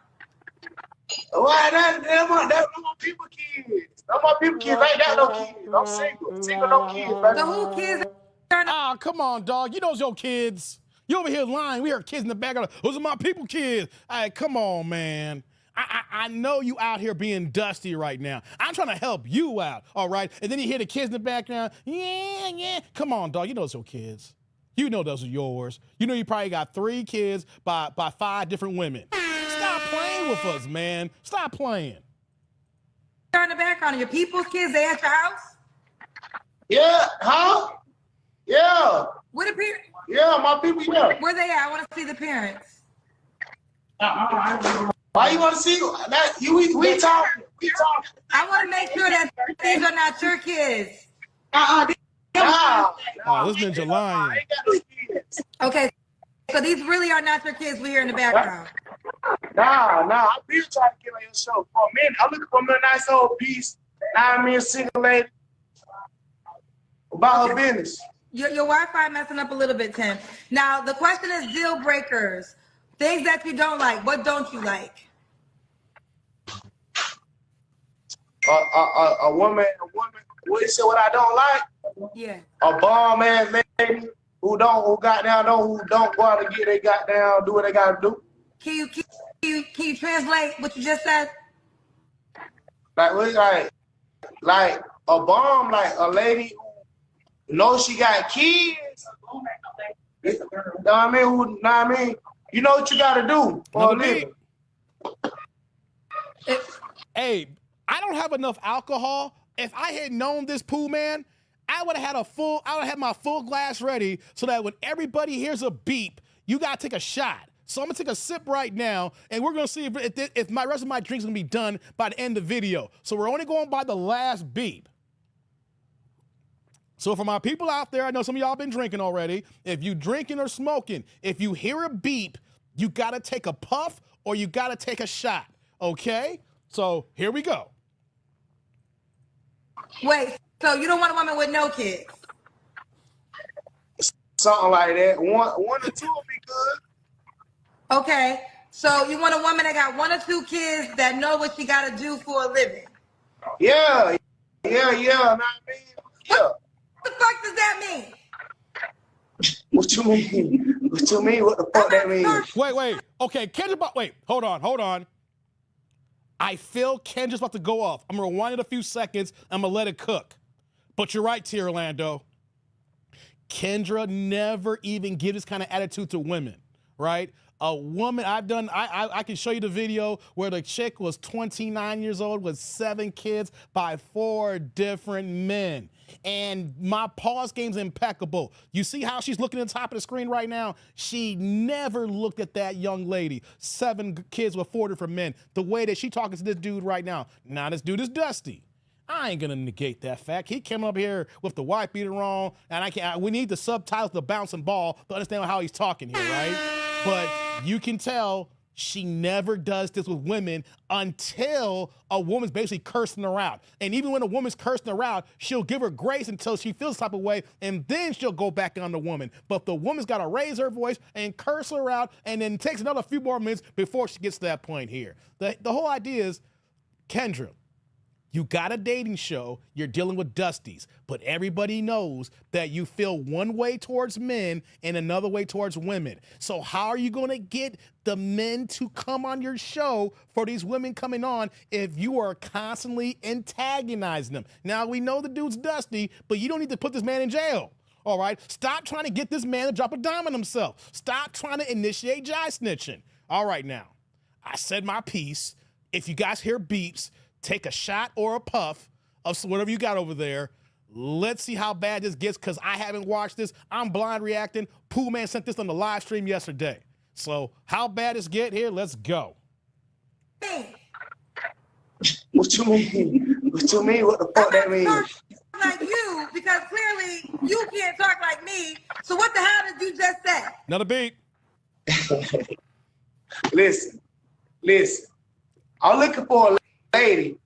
Why that's my people kids. That's my people kids. I ain't got no kids. I'm single. Single, no kids, baby. So who kids are in the Oh, come on, dog. You know it's your kids. You over here lying. We heard kids in the background. Those are my people kids. All right, come on, man. I know you out here being dusty right now. I'm trying to help you out, all right? And then you hear the kids in the background. Yeah. Come on, dog. You know it's your kids. You know those are yours. You know you probably got 3 kids by 5 different women. Stop playing with us, man. Stop playing. in the background? Are your people's kids? They at your house? Yeah, huh? Yeah. What the parents? Yeah, my people, yeah. Where they at? I want to see the parents. Why you want to see that? We talking. I want to make sure that these are not your kids. Nah. Oh, this ninja lying. I ain't got no kids. Okay, so these really are not your kids we hear in the background. Nah. I've been trying to get on your show for a minute. I'm looking for a nice old piece. Now me a single lady about her business. Your Wi-Fi messing up a little bit, Tim. Now the question is deal breakers. Things that you don't like. What don't you like? A woman. What you say? What I don't like? Yeah. A bomb ass lady who don't go out and get they goddamn do what they gotta do. Can you translate what you just said? Like a bomb, like a lady who knows she got kids. You know what I mean? You know what you gotta do for a living. Hey, I don't have enough alcohol. If I had known this pool man, I would have had my full glass ready so that when everybody hears a beep, you gotta take a shot. So I'm gonna take a sip right now, and we're gonna see if my rest of my drink's gonna be done by the end of the video. So we're only going by the last beep. So for my people out there, I know some of y'all been drinking already. If you drinking or smoking, if you hear a beep, you gotta take a puff or you gotta take a shot, okay? So here we go. Wait, so you don't want a woman with no kids? Something like that. One or two will be good. Okay, so you want a woman that got 1 or 2 kids that know what she got to do for a living? Yeah. Know what I mean? Yeah. What the fuck does that mean? What you mean? What you mean? What the fuck that means? Wait. Okay, Kendra, wait, hold on. I feel Kendra's about to go off. I'm gonna rewind it a few seconds. I'm gonna let it cook. But you're right, T. Orlando. Kendra never even gives this kind of attitude to women, right? A woman, I can show you the video where the chick was 29 years old with 7 kids by 4 different men. And my pause game's impeccable. You see how she's looking at the top of the screen right now? She never looked at that young lady. 7 kids with 4 different men. The way that she talking to this dude right now. Now this dude is Dusty. I ain't gonna negate that fact. He came up here with the white beater on, and we need the subtitles, the bouncing ball, to understand how he's talking here, right? But you can tell she never does this with women until a woman's basically cursing her out. And even when a woman's cursing her out, she'll give her grace until she feels the type of way, and then she'll go back on the woman. But the woman's got to raise her voice and curse her out, and then it takes another few more minutes before she gets to that point here. The whole idea is, Kendra, you got a dating show, you're dealing with Dusties, but everybody knows that you feel one way towards men and another way towards women. So how are you going to get the men to come on your show for these women coming on if you are constantly antagonizing them? Now, we know the dude's Dusty, but you don't need to put this man in jail. All right? Stop trying to get this man to drop a dime on himself. Stop trying to initiate jive snitching. All right, now, I said my piece. If you guys hear beeps, take a shot or a puff of whatever you got over there. Let's see how bad this gets, because I haven't watched this. I'm blind reacting. Pooh Man sent this on the live stream yesterday. So how bad this get here? Let's go. What you mean? What you mean? What the fuck that means? Like you, because clearly you can't talk like me. So what the hell did you just say? Another beat. Listen. I'm looking for a lady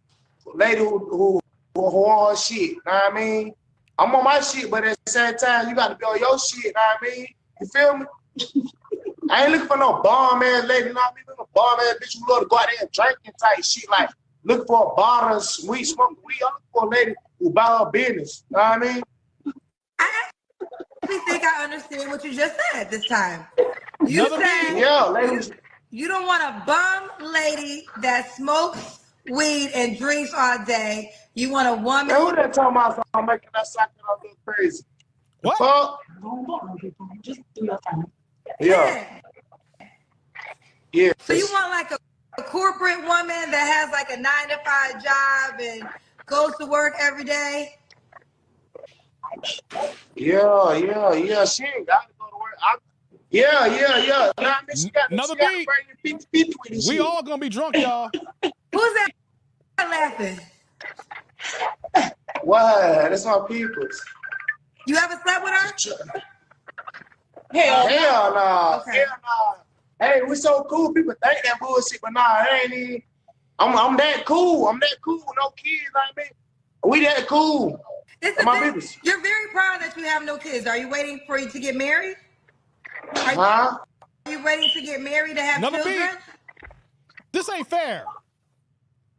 who on her shit, know what I mean? I'm on my shit, but at the same time, you got to be on your shit, know what I mean? You feel me? I ain't looking for no bomb-ass lady, you know what I mean? No bomb-ass bitch who love to go out there and drinking type shit, like looking for a bottle of sweet smoking weed. I'm looking for a lady who buy her business, know what I mean? I actually think I understand what you just said this time. You Another said Yeah, ladies. you don't want a bum lady that smokes weed and drinks all day. You want a woman. Man, who that talking about I'm making that socket a little crazy? What? Fuck? Just do your thing. Yeah. So you want like a corporate woman that has like a 9-to-5 job and goes to work every day? Yeah. She ain't got to go to work. Yeah. You know what I mean? She got Another to beat. bring your 50 with this We shit. all gonna be drunk, y'all. Who's that laughing? What? That's my peoples. You ever slept with her? Hell no. Okay. Hell no. Hey, we so cool. People think that bullshit, but nah, it ain't even. I'm that cool. No kids, you know what I mean? We that cool. It's My a bit, business. you're very proud that you have no kids. Are you waiting for you to get married? Huh? Are you waiting to get married to have Another children? beat. This ain't fair.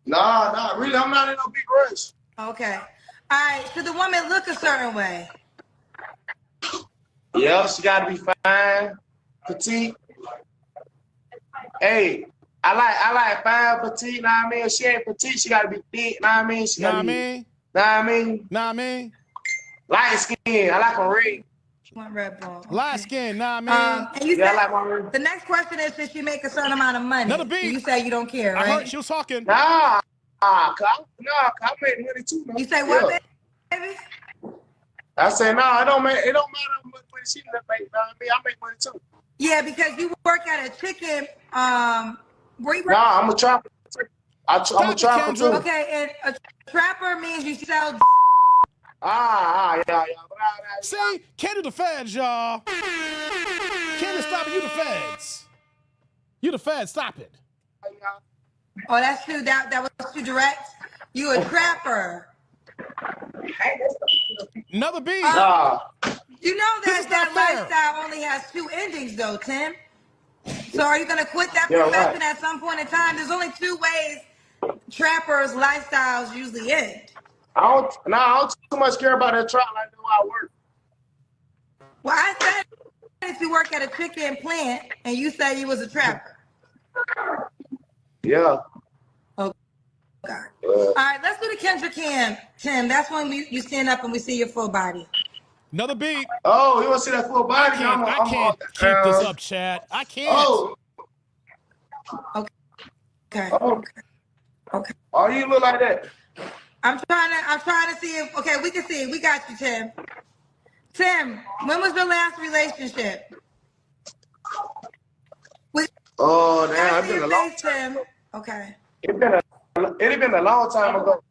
Nah, really, I'm not in no big rush. Okay. All right. Should the woman look a certain way? Yeah, she gotta be fine, petite. Hey, I like fine, petite, know what I mean? If she ain't petite, she gotta be thick, know what I mean? She Nah, gotta be, man. know what I mean? Nah, man. Light skin, I like a red. One Red Bull. Light skin. Nah, man. And you Yeah, I said like my red. the next question is, should she make a certain amount of money? Another beat. And you say you don't care, I right? heard she was talking. Nah, I make money too, man. You say what, Yeah. baby? I say, nah, it don't matter how much money she make, know what I mean? I make money too. Yeah, because you work at a chicken. Where you work? Nah, I'm a trapper. I'm a Stop it, trapper Kendra. too. Okay, and a trapper means you sell. Yeah. See, Kendra the feds, y'all. Kendra, stop it. You the feds. You the feds. Stop it. Oh, that's too. That was too direct. You a trapper. Another beat. Nah. You know This is that not fair. lifestyle only has two endings, though, Tim. So are you gonna quit that Yeah, profession right. at some point in time? There's only two ways trappers' lifestyles usually end. I don't too much care about that trap like the way I work. Well, I said if you work at a chicken plant and you said you was a trapper. Yeah. Oh, God. All right, let's do the Kendra Cam, Tim. That's when you stand up and we see your full body. Another beat. Oh, you want to see that full I body? can't keep this up, Chad. I can't. Oh. Okay. Oh. Okay. Oh, you look like that. I'm trying to see if we can see. We got you, Tim. Tim, when was your last relationship? Oh, damn, it's been a long time. Tim. Okay. It been a long time ago.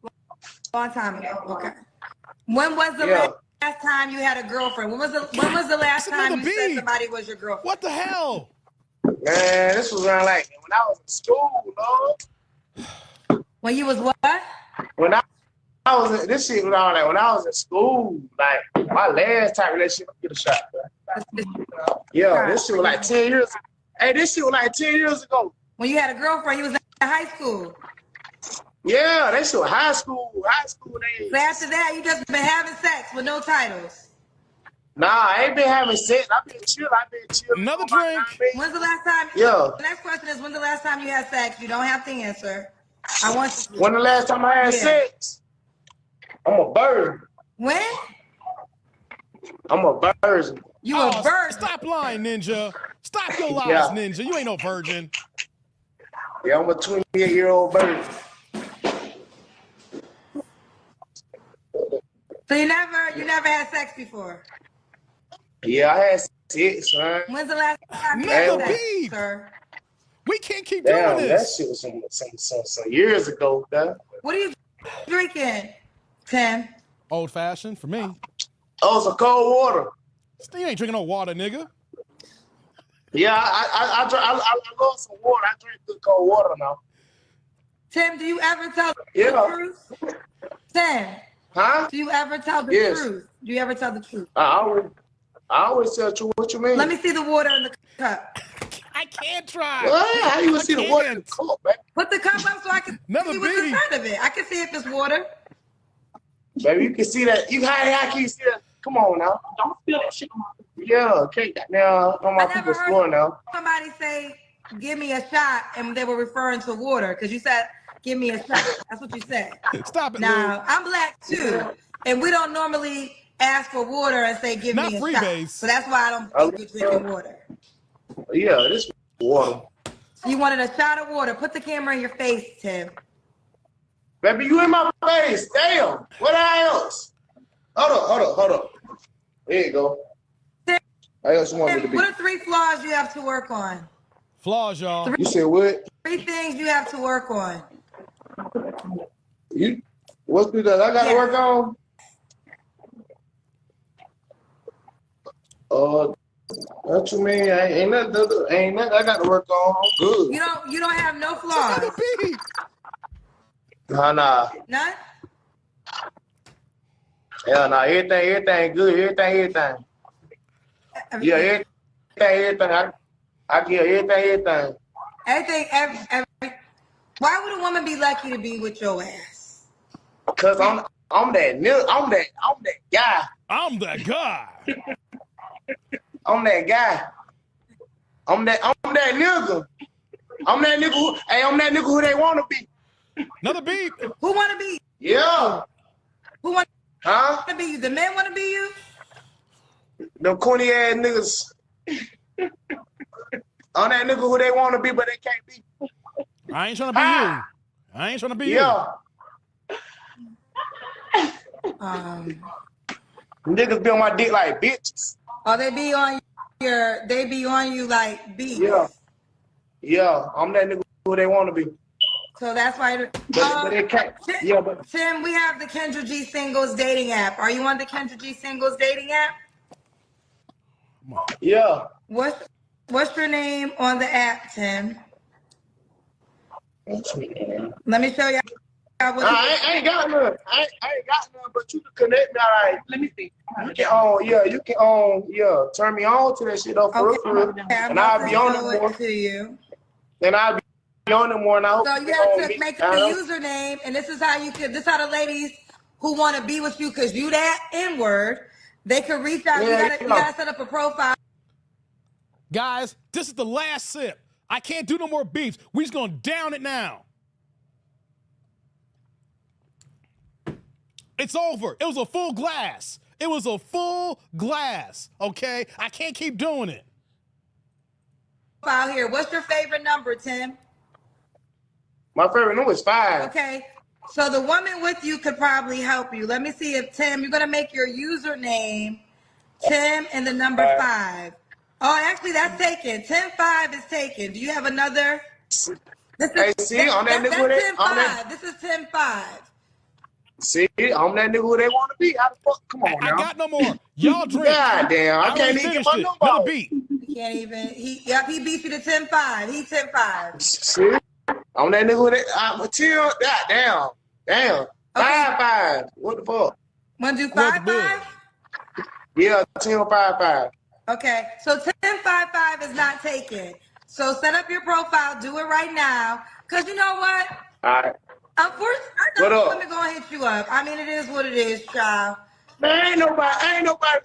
Long time ago. Okay. When was the last time you had a girlfriend? When was the last time you said somebody was your girlfriend? What the hell? Man, this was around like when I was in school, Lord. When you was what? When I was in, this shit was around like when I was in school, like my last time relationship, get a shot, bro. Yeah, this shit was like 10 years ago. Hey, this shit was like 10 years ago. When you had a girlfriend, you was in high school. Yeah, that shit was high school days. So after that, you just been having sex with no titles. Nah, I ain't been having sex. I've been chill. Another drink. When's the last time? Yeah. The next question is, when's the last time you had sex? You don't have to answer. I want you. When the last time I had sex? I'm a bird. When? I'm a virgin. You a virgin? Stop lying, Ninja. Stop your lies, Ninja. You ain't no virgin. Yeah, I'm a 28-year-old virgin. So you never had sex before? Yeah, I had sex, man. When's the last time you had sex, sir? We can't keep doing this. That shit was some years ago, man. What are you drinking, Tim? Old fashioned for me. Oh, it's a cold water. You ain't drinking no water, nigga. Yeah, I love some water. I drink good cold water now. Tim, do you ever tell the truth? Tim. Huh? Do you ever tell the truth? Do you ever tell the truth? I always tell the truth. What you mean? Let me see the water in the cup. I can't try. What? How you gonna see the water in the cup, man? Put the cup up so I can see what's inside of it. I can see if it's water. Baby, you can see that. How can you see that? Come on now. Don't spill that shit on my Yeah, okay. Now, on my people's floor now. Somebody say, give me a shot, and they were referring to water, because you said, give me a shot. That's what you said. Stop it, Now, I'm black, too, and we don't normally ask for water and say, give me a shot. So that's why I don't think you're drinking water. Yeah, this water. You wanted a shot of water. Put the camera in your face, Tim. Baby, you in my face. Damn. What else? Hold up. There you go. Tim, I else you want me to be? what are 3 flaws you have to work on? Flaws, y'all. You said what? 3 things you have to work on. What's that I gotta work on? What you mean? Ain't nothing I got to work on. I'm good. You don't have no flaws. Nah. None? Yeah, nah. Everything good. Everything. Yeah, everything. I give everything. Everything. Why would a woman be lucky to be with your ass? Cause I'm that guy. I'm that guy. I'm that guy. I'm that nigga. I'm that nigga who they wanna be. Another beat. Who wanna be? Yeah. Who wanna be you? The men wanna be you? Them corny ass niggas. I'm that nigga who they wanna be, but they can't be. I ain't trying to be you. I ain't trying to be you. Niggas be on my dick like bitches. Or they be on they be on you like beats. Yeah, I'm that nigga who they want to be. So that's why. But it can't. Yeah, but Tim, we have the Kendra G Singles dating app. Are you on the Kendra G Singles dating app? yeah. What's your name on the app, Tim? Let me show you. I ain't got none. I ain't got none, but you can connect me. All right, let me see. You can you can turn me on to that shit though, for real. And I'll be on it more. To you. And I'll be on it more. And I hope So you have to make up the username, and this is how you could. This is how the ladies who want to be with you, cause you that N-word, they could reach out. Yeah, you gotta set up a profile. Guys, this is the last sip. I can't do no more beefs. We just gonna down it now. It's over. It was a full glass. It was a full glass, okay? I can't keep doing it. File here. What's your favorite number, Tim? My favorite number is 5. Okay. So the woman with you could probably help you. Let me see if Tim, you're gonna make your username Tim and the number 5. Oh, actually that's taken. 10-5 is taken. Do you have another? This is, This is 10-5. See, I'm that nigga who they want to be. How the fuck? Come on now. I got no more. Y'all drink. God damn, I can't even get my number. Another beat. He can't even. He beat you to 10-5. He's 10-5. See, I'm that nigga who they. Until that damn. 5-5. What the fuck? Want to do 5-5? Yeah, 10-5-5. Okay, so 10-5-5 is not taken. So set up your profile. Do it right now. Cause you know what? All right. Unfortunately, let me go and hit you up. I mean, it is what it is, child. Man, ain't nobody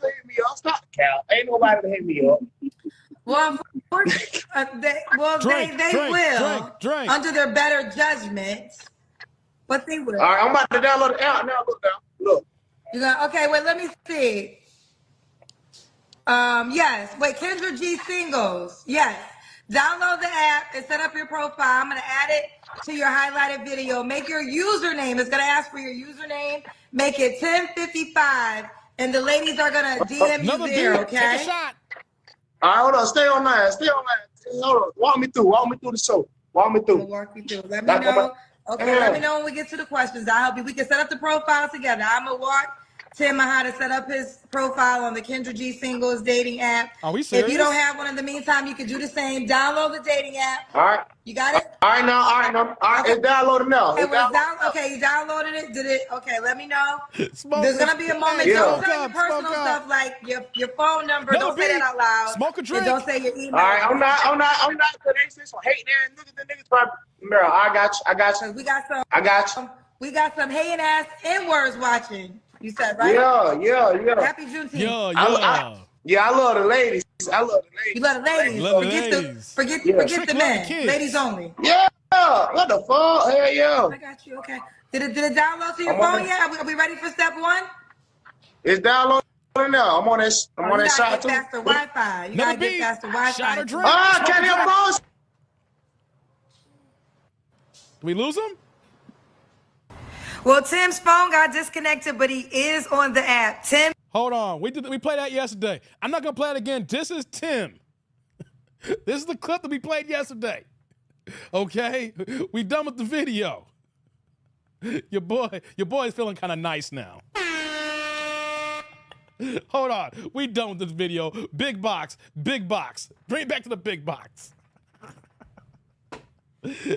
to hit me up. Stop the cow. Ain't nobody to hit me up. Well, they will under their better judgment, but they will. All right, I'm about to download the app now. Look. You got okay? Wait, let me see. Yes. Wait, Kendra G Singles. Yes. Download the app and set up your profile. I'm gonna add it to your highlighted video. Make your username. It's gonna ask for your username. Make it 1055, and the ladies are gonna DM you there. Okay. Take a shot. All right, hold on. Stay online. Hold on. Walk me through the show. Walk me through. I'll walk you through. Let me know. Okay. Let me know when we get to the questions. I'll help you. We can set up the profile together. I'm gonna walk Tim on how to set up his profile on the Kendra G Singles dating app. Are we serious? If you don't have one in the meantime, you can do the same. Download the dating app. All right. You got it? All right, it's downloaded now. Okay, you downloaded it. Did it? Okay, let me know. There's gonna be a moment. Yeah. Don't say your personal stuff like your phone number. Don't say that out loud. Smoke a drink. And don't say your email. All right, I'm not. Cause they say some hating ass niggas. The niggas probably. Bro, I got you. We got some. I got you. We got some hating ass N-words watching. You said right? Yeah. Happy Juneteenth. Yeah. I love the ladies. You love the ladies. Forget the men. Ladies only. Yeah. What the fuck? Hell yeah. I got you. Okay. Did it download to your phone yet? Are we ready for step 1? It's downloading now. I'm on that shot too. Faster Wi-Fi. You gotta get faster Wi-Fi. Shot or drink. Can't help those. Did we lose him? Well, Tim's phone got disconnected, but he is on the app. Tim. Hold on. We played that yesterday. I'm not gonna play it again. This is Tim. This is the clip that we played yesterday. Okay? We done with the video. Your boy is feeling kind of nice now. Hold on. We done with this video. Big box. Bring it back to the big box.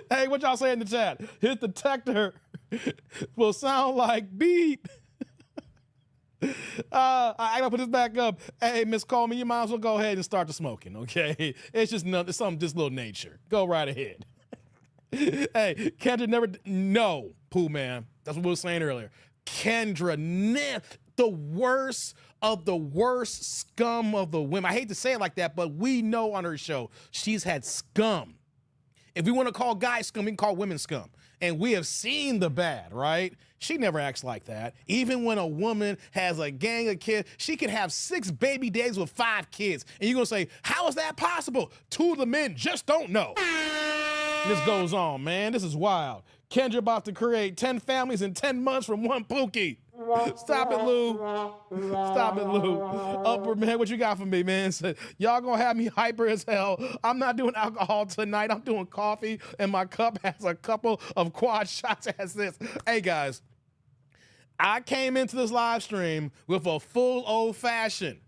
Hey, what y'all say in the chat? His detector will sound like beep. I gotta put this back up. Hey, Miss Coleman, you might as well go ahead and start the smoking, okay? It's something just little nature. Go right ahead. Hey, Kendra never. No, Pooh Man. That's what we were saying earlier. Kendra, the worst of the worst scum of the women. I hate to say it like that, but we know on her show she's had scum. If we want to call guys scum, we can call women scum. And we have seen the bad, right? She never acts like that. Even when a woman has a gang of kids, she can have 6 baby days with 5 kids. And you're going to say, how is that possible? 2 of the men just don't know. And this goes on, man. This is wild. Kendra about to create 10 families in 10 months from one Pookie. Stop it, Lou. Stop it, Lou. Upper man, what you got for me, man? Y'all gonna have me hyper as hell. I'm not doing alcohol tonight. I'm doing coffee, and my cup has a couple of quad shots as this. Hey, guys, I came into this live stream with a full old fashioned.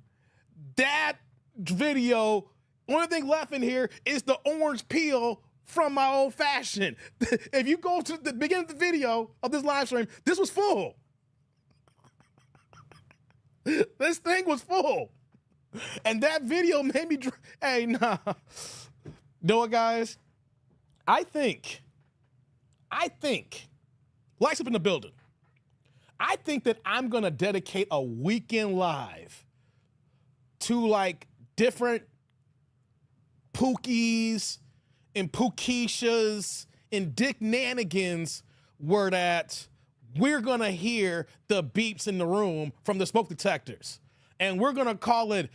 That video, only thing left in here is the orange peel from my old fashioned. If you go to the beginning of the video of this live stream, this was full. This thing was full. And that video made me, hey, nah. Know what, guys? I think, lights up in the building. I think that I'm going to dedicate a weekend live to like different Pookies and Pookishas and Dick Nanigans where that we're going to hear the beeps in the room from the smoke detectors. And we're going to call it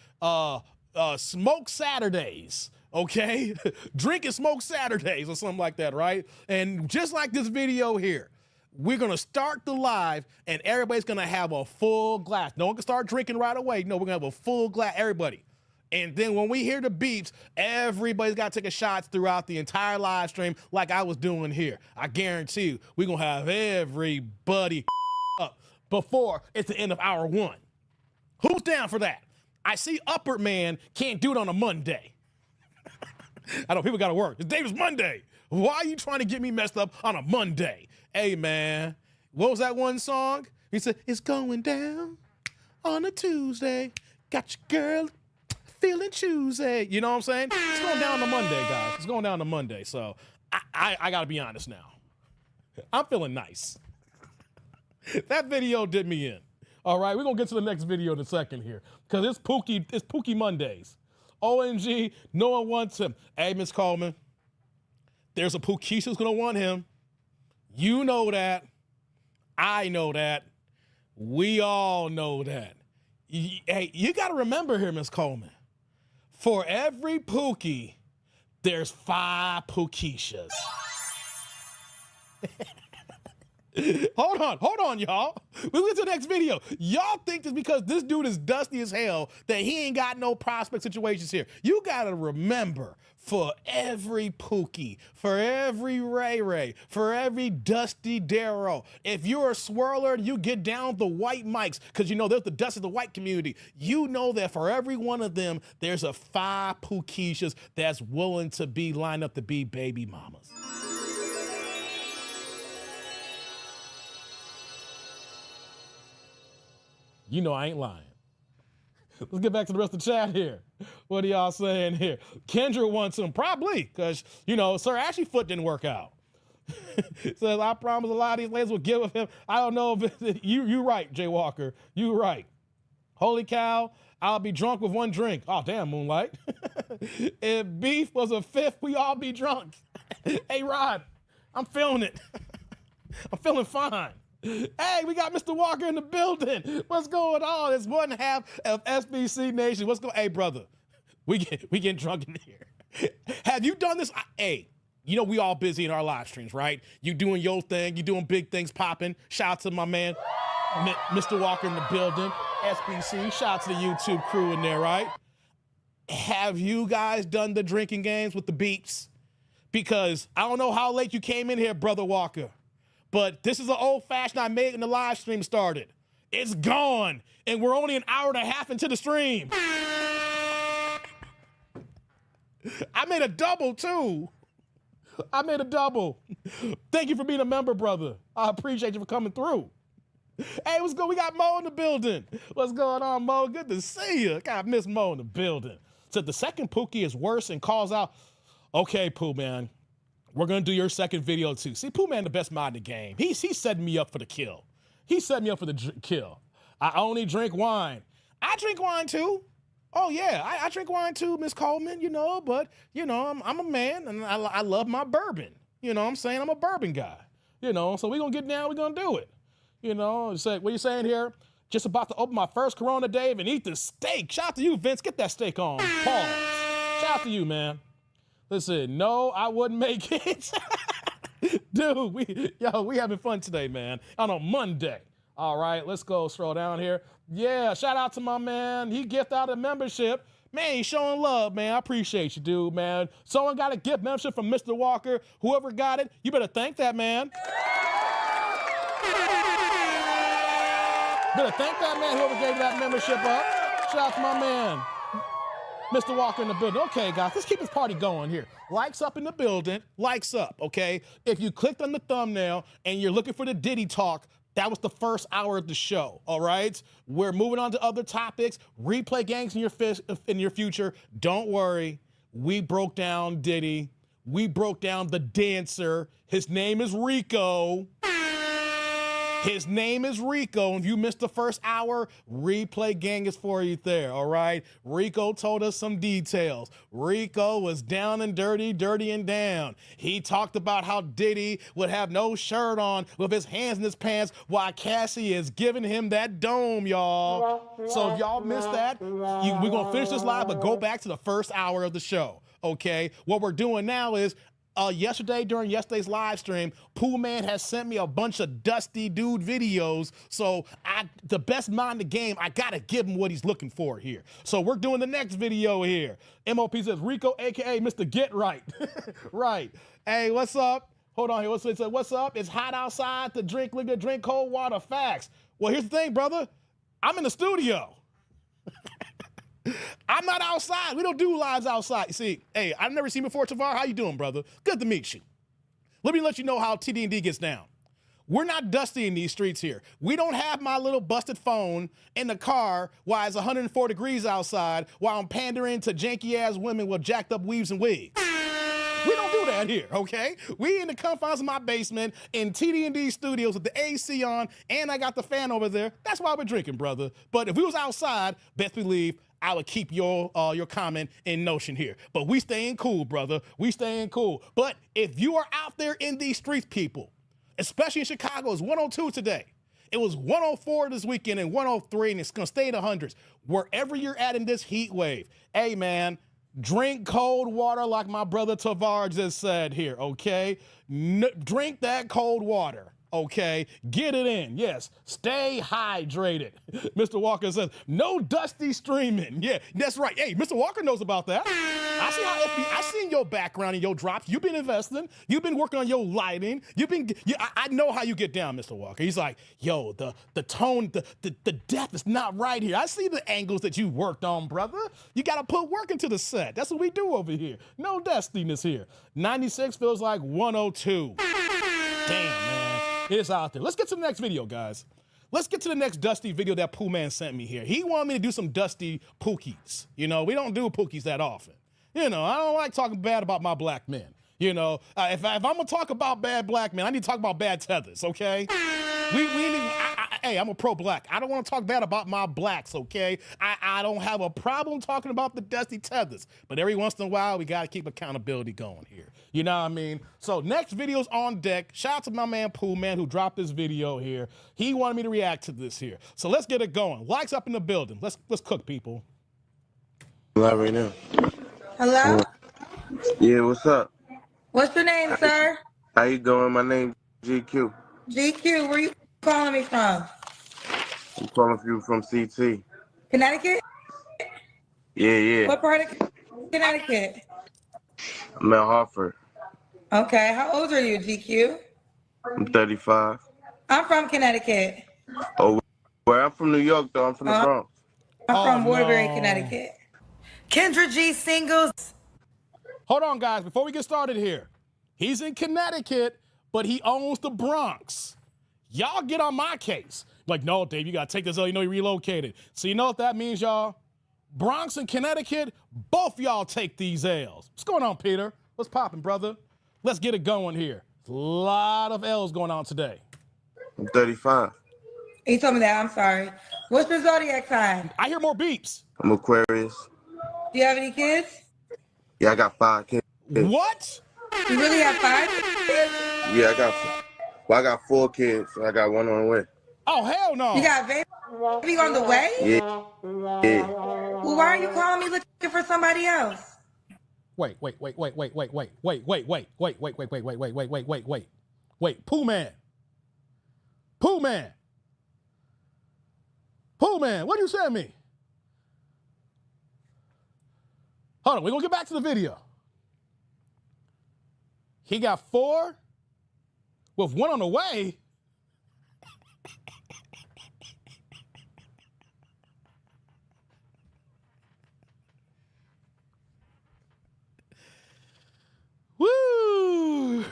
Smoke Saturdays, okay? Drink and Smoke Saturdays or something like that, right? And just like this video here, we're going to start the live and everybody's going to have a full glass. No one can start drinking right away. No, we're going to have a full glass, everybody. And then when we hear the beeps, everybody's got to take a shot throughout the entire live stream like I was doing here. I guarantee you, we're going to have everybody up before it's the end of hour one. Who's down for that? I see Upward Man can't do it on a Monday. I know people got to work. It's David's Monday. Why are you trying to get me messed up on a Monday? Hey, man, what was that one song? He said, it's going down on a Tuesday. Got your girl feeling Tuesday. You know what I'm saying? It's going down on Monday, guys. It's going down on Monday. So I got to be honest now. I'm feeling nice. That video did me in. All right, we're going to get to the next video in a second here because it's Pookie Mondays. OMG, no one wants him. Hey, Miss Coleman, there's a Pookisha who's going to want him. You know that. I know that. We all know that. Hey, you got to remember here, Miss Coleman. For every Pookie, there's 5 Pookishas. Hold on, y'all. We'll get to the next video. Y'all think just because this dude is dusty as hell that he ain't got no prospect situations here. You gotta remember, for every Pookie, for every Ray Ray, for every Dusty Darrow, if you're a swirler and you get down the white mics, because you know there's the dust of the white community, you know that for every one of them, there's a 5 Pookishas that's willing to be lined up to be baby mamas. You know I ain't lying. Let's get back to the rest of the chat here. What are y'all saying here? Kendra wants him, probably, because, you know, Sir Ashley foot didn't work out. Says, I promise a lot of these ladies will give him. I don't know if you right, Jay Walker. You right. Holy cow, I'll be drunk with one drink. Oh, damn, Moonlight. If beef was a fifth, we all be drunk. Hey, Rod, I'm feeling it. I'm feeling fine. Hey, we got Mr. Walker in the building. What's going on? It's one half of SBC Nation. What's going on? Hey, brother, we getting drunk in here. Have you done this? Hey, you know we all busy in our live streams, right? You doing your thing. You doing big things popping. Shout out to my man, Mr. Walker in the building. SBC. Shout out to the YouTube crew in there, right? Have you guys done the drinking games with the beeps? Because I don't know how late you came in here, Brother Walker. But this is an old fashioned I made when the live stream started. It's gone, and we're only an hour and a half into the stream. I made a double, too. I made a double. Thank you for being a member, brother. I appreciate you for coming through. Hey, what's good? We got Mo in the building. What's going on, Mo? Good to see you. God, miss Mo in the building. So the second Pookie is worse and calls out, okay, Pooh, man. We're going to do your second video, too. See, Pooh Man, the best mod in the game. He's setting me up for the kill. He set me up for the kill. I only drink wine. I drink wine, too. Oh, yeah, I drink wine, too, Miss Coleman, you know. But, you know, I'm a man, and I love my bourbon. You know what I'm saying? I'm a bourbon guy. You know, so we're going to get down. We're going to do it. You know, say, what are you saying here? Just about to open my first Corona, Dave, and eat the steak. Shout out to you, Vince. Get that steak on. Pause. Shout out to you, man. Listen, no, I wouldn't make it. Dude, we having fun today, man. On a Monday. All right, let's go scroll down here. Yeah, shout out to my man. He gift out a membership. Man, he's showing love, man. I appreciate you, dude, man. Someone got a gift membership from Mr. Walker. Whoever got it, you better thank that man. Better thank that man, whoever gave that membership up. Shout out to my man, Mr. Walker in the building. Okay, guys, let's keep this party going here. Likes up in the building, likes up, okay? If you clicked on the thumbnail and you're looking for the Diddy talk, that was the first hour of the show, all right? We're moving on to other topics. Replay gangs in your future. Don't worry. We broke down Diddy. We broke down the dancer. His name is Rico. His name is Rico. If you missed the first hour, Replay Gang is for you there, all right? Rico told us some details. Rico was down and dirty, dirty and down. He talked about how Diddy would have no shirt on with his hands in his pants while Cassie is giving him that dome, y'all. So if y'all missed that, we're going to finish this live, but go back to the first hour of the show, okay? What we're doing now is yesterday, during yesterday's live stream, Pooh Man has sent me a bunch of Dusty Dude videos. So the best mind in the game, I gotta give him what he's looking for here. So we're doing the next video here. MOP says, Rico, AKA Mr. Get Right. Right. Hey, what's up? Hold on here. What's up? It's hot outside to drink liquor, drink cold water. Facts. Well, here's the thing, brother. I'm in the studio. I'm not outside. We don't do lives outside. You see, hey, I've never seen you before, Tavar. How you doing, brother? Good to meet you. Let me let you know how TD&D gets down. We're not dusty in these streets here. We don't have my little busted phone in the car while it's 104 degrees outside while I'm pandering to janky-ass women with jacked up weaves and wigs. We don't do that here, okay? We in the confines of my basement in TD&D studios with the AC on, and I got the fan over there. That's why we're drinking, brother. But if we was outside, best believe I would keep your comment in notion here. But we staying cool, brother. We staying cool. But if you are out there in these streets, people, especially in Chicago, it's 102 today. It was 104 this weekend and 103, and it's gonna stay in the hundreds. Wherever you're at in this heat wave, hey man, drink cold water like my brother Tavar just said here, okay? Drink that cold water. Okay, get it in. Yes, stay hydrated. Mr. Walker says, no dusty streaming. Yeah, that's right. Hey, Mr. Walker knows about that. I seen your background and your drops. You've been investing. You've been working on your lighting. I know how you get down, Mr. Walker. He's like, yo, the tone, the depth is not right here. I see the angles that you worked on, brother. You got to put work into the set. That's what we do over here. No dustiness here. 96 feels like 102. Damn, man. It's out there. Let's get to the next video, guys. Let's get to the next Dusty video that Pooh Man sent me here. He wanted me to do some Dusty Pookies. You know, we don't do Pookies that often. You know, I don't like talking bad about my black men. You know, if I'm going to talk about bad black men, I need to talk about bad tethers, okay? Hey, I'm a pro-black. I don't want to talk bad about my blacks, okay? I don't have a problem talking about the Dusty Tethers, but every once in a while, we got to keep accountability going here. You know what I mean? So next video's on deck. Shout out to my man Pooh Man who dropped this video here. He wanted me to react to this here. So let's get it going. Likes up in the building. Let's cook, people. Live right now. Hello? Yeah, what's up? What's your name, sir? How you doing? My name GQ. GQ, where you calling me from? I'm calling for you from CT. Connecticut? Yeah. What part of Connecticut? I'm at Hartford. Okay, how old are you, GQ? I'm 35. I'm from Connecticut. Oh, where? I'm from New York, though. I'm from the Bronx. I'm from Waterbury, no. Connecticut. Kendra G singles. Hold on, guys, before we get started here. He's in Connecticut, but he owns the Bronx. Y'all get on my case. Like, no, Dave, you got to take this out. You know, you relocated. So you know what that means, y'all? Bronx and Connecticut, both y'all take these L's. What's going on, Peter? What's popping, brother? Let's get it going here. A lot of L's going on today. I'm 35. You told me that. I'm sorry. What's your zodiac sign? I hear more beeps. I'm Aquarius. Do you have any kids? Yeah, I got 5 kids. What? You really have 5 kids? Yeah, I got 4 kids. I got 1 on the way. Oh, hell no. You got a baby on the way? Yeah. Well, why are you calling me looking for somebody else? Wait. Pooh Man. Man, what you send me? Hold on, we're gonna get back to the video. He got 4 with 1 on the way. Woo!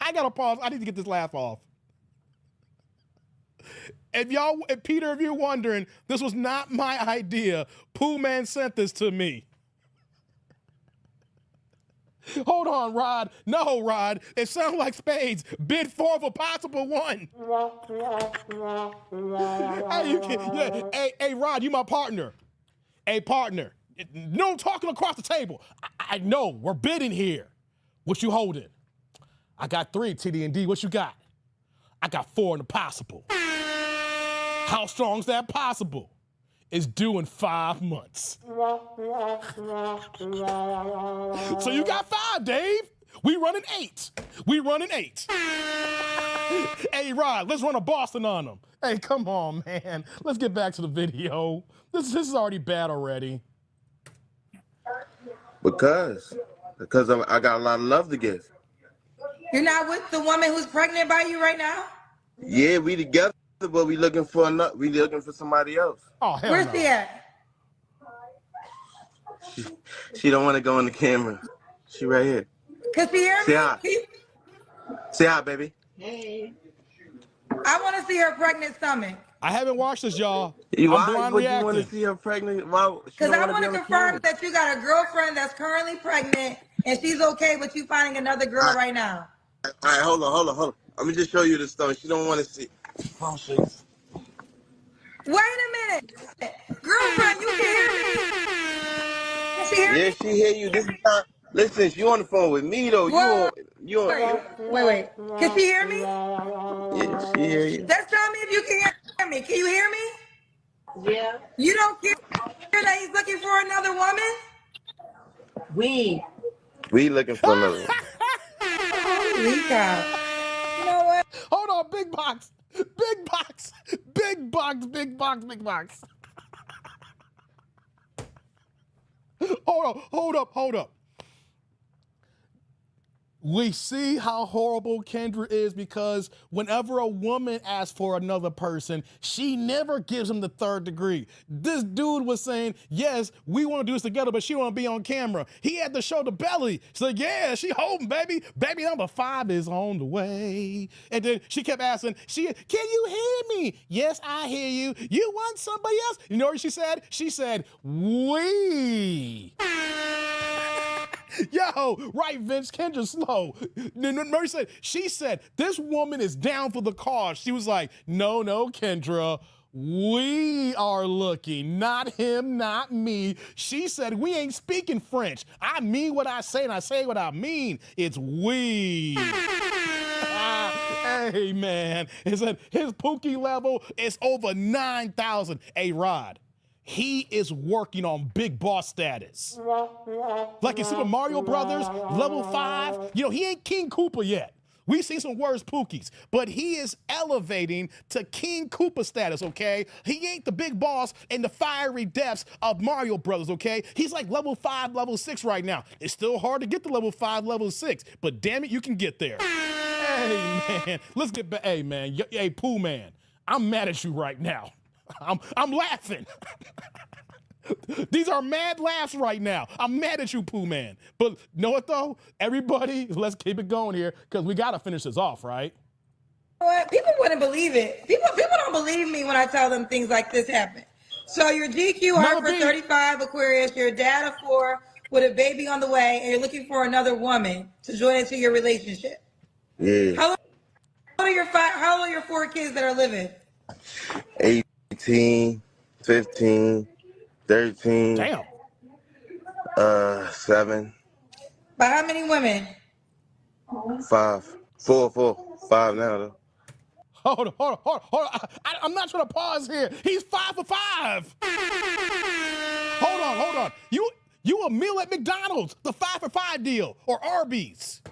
I gotta pause. I need to get this laugh off. If Peter, if you're wondering, this was not my idea. Pooh Man sent this to me. Hold on, Rod. No, Rod. It sounds like spades. Bid 4 of a possible 1. Hey, Rod, you my partner. Hey, partner. No talking across the table. I know. We're bidding here. What you holding? I got 3, TD&D. What you got? I got 4 in the possible. How strong's that possible? It's due in 5 months. So you got 5, Dave. We running 8. Hey, Rod, let's run a Boston on them. Hey, come on, man. Let's get back to the video. This is already bad already. Because I got a lot of love to give. You're not with the woman who's pregnant by you right now? Yeah, we together, but we looking for somebody else. Oh, hell Where's no. she at? She don't want to go on the camera. She right here. Could she hear me? Say hi. Say hi, baby. Hey. I want to see her pregnant stomach. I haven't watched this, y'all. You I'm blind reacting. You want to see her pregnant? Because I want to confirm that you got a girlfriend that's currently pregnant and she's okay with you finding another girl right now. All right, hold on. Let me just show you the stomach. She don't want to see. I'll show you. Wait a minute. Girlfriend, you can hear me? Can she hear me? Yeah, she hear you. This is not. Listen, you on the phone with me though. Wait. Can she hear me? Yeah, she hear you. Just tell me if you can hear me. Can you hear me? Yeah. You don't care that he's looking for another woman? We looking for another one. Holy cow. You know what? Hold on, big box. Hold up. We see how horrible Kendra is because whenever a woman asks for another person, she never gives him the 3rd degree. This dude was saying, yes, we want to do this together, but she want to be on camera. He had to show the belly. She's like, yeah, she holding, baby. Baby number 5 is on the way. And then she kept asking, can you hear me? Yes, I hear you. You want somebody else? You know what she said? She said, we. Yo, right, Vince, Kendra's slow. Murray said, she said, this woman is down for the cause. She was like, no, Kendra, we are looking, not him, not me. She said, we ain't speaking French. I mean what I say, and I say what I mean. It's we. Hey, man. It said his Pookie level is over 9,000. Hey, Rod. He is working on big boss status. Like in Super Mario Brothers, level 5. You know, he ain't King Koopa yet. We've seen some worse Pookies, but he is elevating to King Koopa status, okay? He ain't the big boss in the fiery depths of Mario Brothers, okay? He's like level 5, level 6 right now. It's still hard to get to level 5, level 6, but damn it, you can get there. Hey, man, let's get back. Hey, man, hey, Pooh Man, I'm mad at you right now. I'm laughing. These are mad laughs right now. I'm mad at you, Pooh Man. But know what though? Everybody, let's keep it going here because we gotta finish this off, right? You know what? People wouldn't believe it. People don't believe me when I tell them things like this happen. So your GQ heart for 35 Aquarius, you're a dad of 4 with a baby on the way, and you're looking for another woman to join into your relationship. Yeah. How old are your 4 kids that are living? 18, 15, 13. Damn. 7. By how many women? 5. 4. 5 now though. Hold on. I'm not trying to pause here. He's 5 for 5. Hold on. You a meal at McDonald's, the 5 for 5 deal, or Arby's.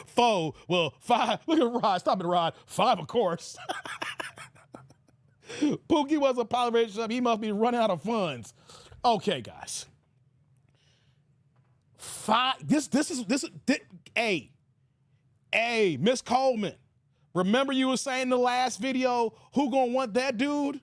4. Well, 5. Look at Rod. Stop it, Rod. 5, of course. Pookie was a poly relationship. He must be running out of funds. Okay, guys. 5. Hey, Miss Coleman. Remember you were saying in the last video, who gonna want that dude?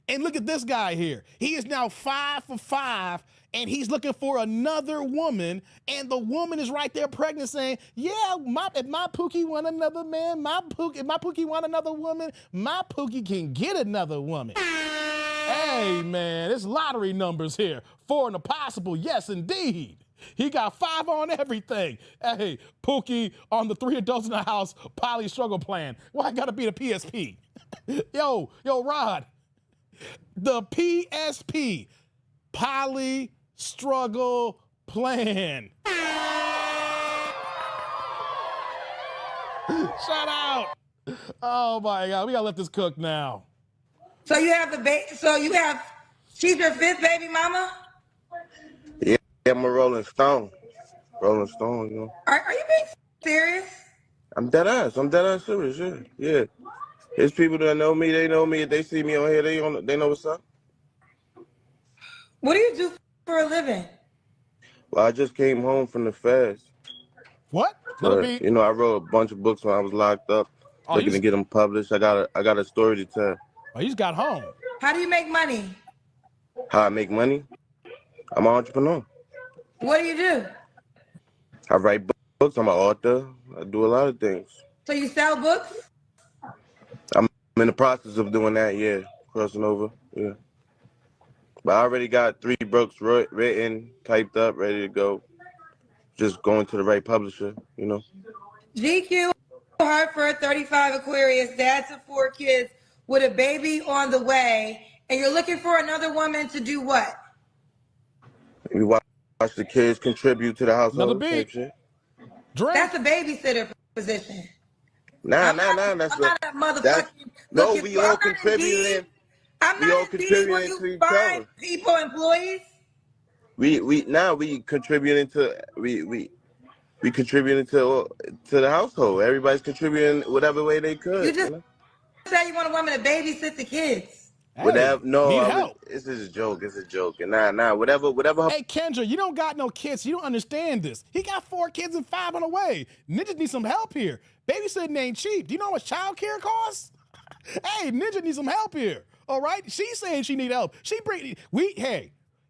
And look at this guy here. He is now 5 for 5, and he's looking for another woman, and the woman is right there pregnant saying, yeah, if my Pookie want another man, if my Pookie want another woman, my Pookie can get another woman. Hey, man, it's lottery numbers here. 4 and a possible, yes, indeed. He got 5 on everything. Hey, Pookie on the 3 adults in the house poly struggle plan. Why gotta be the PSP? Yo, Rod. The PSP, poly struggle plan. Shout out. Oh my God, we gotta let this cook now. So you have she's your 5th baby mama? Yeah, I'm a Rolling Stone. Rolling Stone, you know. Are you being serious? I'm dead ass serious, yeah. There's people that know me, they know me. If they see me on here, they know what's up. What do you do for a living? Well, I just came home from the fast. What? You know, I wrote a bunch of books when I was locked up, looking to get them published. I got a story to tell. Oh, you just got home. How do you make money? How I make money? I'm an entrepreneur. What do you do? I write books. I'm an author. I do a lot of things. So you sell books? I'm in the process of doing that, yeah. Crossing over, yeah. But I already got 3 books written, typed up, ready to go. Just going to the right publisher, you know. GQ, Hartford, 35 Aquarius, dad to 4 kids with a baby on the way, and you're looking for another woman to do what? We watch the kids contribute to the household. Another beat. Shit. That's a babysitter position. Nah, that's no, we all contributing. I'm not contributing to each other. People, employees. We contributing to we contributing to the household. Everybody's contributing whatever way they could. You just say you want a woman to babysit the kids. Hey, whatever. No, help. This is a joke. It's a joke. And nah. Whatever. Hey, Kendra, you don't got no kids. You don't understand this. He got 4 kids and 5 on the way. Ninja needs some help here. Babysitting ain't cheap. Do you know how much child care costs? Hey, Ninja needs some help here. All right? She's saying she need help.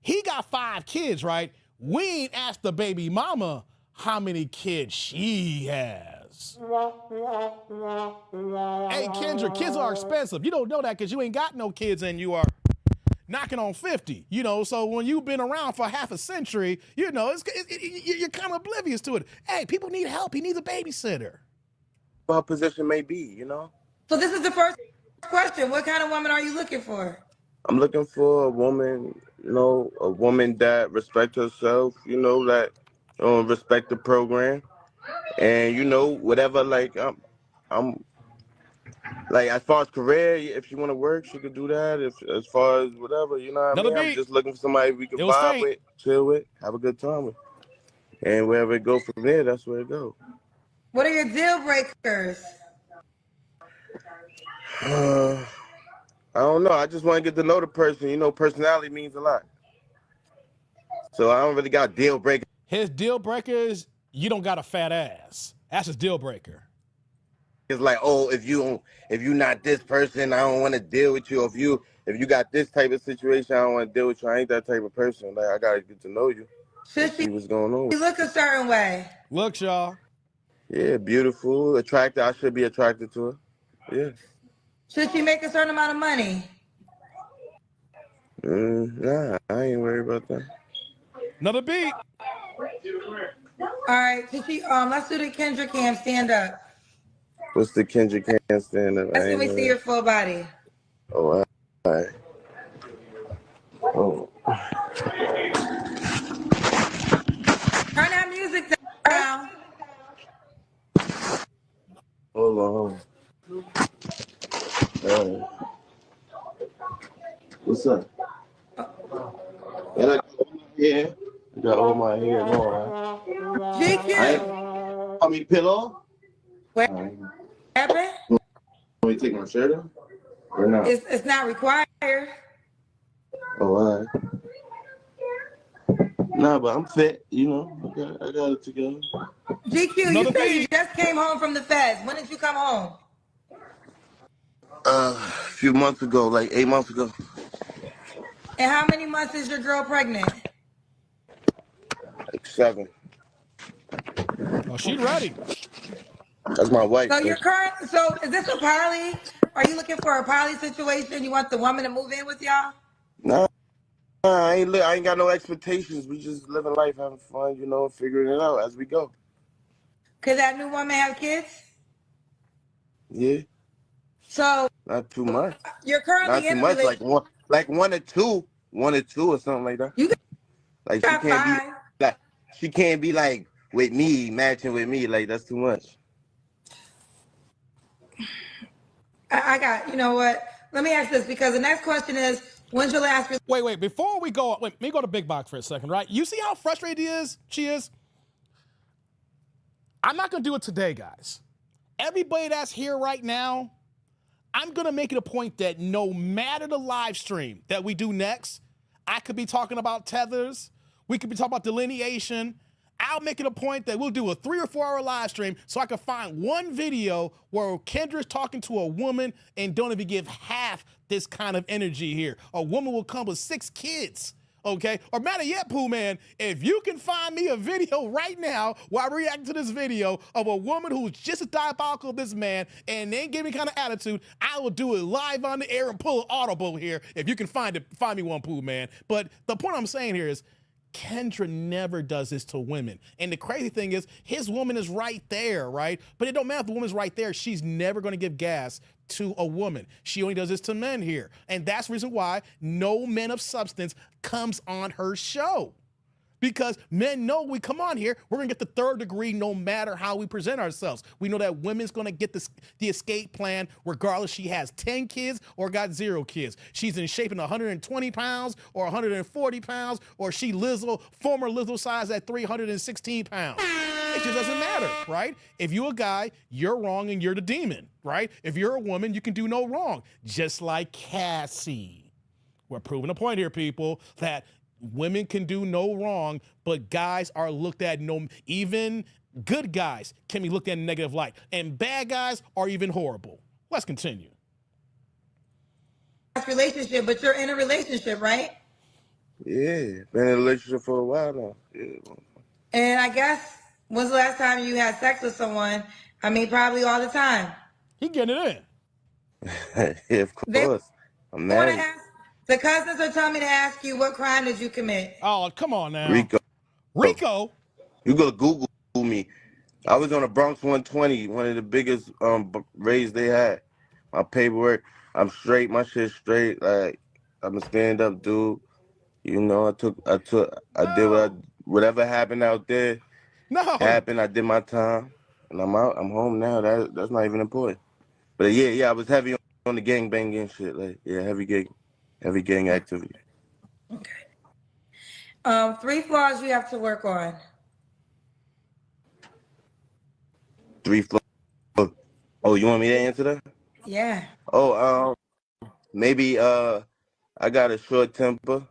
He got 5 kids, right? We ain't asked the baby mama how many kids she has. Hey, Kendra, kids are expensive. You don't know that because you ain't got no kids and you are knocking on 50, you know, so when you've been around for half a century, you know, you're kind of oblivious to it. Hey, people need help. He needs a babysitter. Her position may be, you know. So this is the first question. What kind of woman are you looking for? I'm looking for a woman, you know, a woman that respects herself, you know, that respect the program. And, you know, whatever, like, I'm like, as far as career, if she want to work, she could do that. As far as whatever, you know what I mean? I'm just looking for somebody we can vibe with, chill with, have a good time with. And wherever it go from there, that's where it go. What are your deal breakers? I don't know. I just want to get to know the person. You know, personality means a lot. So I don't really got deal breakers. His deal breaker is you don't got a fat ass. That's his deal breaker. It's like, oh, if you not this person, I don't want to deal with you. If you got this type of situation, I don't want to deal with you. I ain't that type of person. Like, I gotta get to know you. See what's going on. You look a certain way. Looks, y'all. Yeah, beautiful, attractive. I should be attracted to her. Yeah. Should she make a certain amount of money? Nah, I ain't worried about that. Another beat. All right, let's do the Kendra Cam stand up. What's the Kendra Cam stand up? Let's see your full body. Oh, all right. Oh. Turn that music down. Hold on. What's up? And I got all my hair. I got all my hair on. GQ. Want me to peel off? What happened? Want me to take my shirt off? Or not? It's not required. Oh, all right. Nah, but I'm fit, you know. I got it together. GQ, you said you just came home from the feds. When did you come home? A few months ago, like 8 months ago. And how many months is your girl pregnant? Like 7. Oh, she ready. That's my wife. So so is this a poly? Are you looking for a poly situation? You want the woman to move in with y'all? Nah, I ain't got no expectations. We just living life, having fun, you know, figuring it out as we go. Could that new woman have kids? Yeah. So Not too much. You're currently Not too in a much, relationship. like one or two or something like that. You Like got 5. she can't be like with me, matching with me. Like that's too much. I got, you know what? Let me ask this because the next question is, when's your last? Wait, before we go, let me go to Big Box for a second, right? You see how frustrated she is? I'm not gonna do it today, guys. Everybody that's here right now, I'm gonna make it a point that no matter the live stream that we do next, I could be talking about tethers, we could be talking about delineation. I'll make it a point that we'll do a 3 or 4 hour live stream so I can find one video where Kendra's talking to a woman and don't even give half this kind of energy here. A woman will come with 6 kids, okay? Or matter yet, Pooh Man, if you can find me a video right now while I react to this video of a woman who's just as diabolical as this man and they ain't giving kind of attitude, I will do it live on the air and pull an audible here if you can find me one, Pooh Man. But the point I'm saying here is, Kendra never does this to women. And the crazy thing is, his woman is right there, right? But it don't matter if the woman's right there. She's never going to give gas to a woman. She only does this to men here. And that's the reason why no man of substance comes on her show. Because men know we come on here, we're going to get the 3rd degree no matter how we present ourselves. We know that women's going to get the escape plan regardless she has 10 kids or got 0 kids. She's in shape in 120 pounds or 140 pounds, or she former Lizzo size at 316 pounds. It just doesn't matter, right? If you're a guy, you're wrong and you're the demon, right? If you're a woman, you can do no wrong. Just like Cassie. We're proving a point here, people, that women can do no wrong, but guys are looked at even good guys can be looked at in a negative light, and bad guys are even horrible. Let's continue. Relationship, but you're in a relationship, right? Yeah, been in a relationship for a while now. Yeah. And I guess, when's the last time you had sex with someone? I mean, probably all the time. He getting it in. Yeah, of course. I'm married. The cousins are telling me to ask you, what crime did you commit? Oh, come on now. Rico? You go Google me. I was on the Bronx 120, one of the biggest raids they had. My paperwork, I'm straight. My shit's straight. Like, I'm a stand-up dude. You know, I did whatever happened out there. Happened. I did my time, and I'm out. I'm home now. That's not even important. But yeah, I was heavy on the gang banging shit. Like, yeah, heavy gang activity. Okay. 3 flaws you have to work on. 3 flaws. Oh, you want me to answer that? Yeah. Oh, maybe I got a short temper.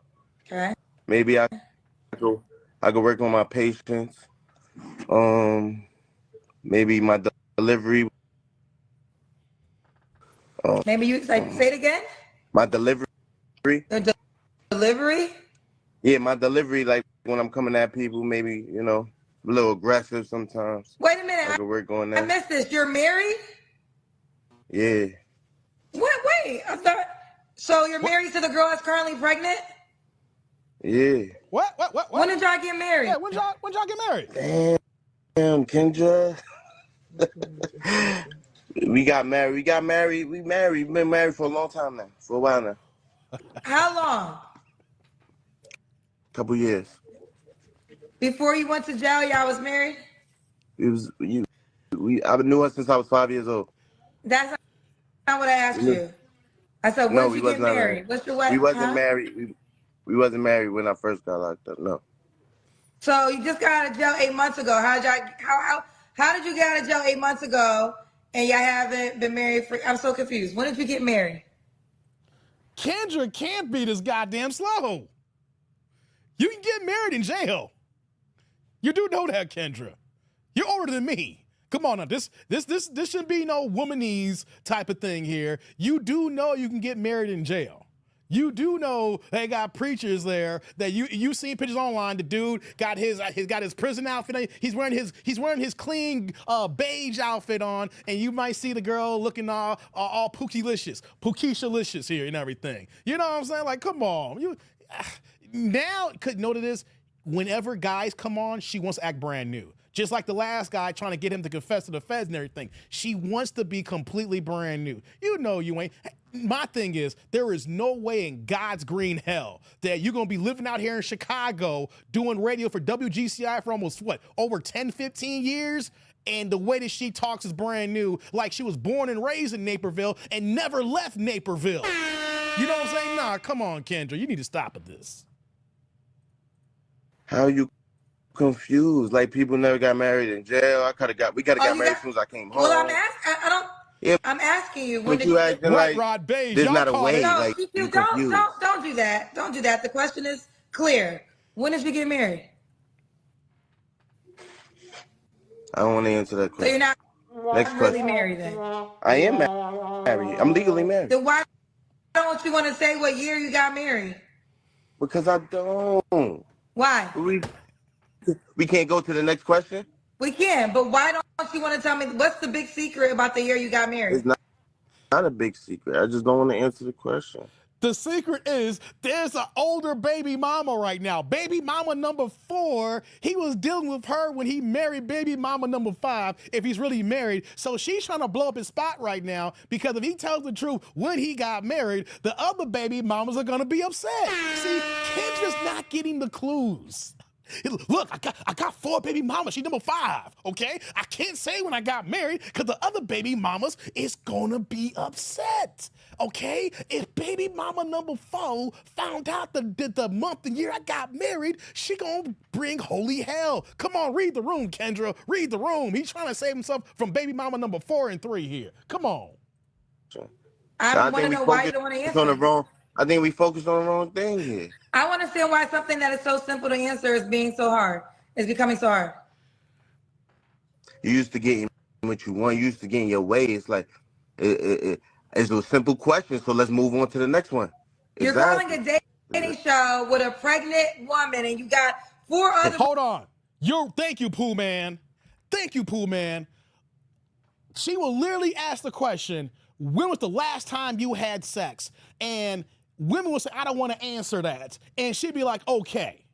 Okay. Maybe I could work on my patience. Maybe my delivery. Maybe you say it again. My delivery. The delivery? Yeah, my delivery, like when I'm coming at people, maybe, you know, a little aggressive sometimes. Wait a minute. I could work on that. I missed this. You're married? Yeah. Wait. I thought. So you're married to the girl that's currently pregnant? Yeah. What? When did y'all get married? Yeah, when y'all get married? Damn, Kendra. We got married. We've been married for a long time now. For a while now. How long? Couple years. Before you went to jail, y'all was married? I knew her since I was 5 years old. That's not what I asked you. I said, when did you get married? What's your wedding? We wasn't married. We wasn't married when I first got locked up. No. So you just got out of jail 8 months ago. How did you get out of jail 8 months ago and y'all haven't been married for? I'm so confused. When did you get married? Kendra can't be this goddamn slow. You can get married in jail. You do know that, Kendra. You're older than me. Come on now, this shouldn't be no womanese type of thing here. You do know you can get married in jail. You do know they got preachers there that you seen pictures online. The dude got his prison outfit. He's wearing his clean beige outfit on, and you might see the girl looking all Pookie-licious here and everything. You know what I'm saying? Like, come on, now could know that is whenever guys come on, she wants to act brand new. Just like the last guy trying to get him to confess to the feds and everything. She wants to be completely brand new. You know you ain't. My thing is, there is no way in God's green hell that you're going to be living out here in Chicago doing radio for WGCI for almost, over 10, 15 years? And the way that she talks is brand new, like she was born and raised in Naperville and never left Naperville. You know what I'm saying? Nah, come on, Kendra. You need to stop at this. How you confused? Like, people never got married in jail. We got married as soon as I came home. Well, I'm asking you. When But you acting like Rod Beige, there's y'all not a call way. it. No, Like, you don't confused. do that. Don't do that. The question is clear. When did you get married? I don't want to answer that So question. you're not Next really question. married then? I am married. I'm legally married. Then why don't you want to say what year you got married? Because I don't. Why? We can't go to the next question? We can, but why don't you want to tell me what's the big secret about the year you got married? It's not a big secret. I just don't want to answer the question. The secret is there's an older baby mama right now. Baby mama number 4, he was dealing with her when he married baby mama number 5, if he's really married. So she's trying to blow up his spot right now because if he tells the truth when he got married, the other baby mamas are going to be upset. See, Kendra's not getting the clues. Look, I got 4 baby mamas. She's number 5, okay? I can't say when I got married because the other baby mamas is gonna be upset, okay? If baby mama number 4 found out the month and year I got married, she gonna bring holy hell. Come on, read the room, Kendra. Read the room. He's trying to save himself from baby mama number 4 and 3 here. Come on. I want to know why you don't want to answer. I think we focused on the wrong thing here. I want to understand why something that is so simple to answer is being so hard. Is becoming so hard. You used to getting what you want. You used to getting your way. It's like it's a simple question. So let's move on to the next one. You're calling a dating show with a pregnant woman, and you got 4 other. Hold on. Thank you, Pooh Man. Thank you, Pooh Man. She will literally ask the question, when was the last time you had sex? And women will say, I don't want to answer that. And she'd be like, okay.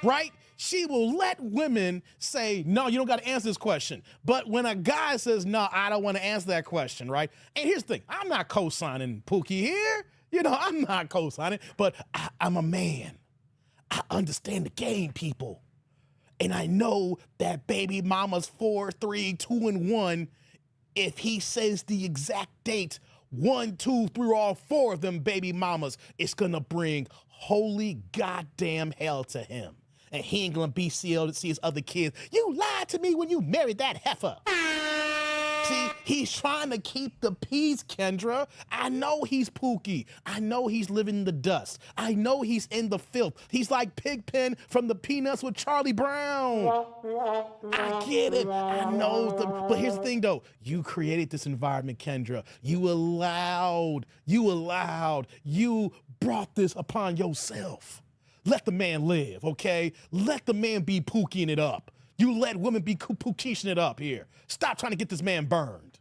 Right? She will let women say, no, you don't got to answer this question. But when a guy says, no, I don't want to answer that question, right? And here's the thing. I'm not co-signing Pookie here. You know, I'm not co-signing, but I'm a man. I understand the game, people. And I know that baby mama's 4, 3, 2, and 1, if he says the exact date, 1, 2, 3, all 4 of them baby mamas, it's gonna bring holy goddamn hell to him. And he ain't gonna be able to see his other kids. You lied to me when you married that heifer. See, he's trying to keep the peace, Kendra. I know he's Pookie. I know he's living in the dust. I know he's in the filth. He's like Pigpen from the Peanuts with Charlie Brown. I get it. I know. But here's the thing, though. You created this environment, Kendra. You brought this upon yourself. Let the man live, okay? Let the man be Pookieing it up. You let women be Pookieing it up here. Stop trying to get this man burned.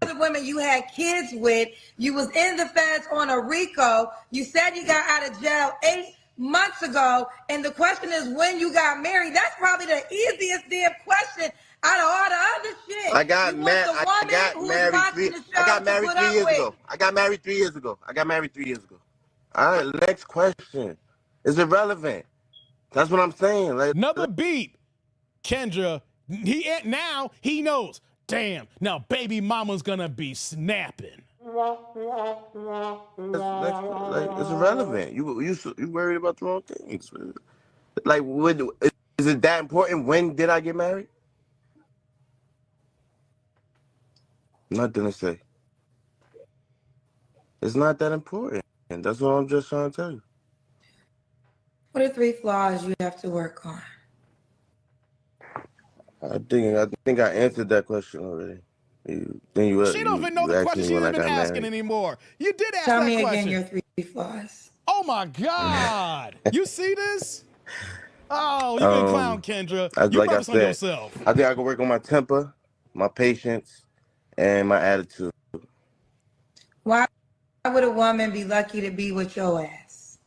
The women you had kids with, you was in the feds on a RICO. You said you got out of jail 8 months ago. And the question is when you got married. That's probably the easiest damn question out of all the other shit. I got married 3 years ago. I got married 3 years ago. All right, next question. Is irrelevant. That's what I'm saying. Another beat. Kendra, he knows. Damn, now baby mama's gonna be snapping. It's irrelevant. You worried about the wrong things. Like, Is it that important? When did I get married? Nothing to say. It's not that important. And that's what I'm just trying to tell you. What are 3 flaws you have to work on? I think I answered that question already. She don't even know the asked question. me She when isn't I even got asking married. anymore. You did ask Tell that me question. again your 3 flaws. Oh my God. You see this? Oh, you can clown Kendra. You Like brought I this on said, yourself. I think I can work on my temper, my patience, and my attitude. Why would a woman be lucky to be with your ass?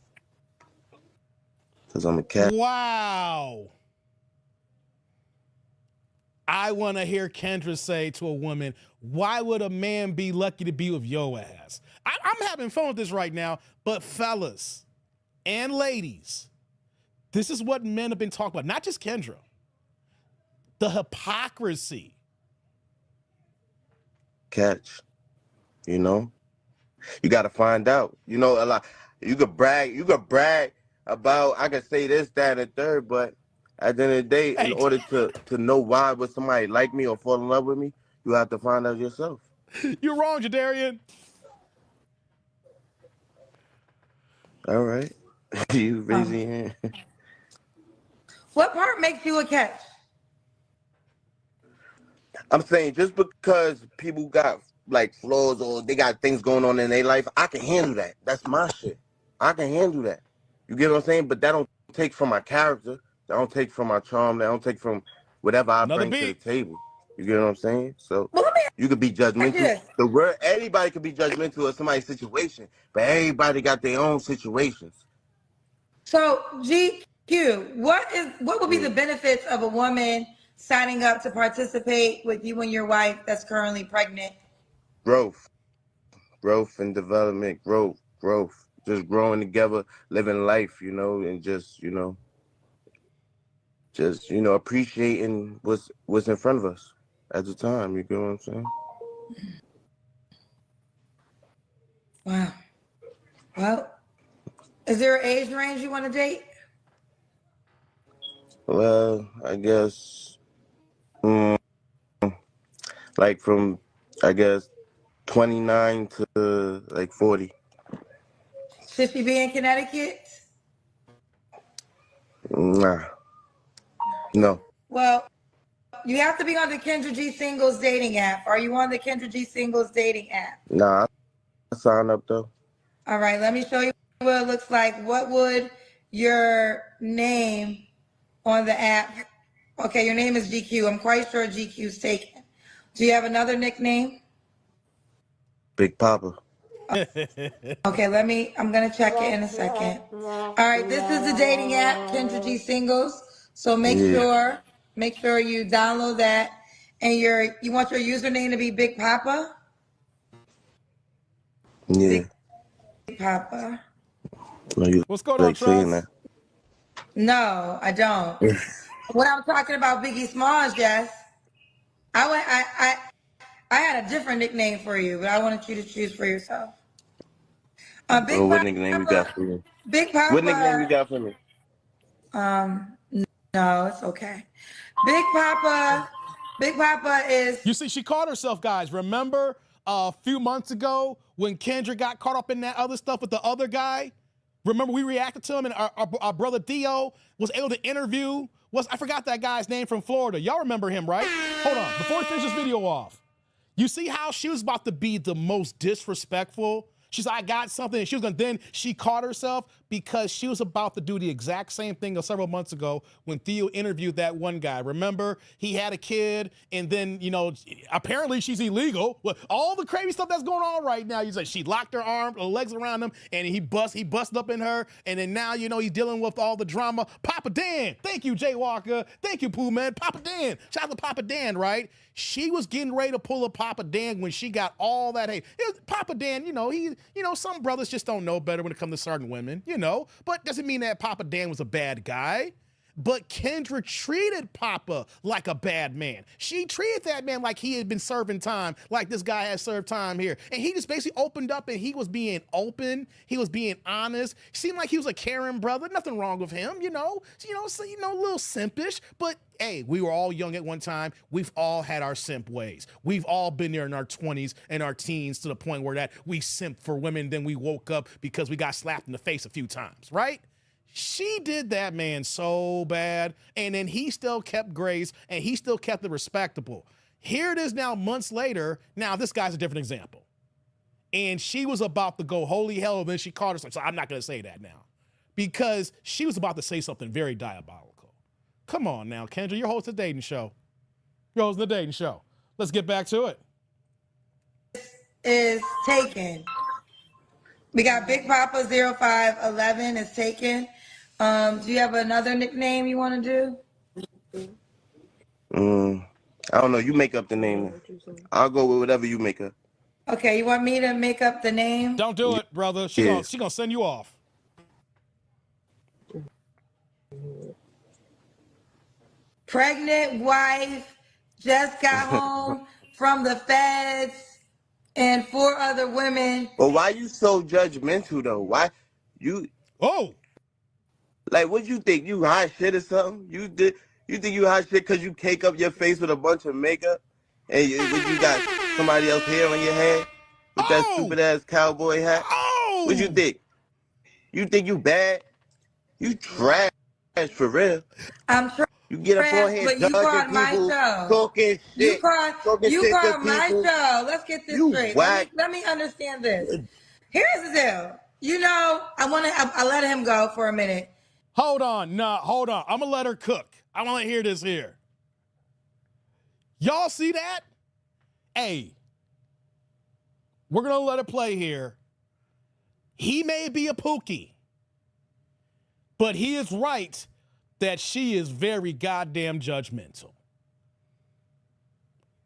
Because I'm a cat. Wow. I want to hear Kendra say to a woman, why would a man be lucky to be with your ass? I'm having fun with this right now, but fellas and ladies, this is what men have been talking about, not just Kendra. The hypocrisy. Catch. You know? You got to find out. You know, a lot. You could brag about, I could say this, that, and the third, but at the end of the day, in order to know why would somebody like me or fall in love with me, you have to find out yourself. You're wrong, Jadarian. All right. You raise your hand. What part makes you a catch? I'm saying just because people got like flaws or they got things going on in their life, I can handle that. That's my shit. I can handle that. You get what I'm saying? But that don't take from my character. That don't take from my charm. That don't take from whatever I bring to the table. You get what I'm saying? So you could be judgmental. The word anybody could be judgmental of somebody's situation, but everybody got their own situations. So GQ, what would be the benefits of a woman signing up to participate with you and your wife that's currently pregnant? Growth and development, growth. Just growing together, living life, you know, and just appreciating what's in front of us at the time. You get what I'm saying? Wow. Well, is there an age range you want to date? Well, I guess, like from, I guess, 29 to like 40. Should she be in Connecticut? Nah. No. Well, you have to be on the Kendra G Singles dating app. Are you on the Kendra G Singles dating app? Nah, I signed up though. All right, let me show you what it looks like. What would your name on the app? Okay, your name is GQ. I'm quite sure GQ's taken. Do you have another nickname? Big Papa. Okay, I'm gonna check it in a second. All right, this is the dating app, Kendra G Singles. So make sure you download that. And you want your username to be Big Papa? Yeah. Big Papa. No, what's going on, Trust? No, I don't. When I'm talking about Biggie Smalls, yes. I had a different nickname for you, but I wanted you to choose for yourself. Big what Papa, nickname you got for me? Big Papa. What nickname you got for me? No, it's okay. Big Papa is. You see, she caught herself, guys. Remember a few months ago when Kendra got caught up in that other stuff with the other guy? Remember we reacted to him and our brother Theo was able to interview. I forgot that guy's name from Florida. Y'all remember him, right? Hold on, before we finish this video off. You see how she was about to be the most disrespectful? She's like, I got something, and she was gonna, then she caught herself because she was about to do the exact same thing several months ago when Theo interviewed that one guy. Remember, he had a kid, and then, apparently she's illegal. All the crazy stuff that's going on right now, she locked her legs around him, and he busted up in her, and then now, he's dealing with all the drama. Papa Dan, thank you, Jay Walker. Thank you, Pooh Man. Papa Dan, shout out to Papa Dan, right? She was getting ready to pull a Papa Dan when she got all that hate. Papa Dan, some brothers just don't know better when it comes to certain women, but doesn't mean that Papa Dan was a bad guy. But Kendra treated Papa like a bad man. She treated that man like he had been serving time, like this guy had served time here. And he just basically opened up and he was being open. He was being honest. Seemed like he was a caring brother. Nothing wrong with him, so, a little simpish. But hey, we were all young at one time. We've all had our simp ways. We've all been there in our 20s and our teens to the point where that we simped for women, then we woke up because we got slapped in the face a few times, right? She did that man so bad, and then he still kept grace, and he still kept it respectable. Here it is now, months later. Now, this guy's a different example. And she was about to go holy hell, and then she called herself. So I'm not going to say that now because she was about to say something very diabolical. Come on now, Kendra, you're hosting the dating show. You're hosting the dating show. Let's get back to it. Is taken. We got Big Papa 0511 is taken. Do you have another nickname you want to do? I don't know. You make up the name. I'll go with whatever you make up. Okay, you want me to make up the name? Don't do it, brother. She gonna send you off. Pregnant wife just got home from the feds and 4 other women. Well, why you so judgmental though? Why you? Oh. Like, what you think? You hot shit or something? You think you hot shit because you cake up your face with a bunch of makeup and you got somebody else hair on your head with that stupid ass cowboy hat? What you think? You think you bad? You trash for real. I'm trash. You get up on here but you judging people, talking shit. You called my people. show. Let's get this straight. Let me understand this. Here's the deal. I let him go for a minute. Hold on. Hold on. I'm going to let her cook. I want to hear this here. Y'all see that? Hey, we're going to let it play here. He may be a pookie, but he is right that she is very goddamn judgmental.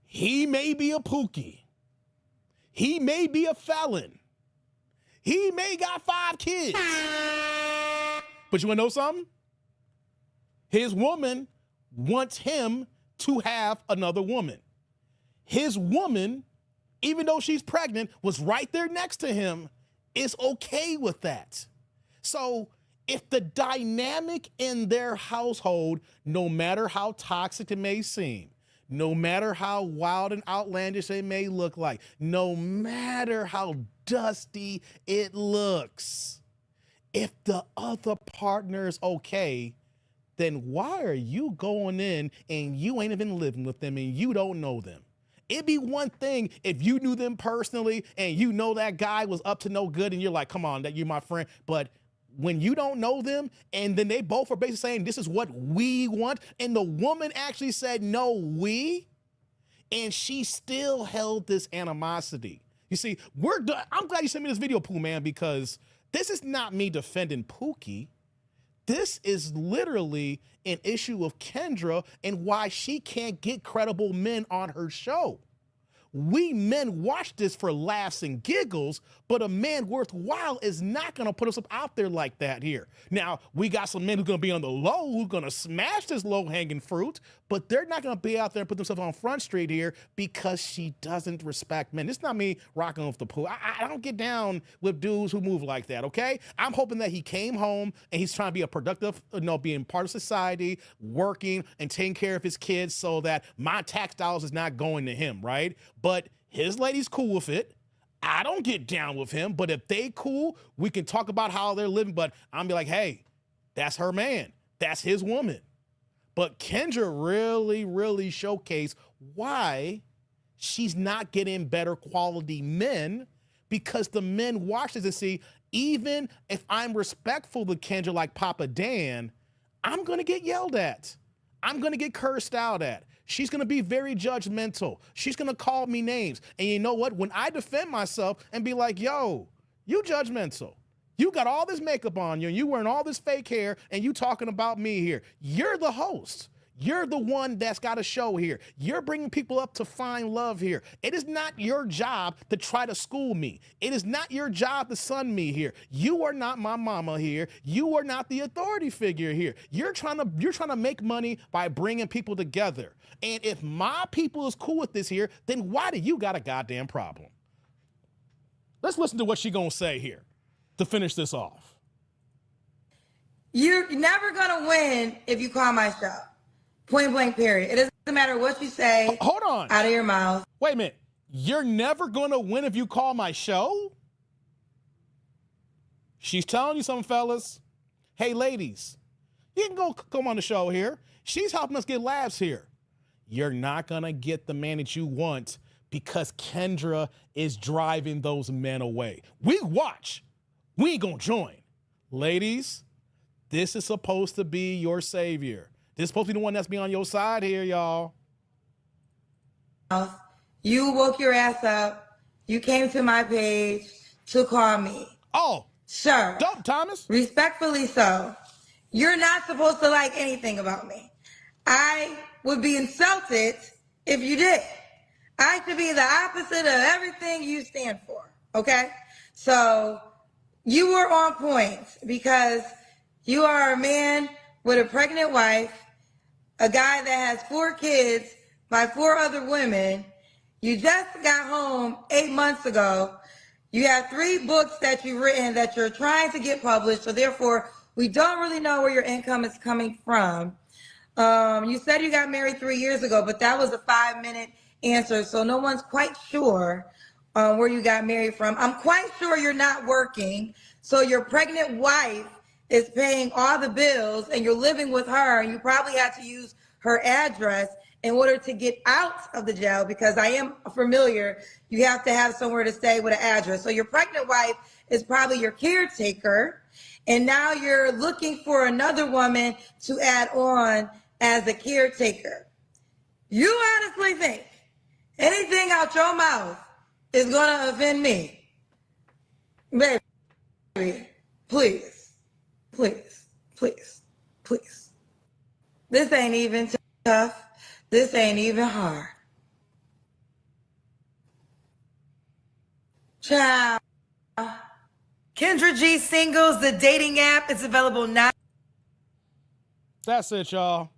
He may be a pookie. He may be a felon. He may got 5 kids. But you want to know something? His woman wants him to have another woman. His woman, even though she's pregnant, was right there next to him, is okay with that. So if the dynamic in their household, no matter how toxic it may seem, no matter how wild and outlandish it may look like, no matter how dusty it looks, if the other partner is okay, then why are you going in and you ain't even living with them and you don't know them? It'd be one thing if you knew them personally and you know that guy was up to no good and you're like, come on, that you're my friend. But when you don't know them and then they both are basically saying this is what we want, and the woman actually said, no, we, and she still held this animosity. You see, I'm glad you sent me this video, Pooh Man, because this is not me defending Pookie. This is literally an issue of Kendra and why she can't get credible men on her show. We men watch this for laughs and giggles, but a man worthwhile is not going to put himself out there like that here. Now, we got some men who are going to be on the low, who are going to smash this low-hanging fruit, but they're not going to be out there and put themselves on Front Street here because she doesn't respect men. It's not me rocking off the pool. I don't get down with dudes who move like that, okay? I'm hoping that he came home and he's trying to be a productive, being part of society, working and taking care of his kids so that my tax dollars is not going to him, right? But his lady's cool with it. I don't get down with him, but if they cool, we can talk about how they're living, but I'm be like, hey, that's her man. That's his woman. But Kendra really, really showcased why she's not getting better quality men, because the men watch this and see, even if I'm respectful to Kendra like Papa Dan, I'm going to get yelled at. I'm going to get cursed out at. She's going to be very judgmental. She's going to call me names. And you know what? When I defend myself and be like, yo, you judgmental. You got all this makeup on you and you wearing all this fake hair and you talking about me here. You're the host. You're the one that's got a show here. You're bringing people up to find love here. It is not your job to try to school me. It is not your job to son me here. You are not my mama here. You are not the authority figure here. You're trying to make money by bringing people together. And if my people is cool with this here, then why do you got a goddamn problem? Let's listen to what she gonna say here to finish this off. You're never gonna win if you call my show. Point blank, period. It doesn't matter what you say. Hold on. Out of your mouth. Wait a minute. You're never gonna win if you call my show? She's telling you something, fellas. Hey, ladies, you can go come on the show here. She's helping us get laughs here. You're not gonna get the man that you want because Kendra is driving those men away. We watch. We ain't gonna join. Ladies, this is supposed to be your savior. This is supposed to be the one that's be on your side here, y'all. You woke your ass up. You came to my page to call me. Oh. Sure. Dope, Thomas. Respectfully so. You're not supposed to like anything about me. I would be insulted if you did. I should be the opposite of everything you stand for, okay? So you were on point because you are a man with a pregnant wife, a guy that has 4 kids by 4 other women. You just got home 8 months ago. You have 3 books that you've written that you're trying to get published. So therefore, we don't really know where your income is coming from. You said you got married 3 years ago, but that was a 5-minute answer. So no one's quite sure where you got married from. I'm quite sure you're not working. So your pregnant wife is paying all the bills and you're living with her, and you probably had to use her address in order to get out of the jail, because I am familiar, you have to have somewhere to stay with an address. So your pregnant wife is probably your caretaker, and now you're looking for another woman to add on as a caretaker. You honestly think anything out your mouth is gonna offend me? Baby, please. Please, please, please. This ain't even tough. This ain't even hard. Ciao. Kendra G Singles, the dating app, is available now. That's it, y'all.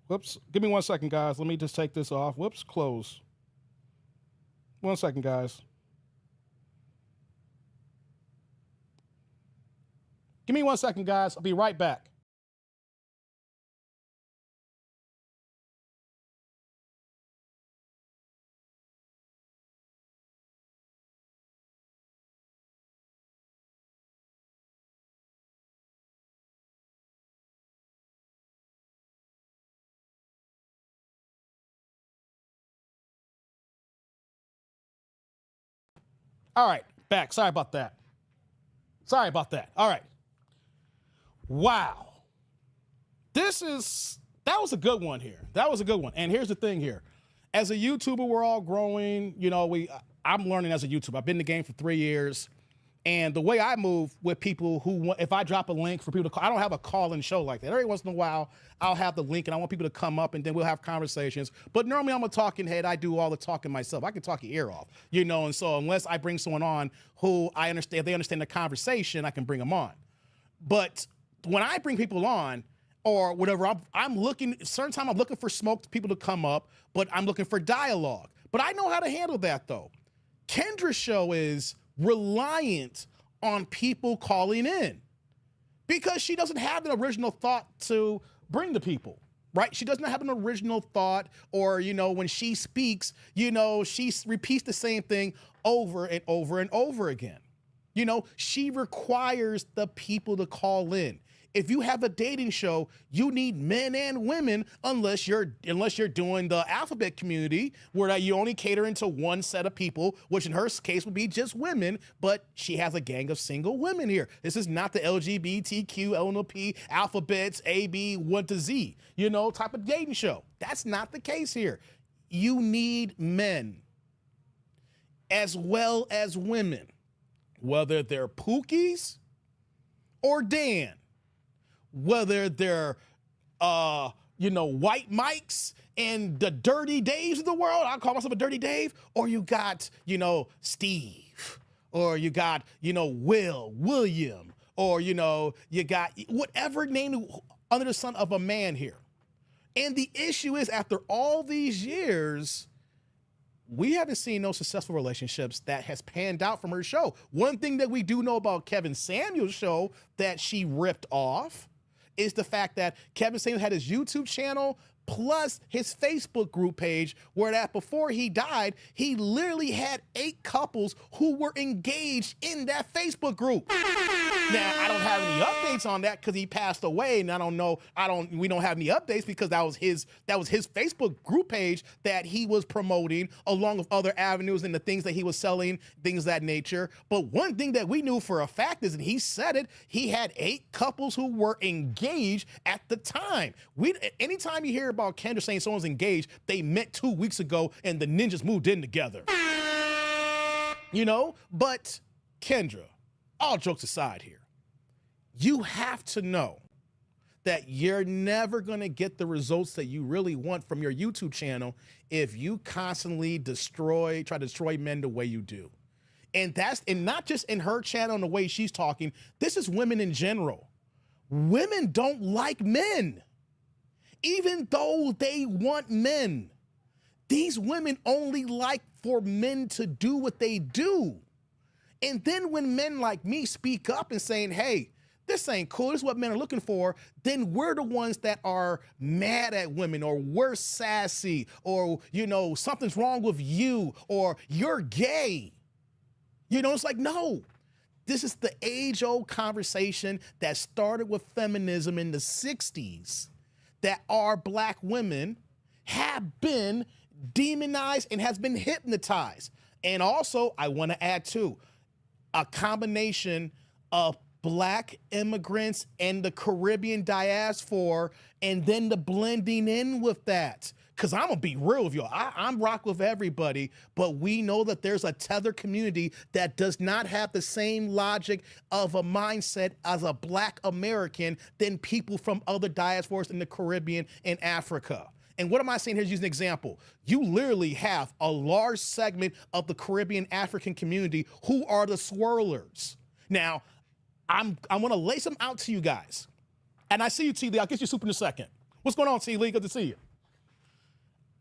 Whoops. Give me 1 second, guys. Let me just take this off. Whoops, close. 1 second, guys. Give me 1 second, guys. I'll be right back. All right, back. Sorry about that. All right. Wow. That was a good one here. That was a good one. And here's the thing here. As a YouTuber, we're all growing. You know, I'm learning as a YouTuber. I've been in the game for 3 years. And the way I move with people who, if I drop a link for people to call, I don't have a call-in show like that. Every once in a while, I'll have the link and I want people to come up and then we'll have conversations. But normally I'm a talking head. I do all the talking myself. I can talk your ear off, you know. And so unless I bring someone on who I understand, they understand the conversation, I can bring them on. But when I bring people on or whatever, I'm looking, certain time I'm looking for smoke, people to come up, but I'm looking for dialogue. But I know how to handle that though. Kendra's show is reliant on people calling in because she doesn't have an original thought to bring to people, right? She doesn't have an original thought, or, you know, when she speaks, you know, she repeats the same thing over and over and over again. You know, she requires the people to call in. If you have a dating show, you need men and women, unless you're doing the alphabet community where you only catering to one set of people, which in her case would be just women, but she has a gang of single women here. This is not the LGBTQ, LNP, alphabets, A, B, 1 to Z, you know, type of dating show. That's not the case here. You need men as well as women, whether they're Pookies or Dan, whether they're White Mikes and the Dirty Daves of the world. I call myself a Dirty Dave. Or you got, Steve. Or you got, William. Or, you got whatever name under the sun of a man here. And the issue is, after all these years, we haven't seen no successful relationships that has panned out from her show. One thing that we do know about Kevin Samuels' show that she ripped off is the fact that Kevin Samuels had his YouTube channel plus his Facebook group page, where that before he died, he literally had 8 couples who were engaged in that Facebook group. Now, I don't have any updates on that because he passed away, and we don't have any updates because that was his Facebook group page that he was promoting along with other avenues and the things that he was selling, things of that nature. But one thing that we knew for a fact is, and he said it, he had 8 couples who were engaged at the time. Anytime you hear about Kendra saying someone's engaged, they met 2 weeks ago and the ninjas moved in together. But Kendra, all jokes aside here, you have to know that you're never going to get the results that you really want from your YouTube channel if you constantly try to destroy men the way you do. And not just in her channel and the way she's talking. This is women in general. Women don't like men, even though they want men. These women only like for men to do what they do. And then when men like me speak up and saying, hey, this ain't cool, this is what men are looking for, then we're the ones that are mad at women, or we're sassy, or, something's wrong with you, or you're gay. It's like, no. This is the age-old conversation that started with feminism in the 60s, that our black women have been demonized and has been hypnotized. And also, I want to add too, a combination of black immigrants and the Caribbean diaspora, and then the blending in with that. Because I'm going to be real with you. I'm rock with everybody, but we know that there's a tether community that does not have the same logic of a mindset as a black American than people from other diasporas in the Caribbean and Africa. And what am I saying here? Use an example. You literally have a large segment of the Caribbean African community who are the swirlers. Now, I'm going to lay some out to you guys. And I see you, T. Lee. I'll get you soup in a second. What's going on, T. Lee? Good to see you.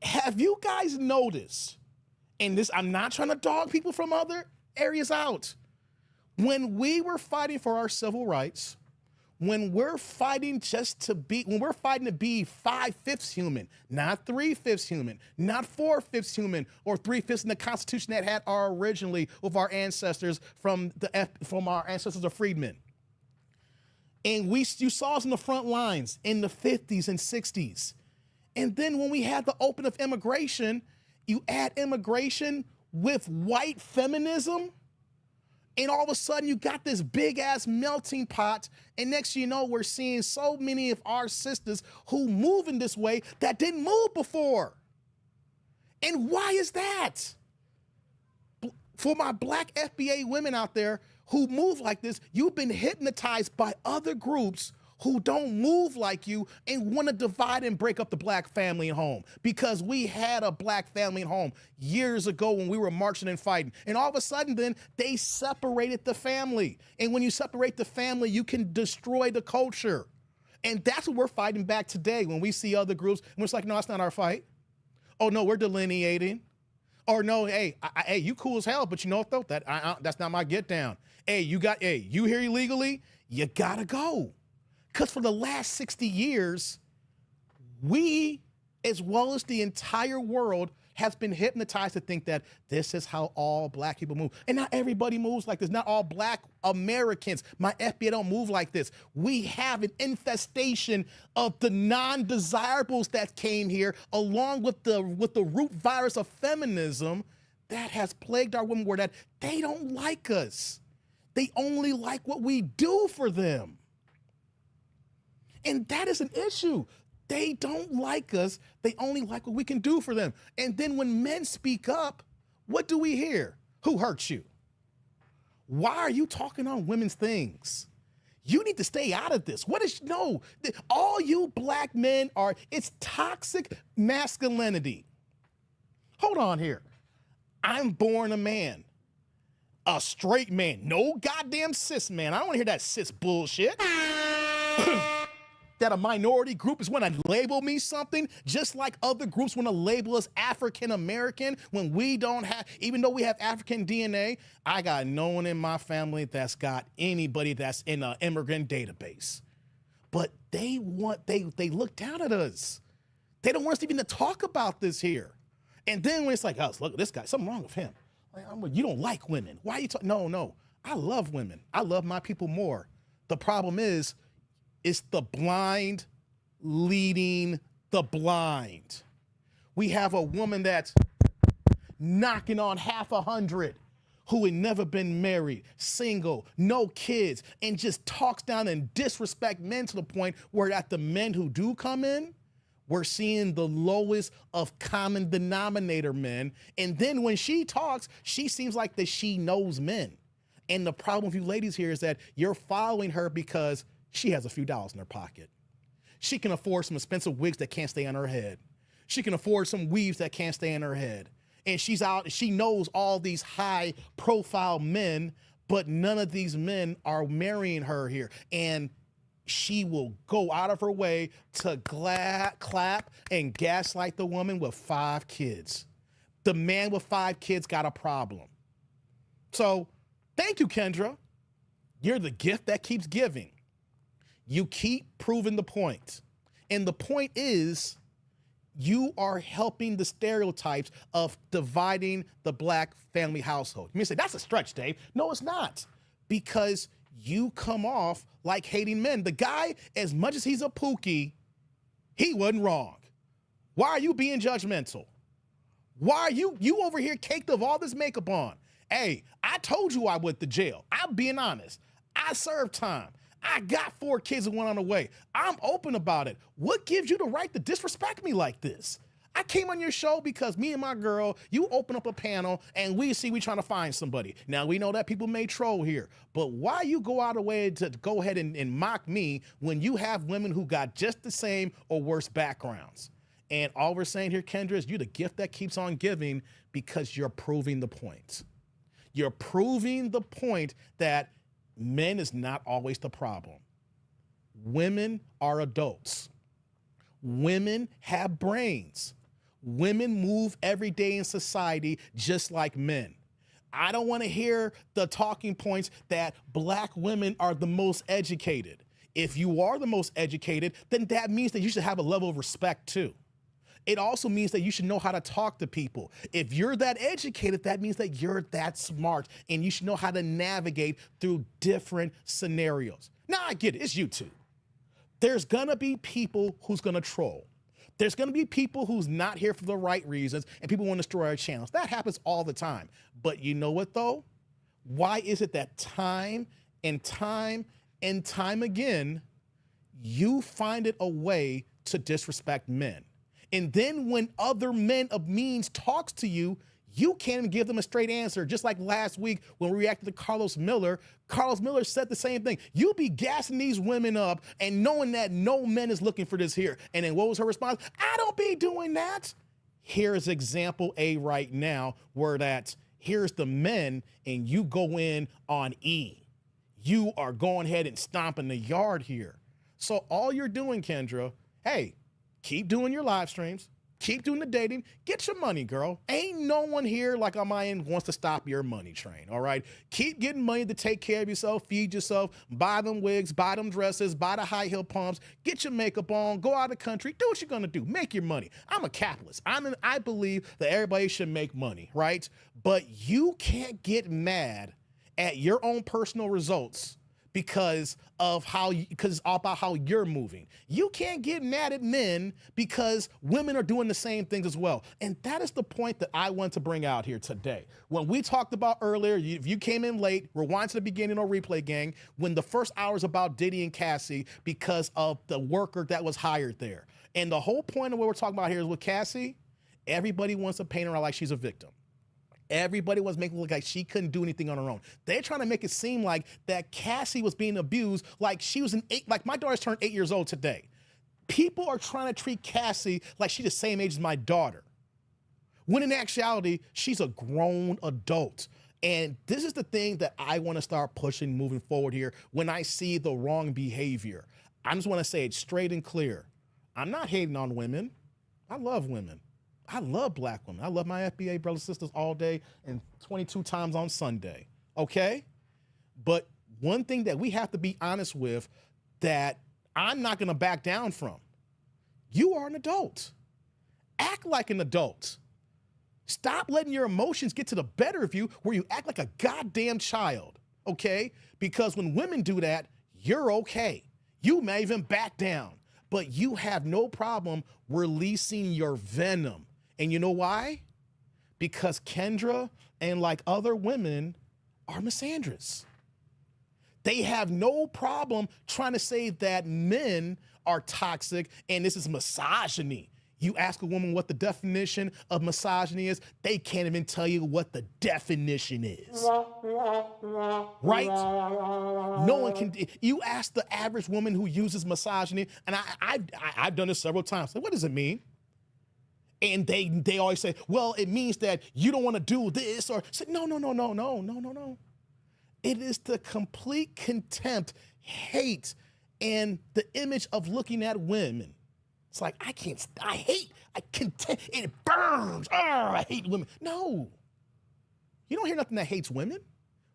Have you guys noticed, and this, I'm not trying to dog people from other areas out, when we were fighting for our civil rights, when we're fighting to be 5/5 human, not 3/5 human, not 4/5 human, or 3/5 in the Constitution that had originally with our ancestors from our ancestors of freedmen. And you saw us in the front lines in the 50s and 60s. And then when we had the open of immigration, you add immigration with white feminism, and all of a sudden you got this big ass melting pot. And next thing you know, we're seeing so many of our sisters who move in this way that didn't move before. And why is that? For my black FBA women out there who move like this, you've been hypnotized by other groups who don't move like you and want to divide and break up the black family and home, because we had a black family and home years ago when we were marching and fighting. And all of a sudden then they separated the family. And when you separate the family, you can destroy the culture. And that's what we're fighting back today when we see other groups. And it's like, no, that's not our fight. Oh, no, we're delineating. Or no, hey, you cool as hell, but you know what though? That's not my get down. Hey, you here illegally? You gotta go. Because for the last 60 years, we, as well as the entire world, has been hypnotized to think that this is how all black people move. And not everybody moves like this. Not all black Americans, my FBA, don't move like this. We have an infestation of the non-desirables that came here, along with the root virus of feminism that has plagued our women, where that they don't like us. They only like what we do for them. And that is an issue. They don't like us. They only like what we can do for them. And then when men speak up, what do we hear? Who hurt you? Why are you talking on women's things? You need to stay out of this. What is, no, all you black men are, it's toxic masculinity. Hold on here. I'm born a man, a straight man, no goddamn cis man. I don't want to hear that cis bullshit. That a minority group is want to label me something, just like other groups want to label us African American when we don't have, even though we have African DNA. I got no one in my family that's got anybody that's in an immigrant database. But they look down at us. They don't want us even to talk about this here. And then when it's like, oh, look at this guy, something wrong with him. Like, you don't like women. Why are you talking? No. I love women. I love my people more. The problem is, it's the blind leading the blind. We have a woman that's knocking on half 100 who had never been married, single, no kids, and just talks down and disrespect men to the point where at the men who do come in, we're seeing the lowest of common denominator men. And then when she talks, she seems like that she knows men. And the problem with you ladies here is that you're following her because she has a few dollars in her pocket. She can afford some expensive wigs that can't stay on her head. She can afford some weaves that can't stay on her head. And she's out, she knows all these high profile men, but none of these men are marrying her here. And she will go out of her way to clap and gaslight the woman with 5 kids. The man with 5 kids got a problem. So thank you, Kendra. You're the gift that keeps giving. You keep proving the point. And the point is, you are helping the stereotypes of dividing the black family household. You may say, that's a stretch, Dave. No, it's not. Because you come off like hating men. The guy, as much as he's a pookie, he wasn't wrong. Why are you being judgmental? Why are you over here caked of all this makeup on? Hey, I told you I went to jail. I'm being honest. I served time. I got 4 kids and went on the way. I'm open about it. What gives you the right to disrespect me like this? I came on your show because me and my girl, you open up a panel and we trying to find somebody. Now, we know that people may troll here, but why you go out of the way to go ahead and mock me when you have women who got just the same or worse backgrounds? And all we're saying here, Kendra, is you're the gift that keeps on giving because you're proving the point. You're proving the point that men is not always the problem. Women are adults. Women have brains. Women move every day in society just like men. I don't want to hear the talking points that black women are the most educated. If you are the most educated, then that means that you should have a level of respect too. It also means that you should know how to talk to people. If you're that educated, that means that you're that smart and you should know how to navigate through different scenarios. Now I get it, it's YouTube. There's gonna be people who's gonna troll. There's gonna be people who's not here for the right reasons and people want to destroy our channels. That happens all the time. But you know what though? Why is it that time and time and time again, you find it a way to disrespect men? And then when other men of means talks to you, you can't even give them a straight answer. Just like last week when we reacted to Carlos Miller said the same thing. You be gassing these women up and knowing that no man is looking for this here. And then what was her response? I don't be doing that. Here's example A right now where that here's the men and you go in on E. You are going ahead and stomping the yard here. So all you're doing, Kendra, hey, keep doing your live streams. Keep doing the dating. Get your money, girl. Ain't no one here like on my end wants to stop your money train, all right? Keep getting money to take care of yourself, feed yourself, buy them wigs, buy them dresses, buy the high heel pumps, get your makeup on, go out of the country, do what you're gonna do, make your money. I'm a capitalist. I believe that everybody should make money, right? But you can't get mad at your own personal results because it's all about how you're moving. You can't get mad at men because women are doing the same things as well. And that is the point that I want to bring out here today. When we talked about earlier, if you came in late, rewind to the beginning or replay gang, when the first hour is about Diddy and Cassie because of the worker that was hired there. And the whole point of what we're talking about here is with Cassie, everybody wants to paint her out like she's a victim. Everybody was making it look like she couldn't do anything on her own. They're trying to make it seem like that Cassie was being abused, like she was like my daughter's turned 8 years old today. People are trying to treat Cassie like she's the same age as my daughter, when in actuality, she's a grown adult. And this is the thing that I want to start pushing moving forward here when I see the wrong behavior. I just want to say it straight and clear. I'm not hating on women. I love women. I love black women. I love my FBA brothers and sisters all day and 22 times on Sunday, okay? But one thing that we have to be honest with that I'm not going to back down from, you are an adult. Act like an adult. Stop letting your emotions get to the better of you where you act like a goddamn child, okay? Because when women do that, you're okay. You may even back down, but you have no problem releasing your venom. And you know why? Because Kendra and like other women are misandrous. They have no problem trying to say that men are toxic and this is misogyny. You ask a woman what the definition of misogyny is, they can't even tell you what the definition is. Right? No one can. You ask the average woman who uses misogyny, and I've done this several times. So what does it mean? And they always say, well, it means that you don't want to do this or say, no. It is the complete contempt, hate, and the image of looking at women. It's like, it burns. Oh, I hate women. No, you don't hear nothing that hates women.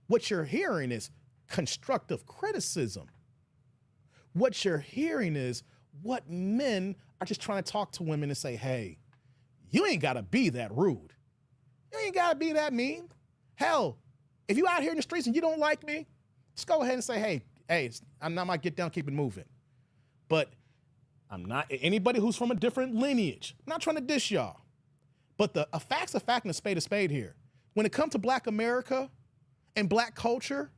What you're hearing is constructive criticism. What you're hearing is what men are just trying to talk to women and say, hey, you ain't gotta be that rude. You ain't gotta be that mean. Hell, if you out here in the streets and you don't like me, just go ahead and say, hey, I'm not my get down, keep it moving. But I'm not, anybody who's from a different lineage, I'm not trying to dish y'all. But a fact's a fact and a spade here. When it comes to Black America and Black culture,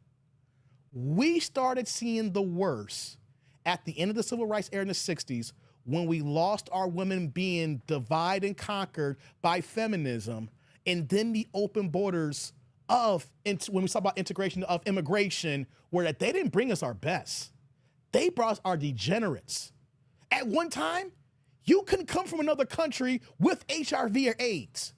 we started seeing the worst at the end of the civil rights era in the 60s when we lost our women being divided and conquered by feminism, and then the open borders of, when we talk about integration of immigration, where that they didn't bring us our best. They brought us our degenerates. At one time, you couldn't come from another country with HIV or AIDS.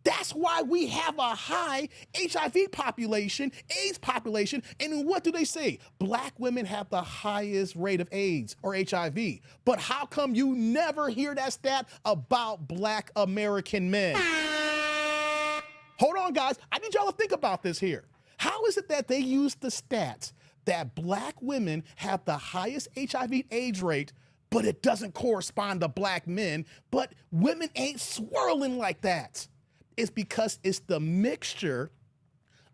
That's why we have a high HIV population, AIDS population, and what do they say? Black women have the highest rate of AIDS or HIV. But how come you never hear that stat about Black American men? Hold on, guys. I need y'all to think about this here. How is it that they use the stats that Black women have the highest HIV AIDS rate, but it doesn't correspond to Black men, but women ain't swirling like that? It's because it's the mixture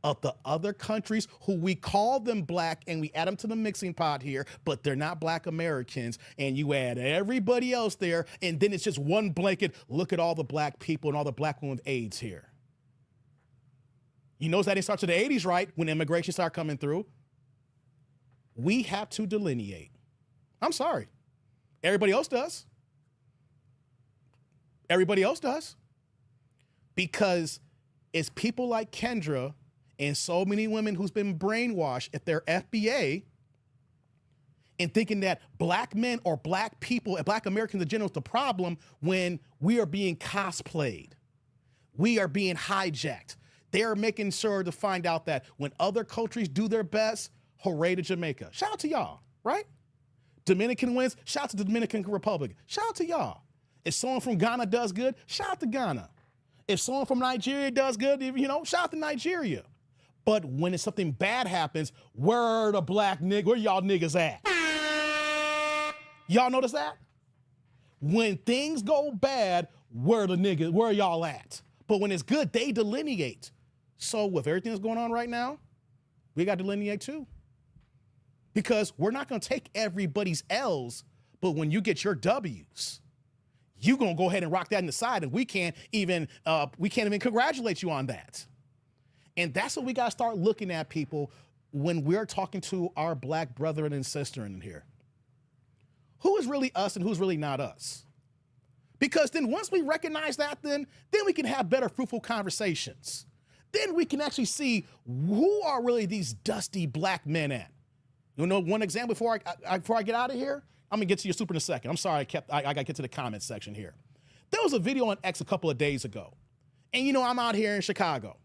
of the other countries who we call them Black and we add them to the mixing pot here, but they're not Black Americans, and you add everybody else there, and then it's just one blanket. Look at all the Black people and all the Black women with AIDS here. You notice that it starts in the 80s, right? When immigration started coming through. We have to delineate. I'm sorry. Everybody else does. Everybody else does. Because it's people like Kendra and so many women who's been brainwashed if they're FBA and thinking that Black men or Black people and Black Americans in general is the problem when we are being cosplayed. We are being hijacked. They are making sure to find out that when other countries do their best, hooray to Jamaica. Shout out to y'all, right? Dominican wins, shout out to the Dominican Republic. Shout out to y'all. If someone from Ghana does good, shout out to Ghana. If someone from Nigeria does good, shout out to Nigeria. But when it's something bad happens, where are the Black niggas? Where y'all niggas at? Y'all notice that? When things go bad, where the niggas? Where are y'all at? But when it's good, they delineate. So with everything that's going on right now, we got to delineate too. Because we're not going to take everybody's L's, but when you get your W's, you're going to go ahead and rock that in the side, and we can't even congratulate you on that. And that's what we got to start looking at, people, when we're talking to our Black brethren and sister in here. Who is really us and who's really not us? Because then once we recognize that, then we can have better, fruitful conversations. then we can actually see who are really these dusty black men at. You know, one example before I get out of here? I'm gonna get to your super in a second. I'm sorry, I gotta get to the comments section here. There was a video on X a couple of days ago. And you know, I'm out here in Chicago.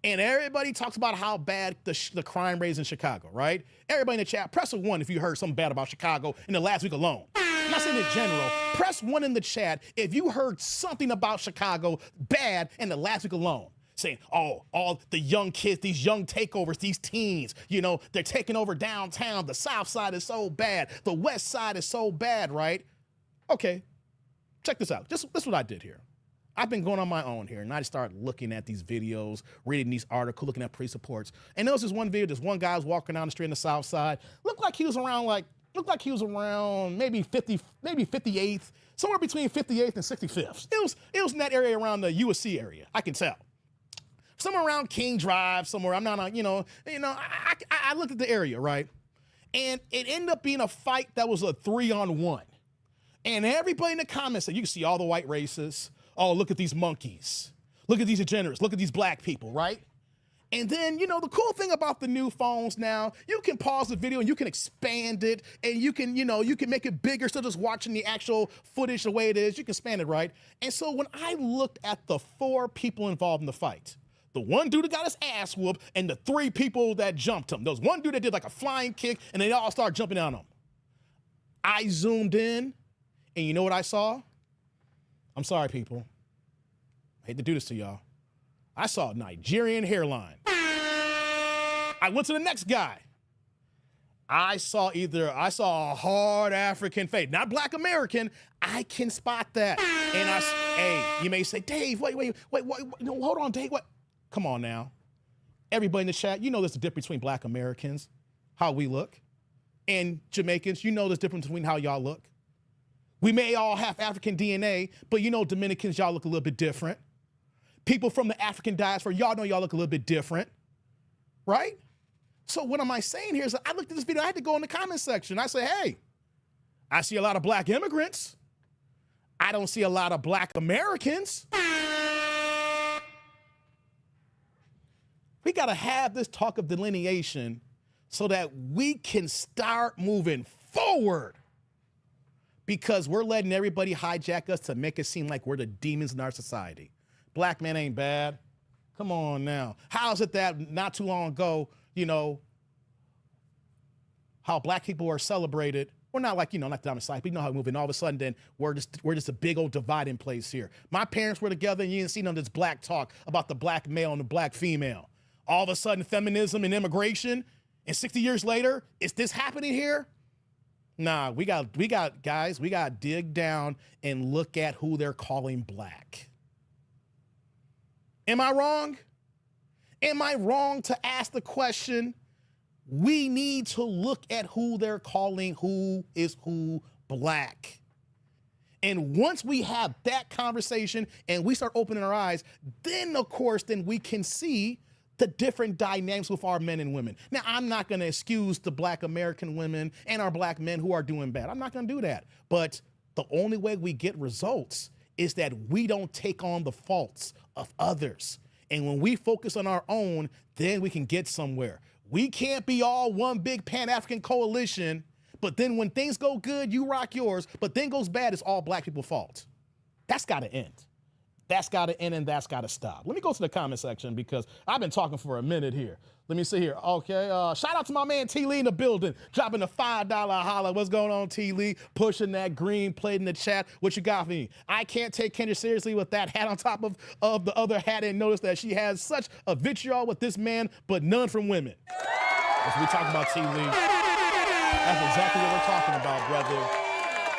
And everybody talks about how bad the crime rate is in Chicago, right? Everybody in the chat, press a 1 if you heard something bad about Chicago in the last week alone. I'm not saying in general. Press 1 in the chat if you heard something about Chicago bad in the last week alone. Saying, oh, all the young kids, these young takeovers, these teens, you know, they're taking over downtown. The South Side is so bad. The West Side is so bad, right? Okay, check this out. This is what I did here. I've been going on my own here, and I started looking at these videos, reading these articles, looking at police reports. And there was this one video, this one guy was walking down the street on the South Side. Looked like he was around maybe 58th, somewhere between 58th and 65th. It was in that area around the USC area, I can tell. Somewhere around King Drive, somewhere. I'm not, I looked at the area, right? And it ended up being a fight that was a 3-on-1. And everybody in the comments said, you can see all the white racists. Oh, look at these monkeys. Look at these degenerates. Look at these black people, right? And then, you know, the cool thing about the new phones now, you can pause the video and you can expand it and you can make it bigger instead of just watching the actual footage the way it is. You can expand it, right? And so when I looked at the 4 people involved in the fight, the one dude that got his ass whooped and the 3 people that jumped him. There was one dude that did like a flying kick and they all started jumping on him. I zoomed in and you know what I saw? I'm sorry, people. I hate to do this to y'all. I saw a Nigerian hairline. I went to the next guy. I saw a hard African face, not black American. I can spot that. And hey, you may say, Dave, wait, no, hold on, Dave, what? Come on now. Everybody in the chat, you know there's a difference between black Americans, how we look, and Jamaicans, you know there's a difference between how y'all look. We may all have African DNA, but you know Dominicans, y'all look a little bit different. People from the African diaspora, y'all know y'all look a little bit different, right? So what am I saying here is that I looked at this video, I had to go in the comment section. I say, hey, I see a lot of black immigrants. I don't see a lot of black Americans. We gotta have this talk of delineation so that we can start moving forward, because we're letting everybody hijack us to make it seem like we're the demons in our society. Black men ain't bad. Come on now. How is it that not too long ago, you know, how black people are celebrated? We're not like, you know, not the dominant side, but you know how we're moving. All of a sudden, then we're just a big old divide in place here. My parents were together and you didn't see none of this black talk about the black male and the black female. All of a sudden, feminism and immigration, and 60 years later, is this happening here? Nah, we got guys, we got to dig down and look at who they're calling black. Am I wrong? Am I wrong to ask the question? We need to look at who they're calling who is who black. And once we have that conversation and we start opening our eyes, then of course, then we can see the different dynamics with our men and women. Now, I'm not gonna excuse the black American women and our black men who are doing bad. I'm not gonna do that. But the only way we get results is that we don't take on the faults of others. And when we focus on our own, then we can get somewhere. We can't be all one big Pan-African coalition, but then when things go good, you rock yours, but then goes bad, it's all black people's fault. That's gotta end. That's gotta end and that's gotta stop. Let me go to the comment section because I've been talking for a minute here. Let me see here. Okay, shout out to my man T. Lee in the building, dropping the $5 holla. What's going on, T. Lee? Pushing that green plate in the chat. What you got for me? I can't take Kendra seriously with that hat on top of the other hat and notice that she has such a vitriol with this man, but none from women. As we talk about T. Lee, that's exactly what we're talking about, brother.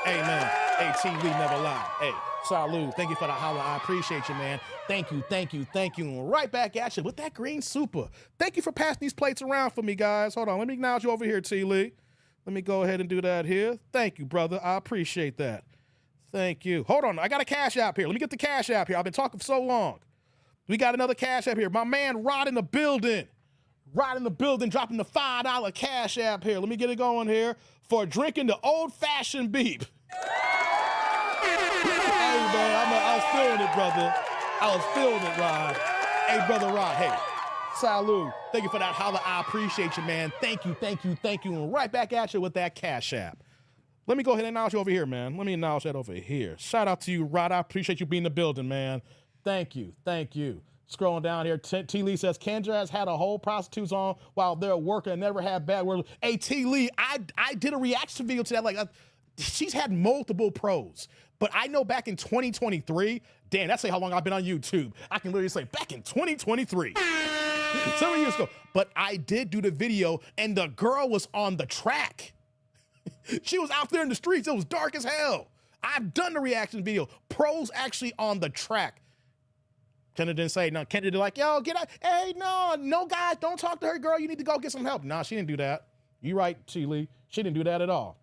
Hey, man. Hey, T. Lee never lie. Hey. Salud. Thank you for the holla. I appreciate you, man. Thank you. And right back at you with that green super. Thank you for passing these plates around for me, guys. Hold on. Let me acknowledge you over here, T. Lee. Let me go ahead and do that here. Thank you, brother. I appreciate that. Thank you. Hold on. I got a cash app here. Let me get the cash app here. I've been talking for so long. We got another cash app here. My man Rod in the building. Dropping the $5 cash app here. Let me get it going here for drinking the old-fashioned beep. Hey, man, I was feeling it, brother. I was feeling it, Rod. Hey, brother Rod, hey, salute. Thank you for that holla. I appreciate you, man. Thank you. And right back at you with that Cash App. Let me go ahead and acknowledge you over here, man. Let me acknowledge that over here. Shout out to you, Rod. I appreciate you being in the building, man. Thank you. Scrolling down here, T. Lee says, Kendra has had a whole prostitutes on while they're working and never had bad words. Hey, T. Lee, I did a reaction video to that. Like, she's had multiple pros. But I know back in 2023, damn, that's how long I've been on YouTube. I can literally say back in 2023. Several years ago. But I did do the video, and the girl was on the track. She was out there in the streets. It was dark as hell. I've done the reaction video. Pros actually on the track. Kendra didn't say no. Kendra did like, yo, get out. Hey, no, guys, don't talk to her, girl. You need to go get some help. Nah, she didn't do that. You right, T. Lee. She didn't do that at all.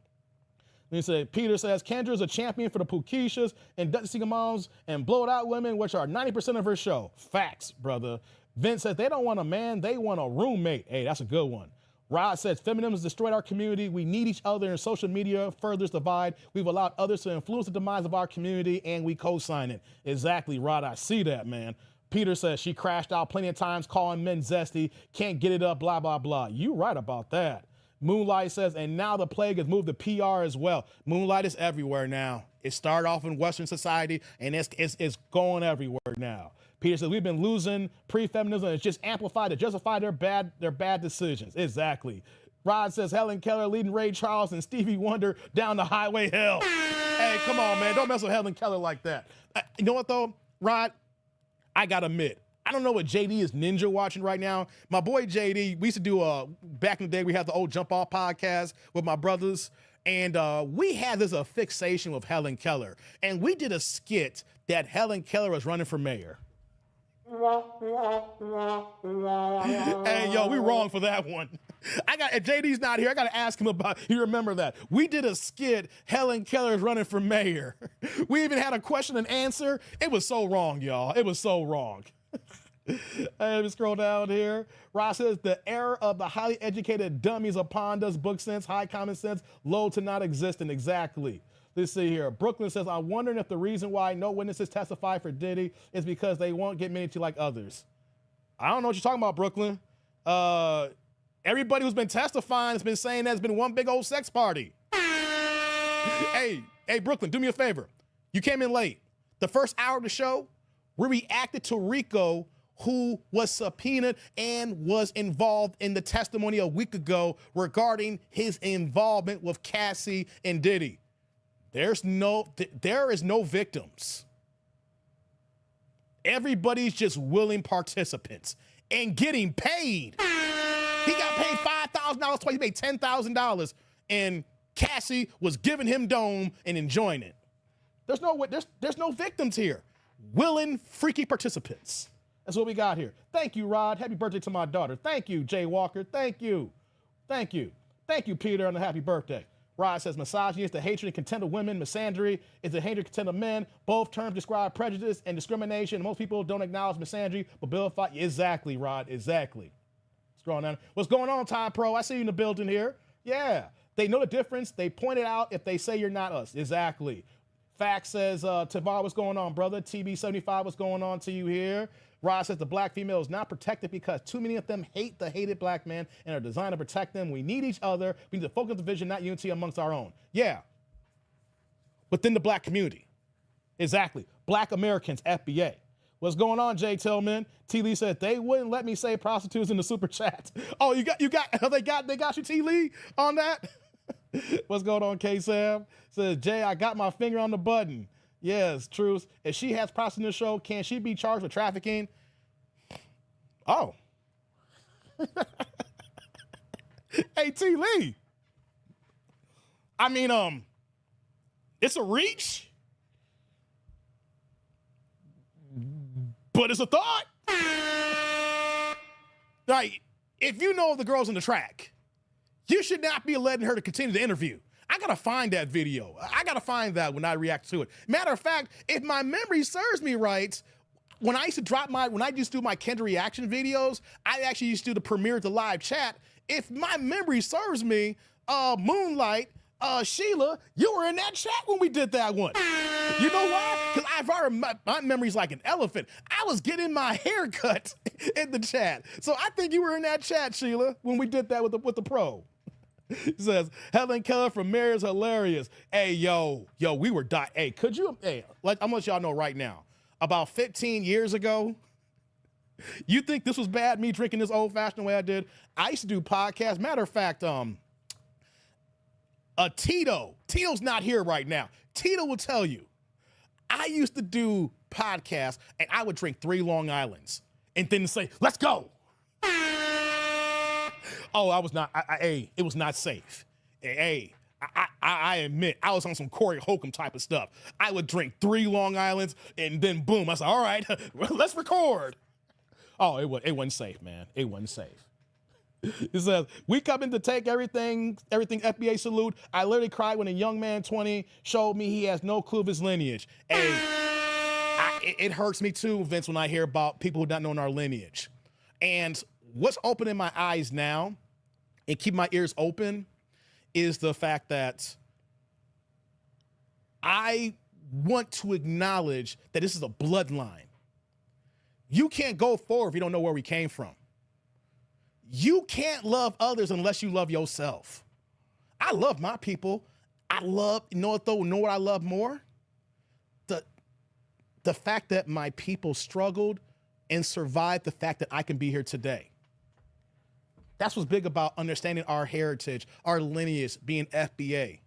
Then he said, Peter says, Kendra is a champion for the Pukishas and Dutch single moms and blowed out women, which are 90% of her show. Facts, brother. Vince says, they don't want a man, they want a roommate. Hey, that's a good one. Rod says, feminism has destroyed our community. We need each other, and social media furthers divide. We've allowed others to influence the demise of our community, and we co-sign it. Exactly, Rod. I see that, man. Peter says she crashed out plenty of times calling men zesty, can't get it up, blah, blah, blah. You right about that. Moonlight says, and now the plague has moved to PR as well. Moonlight is everywhere now. It started off in Western society, and it's going everywhere now. Peter says, we've been losing pre-feminism. It's just amplified to justify their bad decisions. Exactly. Rod says, Helen Keller leading Ray Charles and Stevie Wonder down the highway hell. Hey, come on, man. Don't mess with Helen Keller like that. You know what, though, Rod? I got to admit, I don't know what JD is ninja watching right now. My boy JD, we used to do, back in the day, we had the old Jump Off podcast with my brothers. And we had this fixation with Helen Keller. And we did a skit that Helen Keller was running for mayor. Hey, yo, we wrong for that one. If JD's not here, I got to ask him about, you remember that. We did a skit, Helen Keller's running for mayor. We even had a question and answer. It was so wrong, y'all. It was so wrong. Let me scroll down here. Ross says, the era of the highly educated dummies upon us, book sense, high common sense, low to not existent. Exactly. Let's see here. Brooklyn says, I'm wondering if the reason why no witnesses testify for Diddy is because they won't get many to like others. I don't know what you're talking about, Brooklyn. Everybody who's been testifying has been saying that's been one big old sex party. Hey, Brooklyn, do me a favor. You came in late. The first hour of the show, we reacted to Rico, who was subpoenaed and was involved in the testimony a week ago regarding his involvement with Cassie and Diddy. There is no victims. Everybody's just willing participants and getting paid. He got paid $5,000 twice. He paid $10,000, and Cassie was giving him dome and enjoying it. There's no victims here. Willing, freaky participants. That's what we got here. Thank you, Rod. Happy birthday to my daughter. Thank you, Jay Walker. Thank you. Thank you, Peter, on the happy birthday. Rod says misogyny is the hatred and contempt of women. Misandry is the hatred and contempt of men. Both terms describe prejudice and discrimination. Most people don't acknowledge misandry, but vilify. Exactly, Rod. Exactly. Scrolling down. What's going on, Ty Pro? I see you in the building here. Yeah. They know the difference. They point it out if they say you're not us. Exactly. Fact says, Tavar, what's going on, brother? TB75, what's going on to you here? Rod says the black female is not protected because too many of them hate the hated black man and are designed to protect them. We need each other. We need to focus the vision, not unity amongst our own. Yeah. Within the black community. Exactly. Black Americans, FBA. What's going on, Jay Tillman? T. Lee said they wouldn't let me say prostitutes in the super chat. Oh, they got you, T. Lee, on that? What's going on, K-Sam? Says, Jay, I got my finger on the button. Yes, truth. If she has prostitutes in the show, can she be charged with trafficking? Oh. Hey, T. Lee. I mean, it's a reach, but it's a thought. Like, if you know the girl's in the track, you should not be letting her to continue the interview. I gotta find that video. I gotta find that when I react to it. Matter of fact, if my memory serves me right, when I used to do my Kendra reaction videos, I actually used to do the premiere of the live chat. If my memory serves me, Moonlight Sheila, you were in that chat when we did that one. You know why? Because my memory's like an elephant. I was getting my hair cut in the chat. So I think you were in that chat, Sheila, when we did that with the pro. He says, Helen Keller from Mary's hilarious. Hey, yo, we were Hey, could you, I'm gonna let y'all know right now. About 15 years ago, you think this was bad, me drinking this old-fashioned way I did? I used to do podcasts. Matter of fact, Tito's not here right now. Tito will tell you, I used to do podcasts and I would drink 3 Long Islands and then say, let's go. Oh, it was not safe. I admit, I was on some Corey Holcomb type of stuff. I would drink 3 Long Islands and then boom, I said, all right, let's record. Oh, it wasn't safe, man. It wasn't safe. It says, we come in to take everything FBA salute. I literally cried when a young man, 20, showed me he has no clue of his lineage. Hey, it hurts me too, Vince, when I hear about people who don't know our lineage. And what's opening my eyes now and keep my ears open is the fact that I want to acknowledge that this is a bloodline. You can't go forward if you don't know where we came from. You can't love others unless you love yourself. I love my people. Know what I love more? The fact that my people struggled and survived the fact that I can be here today. That's what's big about understanding our heritage, our lineage, being FBA.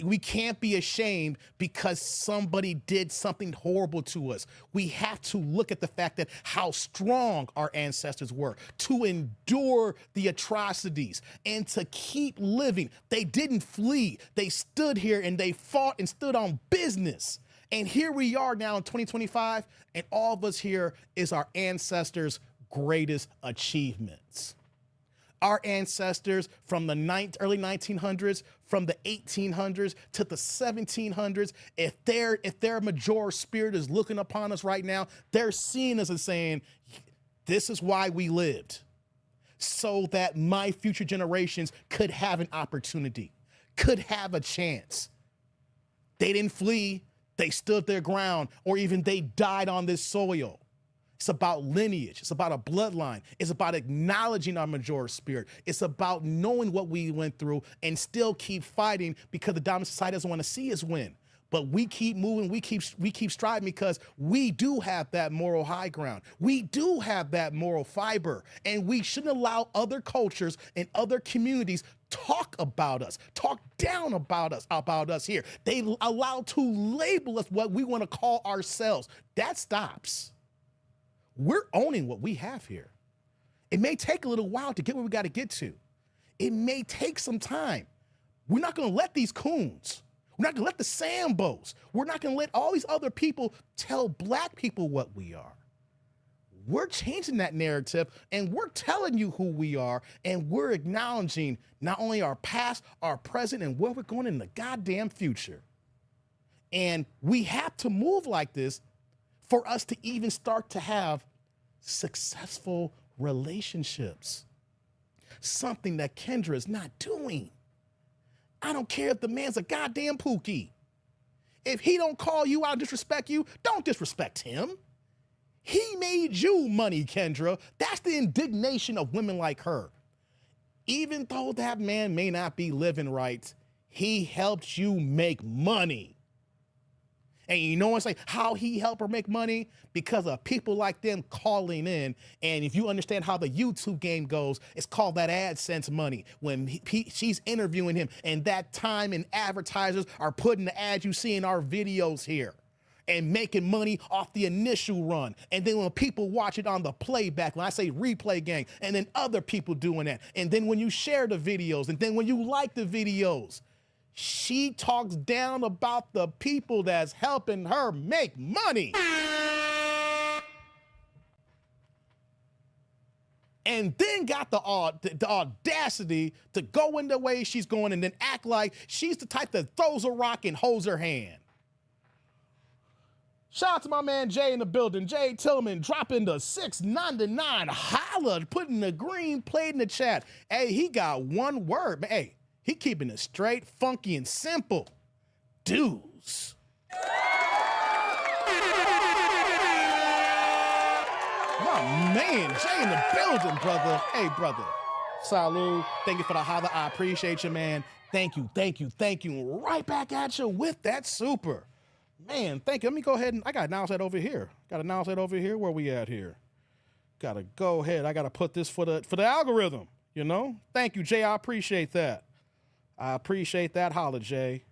We can't be ashamed because somebody did something horrible to us. We have to look at the fact that how strong our ancestors were to endure the atrocities and to keep living. They didn't flee. They stood here and they fought and stood on business. And here we are now in 2025, and all of us here is our ancestors' greatest achievements. Our ancestors from the early 1900s, from the 1800s to the 1700s, if their major spirit is looking upon us right now, they're seeing us and saying, this is why we lived, so that my future generations could have an opportunity, could have a chance. They didn't flee, they stood their ground, or even they died on this soil. It's about lineage. It's about a bloodline. It's about acknowledging our major spirit. It's about knowing what we went through and still keep fighting because the dominant society doesn't want to see us win. But we keep moving. We keep striving because we do have that moral high ground. We do have that moral fiber, and we shouldn't allow other cultures and other communities talk about us, talk down about us here. They allow to label us what we want to call ourselves. That stops. We're owning what we have here. It may take a little while to get where we got to get to. It may take some time. We're not going to let these coons, we're not going to let the Sambos, we're not going to let all these other people tell Black people what we are. We're changing that narrative, and we're telling you who we are, and we're acknowledging not only our past, our present, and where we're going in the goddamn future. And we have to move like this for us to even start to have successful relationships. Something that Kendra is not doing. I don't care if the man's a goddamn pookie. If he don't call you out, disrespect you, don't disrespect him. He made you money, Kendra. That's the indignation of women like her. Even though that man may not be living right, he helped you make money. And you know what's like how he helped her make money? Because of people like them calling in. And if you understand how the YouTube game goes, it's called that AdSense money. When she's interviewing him, and that time and advertisers are putting the ads you see in our videos here and making money off the initial run. And then when people watch it on the playback, when I say replay gang, and then other people doing that. And then when you share the videos, and then when you like the videos, she talks down about the people that's helping her make money. And then got the audacity to go in the way she's going and then act like she's the type that throws a rock and holds her hand. Shout out to my man Jay in the building. Jay Tillman dropping the $6.99. Holla, putting the green plate in the chat. Hey, he got one word. Hey, He keeping it straight, funky, and simple. Dudes. My man, Jay in the building, brother. Hey, brother. Salud. Thank you for the holla. I appreciate you, man. Thank you, thank you, thank you. Right back at you with that super. Man, thank you. Let me go ahead and I gotta announce that over here. Where we at here? Gotta go ahead. I gotta put this for the algorithm, you know? Thank you, Jay. I appreciate that. I appreciate that holla, Jay.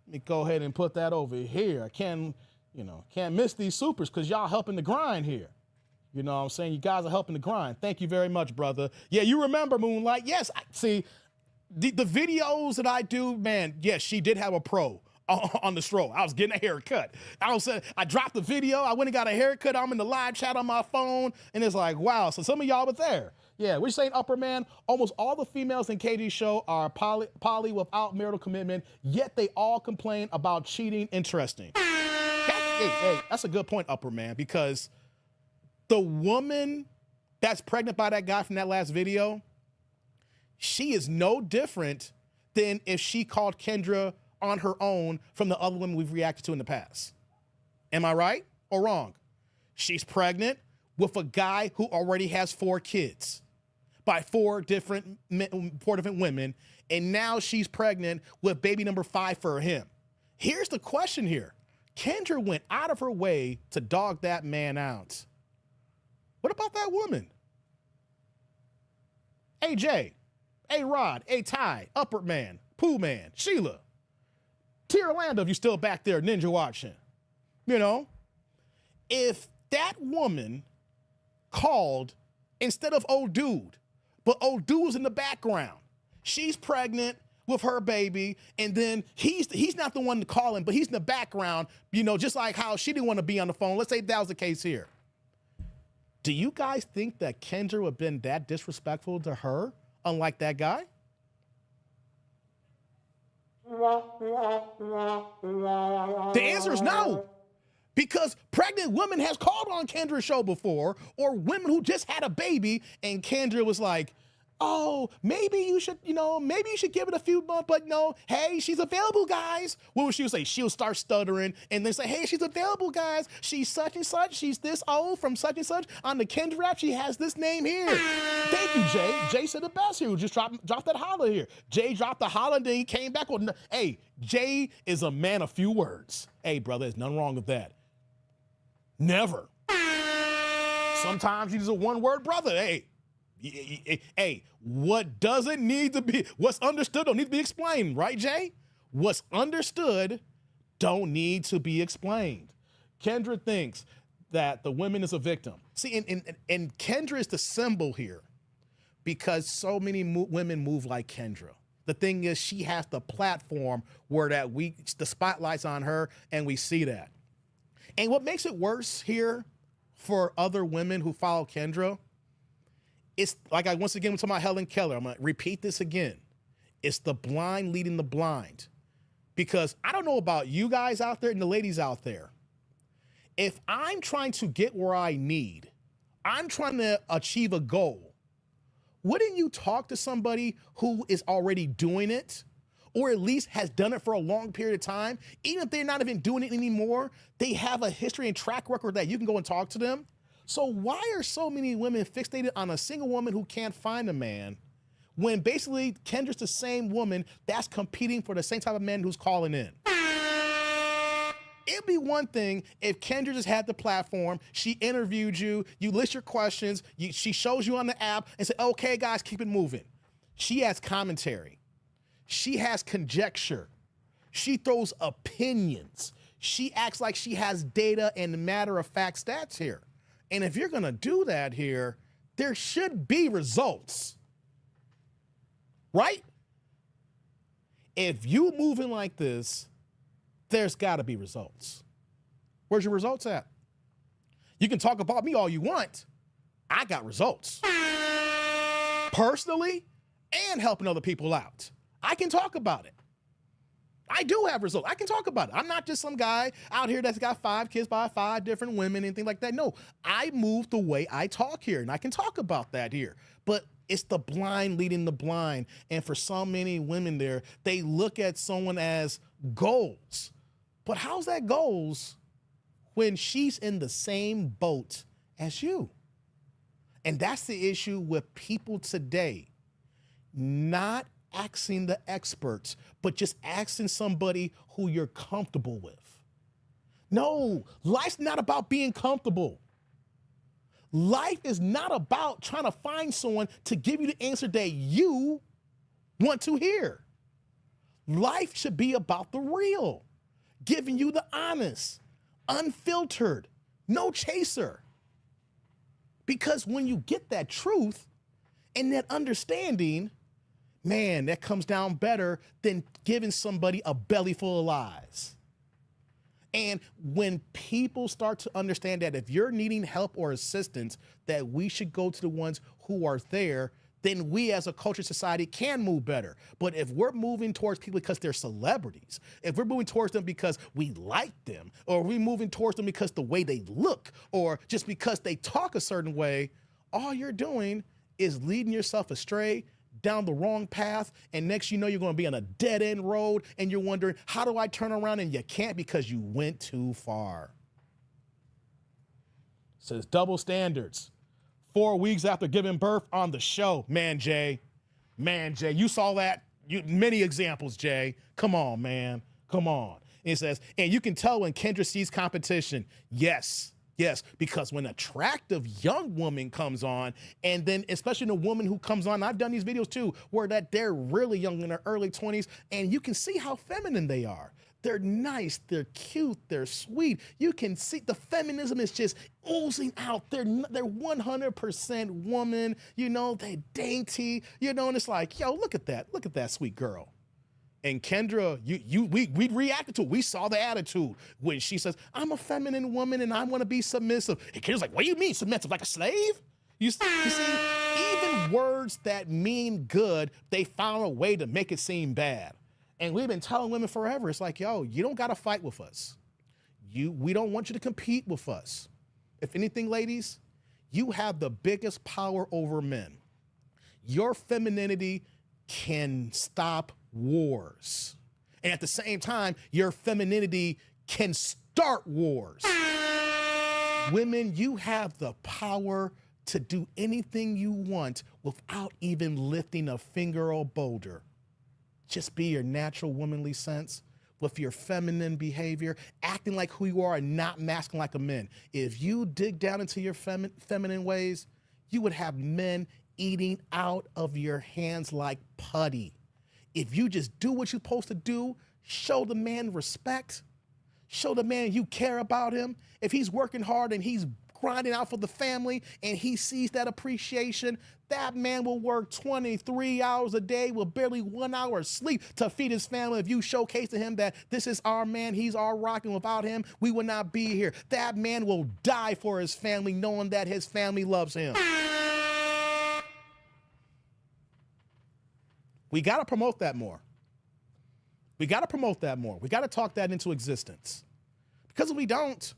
Let me go ahead and put that over here. I can't miss these supers because y'all helping the grind here. You know what I'm saying? You guys are helping the grind. Thank you very much, brother. Yeah, you remember Moonlight. Yes, see, the videos that I do, man, yes, she did have a pro on the stroll. I was getting a haircut. I dropped the video. I went and got a haircut. I'm in the live chat on my phone, and it's like, wow. So some of y'all were there. Yeah, we're saying upper man. Almost all the females in KG's show are poly without marital commitment, yet they all complain about cheating. Interesting. Hey, that's a good point, upper man, because the woman that's pregnant by that guy from that last video, she is no different than if she called Kendra on her own from the other women we've reacted to in the past. Am I right or wrong? She's pregnant with a guy who already has 4 kids by 4 different women, and now she's pregnant with baby number 5 for him. Here's the question here. Kendra went out of her way to dog that man out. What about that woman? Hey, Jay, hey, Rod, hey, Ty, Upper Man, Pooh Man, Sheila, T. Orlando, if you're still back there, ninja watching. You know, if that woman called instead of old dude, but old dude was in the background, she's pregnant with her baby, and then he's not the one to call him, but he's in the background, you know, just like how she didn't want to be on the phone. Let's say that was the case here. Do you guys think that Kendra would have been that disrespectful to her, unlike that guy? The answer is no. Because pregnant women has called on Kendra's show before, or women who just had a baby, and Kendra was like, oh, maybe you should give it a few months, but no, hey, she's available, guys. What would she say? She'll start stuttering and then say, hey, she's available, guys. She's such and such. She's this old from such and such. On the Kendra app, she has this name here. Thank you, Jay. Jay said the best here. Just dropped that holla here. Jay dropped the holla, then he came back with, hey, Jay is a man of few words. Hey, brother, there's nothing wrong with that. Never. Sometimes he's a one-word brother. Hey, what doesn't need to be, what's understood don't need to be explained, right, Jay? What's understood don't need to be explained. Kendra thinks that the woman is a victim. See, and Kendra is the symbol here because so many women move like Kendra. The thing is, she has the platform where the spotlight's on her, and we see that. And what makes it worse here for other women who follow Kendra, it's like once again, we're talking about Helen Keller. I'm going to repeat this again. It's the blind leading the blind. Because I don't know about you guys out there and the ladies out there. If I'm trying to get where I need, I'm trying to achieve a goal, wouldn't you talk to somebody who is already doing it? Or at least has done it for a long period of time? Even if they're not even doing it anymore, they have a history and track record that you can go and talk to them. So why are so many women fixated on a single woman who can't find a man when basically Kendra's the same woman that's competing for the same type of man who's calling in? It'd be one thing if Kendra just had the platform, she interviewed you, you list your questions, she shows you on the app and say, okay, guys, keep it moving. She has commentary. She has conjecture. She throws opinions. She acts like she has data and matter-of-fact stats here. And if you're going to do that here, there should be results. Right? If you moving like this, there's got to be results. Where's your results at? You can talk about me all you want. I got results. Personally and helping other people out. I can talk about it. I do have results. I can talk about it. I'm not just some guy out here that's got 5 kids by 5 different women and things like that. No, I move the way I talk here, and I can talk about that here. But it's the blind leading the blind. And for so many women there, they look at someone as goals. But how's that goals when she's in the same boat as you? And that's the issue with people today. Not asking the experts, but just asking somebody who you're comfortable with. No, life's not about being comfortable. Life is not about trying to find someone to give you the answer that you want to hear. Life should be about the real, giving you the honest, unfiltered, no chaser. Because when you get that truth and that understanding, man, that comes down better than giving somebody a belly full of lies. And when people start to understand that if you're needing help or assistance, that we should go to the ones who are there, then we as a culture society can move better. But if we're moving towards people because they're celebrities, if we're moving towards them because we like them, or we're moving towards them because the way they look, or just because they talk a certain way, all you're doing is leading yourself astray down the wrong path, and next you know you're going to be on a dead-end road, and you're wondering, how do I turn around? And you can't because you went too far. Says double standards. 4 weeks after giving birth on the show. Man, Jay, you saw that? Many examples, Jay. Come on, man. Come on. And it says, and you can tell when Kendra sees competition. Yes, because when an attractive young woman comes on, and then especially the woman who comes on, I've done these videos too, where that they're really young in their early 20s, and you can see how feminine they are. They're nice, they're cute, they're sweet. You can see the feminism is just oozing out. They're 100% woman, you know, they're dainty, you know, and it's like, yo, look at that sweet girl. And Kendra, we reacted to it. We saw the attitude when she says, I'm a feminine woman and I want to be submissive. And Kendra's like, what do you mean submissive? Like a slave? You see, even words that mean good, they found a way to make it seem bad. And we've been telling women forever, it's like, yo, you don't got to fight with us. We don't want you to compete with us. If anything, ladies, you have the biggest power over men. Your femininity can stop wars. And at the same time, your femininity can start wars. Women, you have the power to do anything you want without even lifting a finger or boulder. Just be your natural womanly sense with your feminine behavior, acting like who you are and not masking like a man. If you dig down into your feminine ways, you would have men eating out of your hands like putty. If you just do what you're supposed to do, show the man respect, show the man you care about him. If he's working hard and he's grinding out for the family and he sees that appreciation, that man will work 23 hours a day with barely 1 hour of sleep to feed his family. If you showcase to him that this is our man, he's our rock, and without him, we would not be here. That man will die for his family knowing that his family loves him. We got to promote that more. We got to talk that into existence. Because if we don't,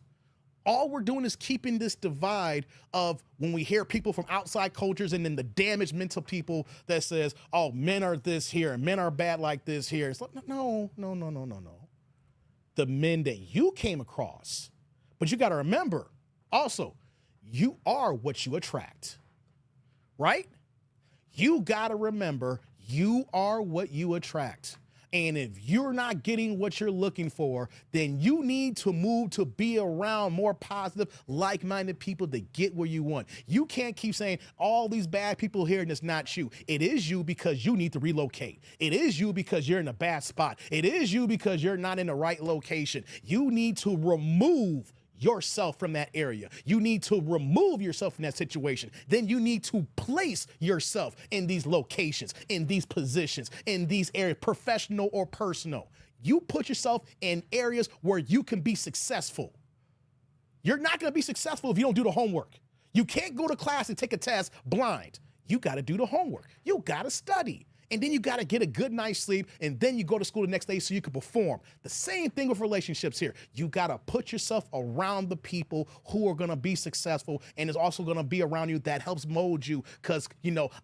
all we're doing is keeping this divide of when we hear people from outside cultures and then the damaged mental people that says, oh, men are this here and men are bad like this here. It's like, no. The men that you came across. But you got to remember, also, you are what you attract, right? You got to remember, you are what you attract. And if you're not getting what you're looking for, then you need to move to be around more positive, like-minded people that get where you want. You can't keep saying all these bad people here and it's not you. It is you because you need to relocate. It is you because you're in a bad spot. It is you because you're not in the right location. You need to remove yourself from that area. You need to remove yourself from that situation. Then you need to place yourself in these locations, in these positions, in these areas, professional or personal. You put yourself in areas where you can be successful. You're not going to be successful if you don't do the homework. You can't go to class and take a test blind. You got to do the homework. You got to study. And then you got to get a good night's sleep, and then you go to school the next day so you can perform. The same thing with relationships here. You got to put yourself around the people who are going to be successful, and is also going to be around you that helps mold you, because,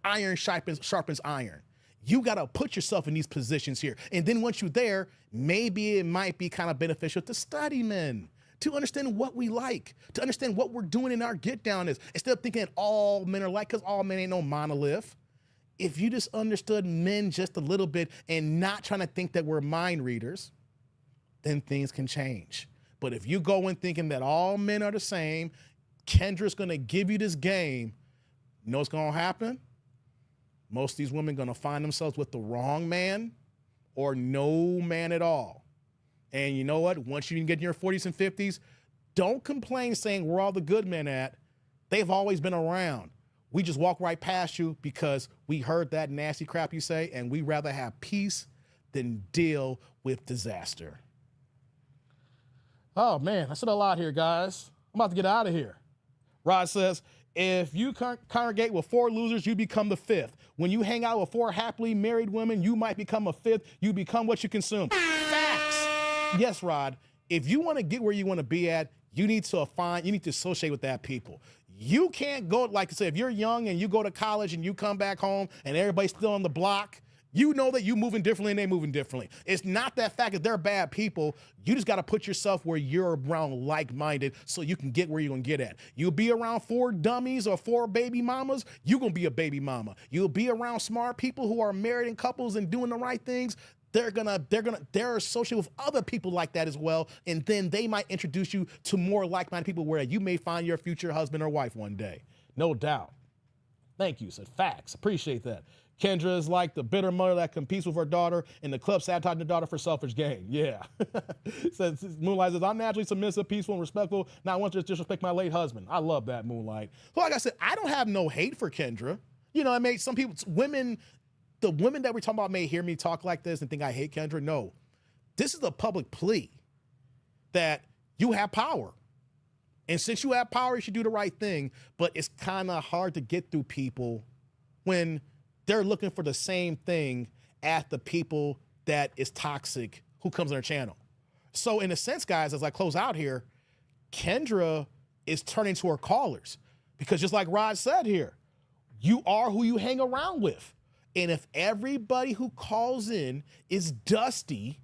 iron sharpens iron. You got to put yourself in these positions here. And then once you're there, maybe it might be kind of beneficial to study men, to understand what we like, to understand what we're doing in our get down is, instead of thinking that all men are like, because all men ain't no monolith. If you just understood men just a little bit and not trying to think that we're mind readers, then things can change. But if you go in thinking that all men are the same, Kendra's gonna give you this game, you know what's gonna happen? Most of these women gonna find themselves with the wrong man or no man at all. And you know what? Once you can get in your 40s and 50s, don't complain saying where all the good men at. They've always been around. We just walk right past you because we heard that nasty crap you say, and we'd rather have peace than deal with disaster. Oh man, I said a lot here, guys. I'm about to get out of here. Rod says, if you congregate with 4 losers, you become the 5th. When you hang out with 4 happily married women, you might become a 5th. You become what you consume. Facts. Yes, Rod, if you want to get where you want to be at, you need to associate with that people. You can't go, like I said, if you're young and you go to college and you come back home and everybody's still on the block, you know that you moving differently and they moving differently. It's not that fact that they're bad people. You just got to put yourself where you're around like-minded so you can get where you're going to get at. You'll be around 4 dummies or 4 baby mamas, you're going to be a baby mama. You'll be around smart people who are married in couples and doing the right things. They're associated with other people like that as well, and then they might introduce you to more like-minded people where you may find your future husband or wife one day. No doubt. Thank you, said facts. Appreciate that. Kendra is like the bitter mother that competes with her daughter in the club, sabotaging the daughter for selfish gain. Yeah. Moonlight says, I'm naturally submissive, peaceful, and respectful. Not once to disrespect my late husband. I love that, Moonlight. So like I said, I don't have no hate for Kendra. I made some people, the women that we're talking about may hear me talk like this and think I hate Kendra. No, this is a public plea that you have power. And since you have power, you should do the right thing. But it's kind of hard to get through people when they're looking for the same thing as the people that is toxic who comes on their channel. So in a sense, guys, as I close out here, Kendra is turning to her callers, because just like Rod said here, you are who you hang around with. And if everybody who calls in is dusty,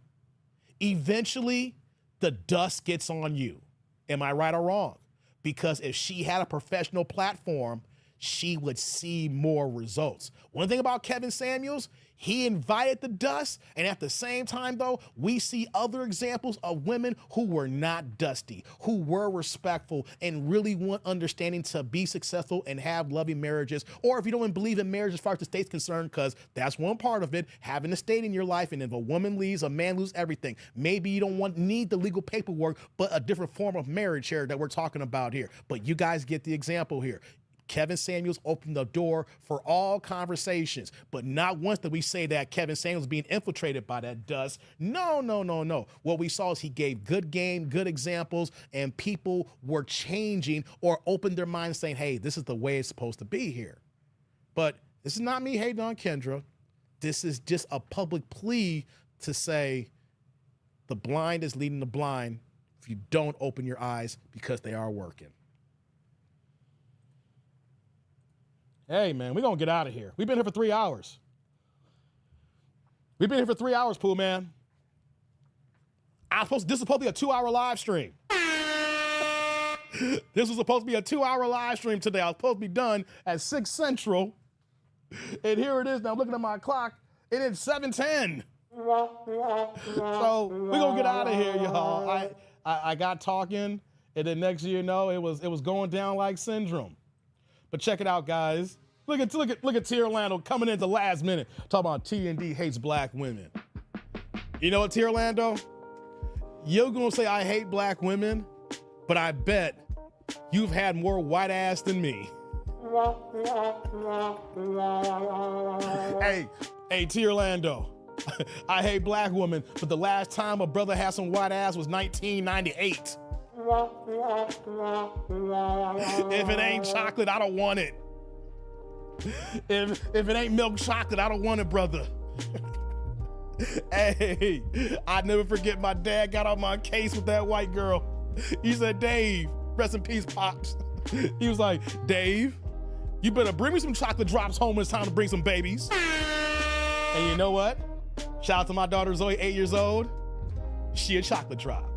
eventually the dust gets on you. Am I right or wrong? Because if she had a professional platform, she would see more results. One thing about Kevin Samuels, he invited the dust, and at the same time, though, we see other examples of women who were not dusty, who were respectful and really want understanding to be successful and have loving marriages. Or if you don't believe in marriage as far as the state's concerned, because that's one part of it, having a state in your life, and if a woman leaves, a man loses everything. Maybe you don't need the legal paperwork, but a different form of marriage here that we're talking about here. But you guys get the example here. Kevin Samuels opened the door for all conversations, but not once did we say that Kevin Samuels was being infiltrated by that dust. No. What we saw is he gave good game, good examples, and people were changing or opened their minds saying, hey, this is the way it's supposed to be here. But this is not me hating on Kendra. This is just a public plea to say the blind is leading the blind if you don't open your eyes, because they are working. Hey, man, we're going to get out of here. We've been here for 3 hours. We've been here for 3 hours, Pooh, man. This is supposed to be a 2-hour live stream. This was supposed to be a 2-hour live stream today. I was supposed to be done at 6 Central. And here it is. Now I'm looking at my clock, and it's 7:10. So we're going to get out of here, y'all. I got talking, and then next year, it was going down like syndrome. But check it out, guys. Look at T. Orlando coming in at the last minute, talking about T&D hates black women. You know what, T. Orlando? You're gonna say I hate black women, but I bet you've had more white ass than me. Hey, T. Orlando. I hate black women, but the last time a brother had some white ass was 1998. If it ain't chocolate, I don't want it. If it ain't milk chocolate, I don't want it, brother. Hey, I never forget my dad got on my case with that white girl. He said, Dave, rest in peace, Pops. He was like, Dave, you better bring me some chocolate drops home when it's time to bring some babies. And you know what? Shout out to my daughter Zoe, 8 years old. She a chocolate drop.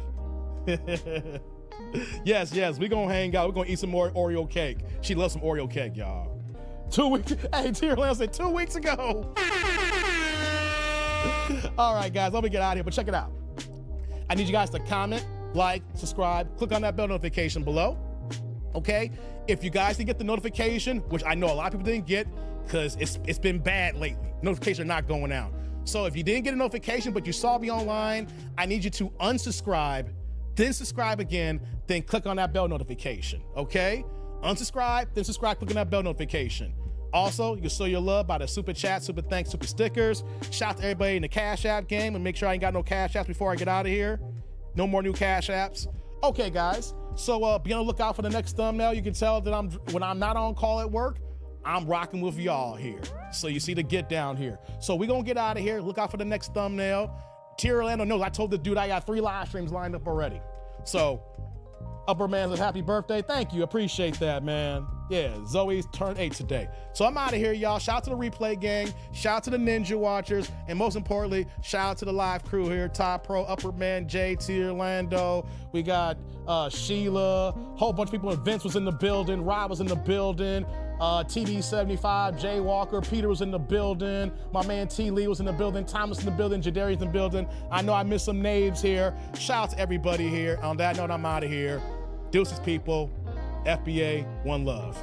Yes, we gonna hang out. We're gonna eat some more Oreo cake. She loves some Oreo cake, y'all. 2 weeks, hey, Tierland said 2 weeks ago. All right, guys, let me get out of here, but check it out. I need you guys to comment, like, subscribe, click on that bell notification below, okay? If you guys didn't get the notification, which I know a lot of people didn't get, because it's been bad lately. Notifications are not going out. So if you didn't get a notification, but you saw me online, I need you to unsubscribe, then subscribe again, then click on that bell notification, okay? Unsubscribe, then subscribe, click on that bell notification. Also, you can show your love by the super chat, super thanks, super stickers. Shout out to everybody in the Cash App game, and make sure I ain't got no Cash Apps before I get out of here. No more new Cash Apps. Okay, guys, so be on the lookout for the next thumbnail. You can tell that when I'm not on call at work, I'm rocking with y'all here. So you see the get down here. So we're gonna get out of here. Look out for the next thumbnail. Tier Orlando knows I told the dude I got 3 live streams lined up already. So Upper Man says happy birthday. Thank you, appreciate that, man. Yeah, Zoe's turned 8 today. So I'm out of here, y'all. Shout out to the replay gang. Shout out to the Ninja Watchers. And most importantly, shout out to the live crew here. Top Pro, Upper Man, JT, Orlando. We got Sheila. Whole bunch of people. Vince was in the building. Rob was in the building. TV75, Jay Walker. Peter was in the building. My man T. Lee was in the building. Thomas in the building. Jadarius in the building. I know I missed some names here. Shout out to everybody here. On that note, I'm out of here. Deuces, people. FBA, one love.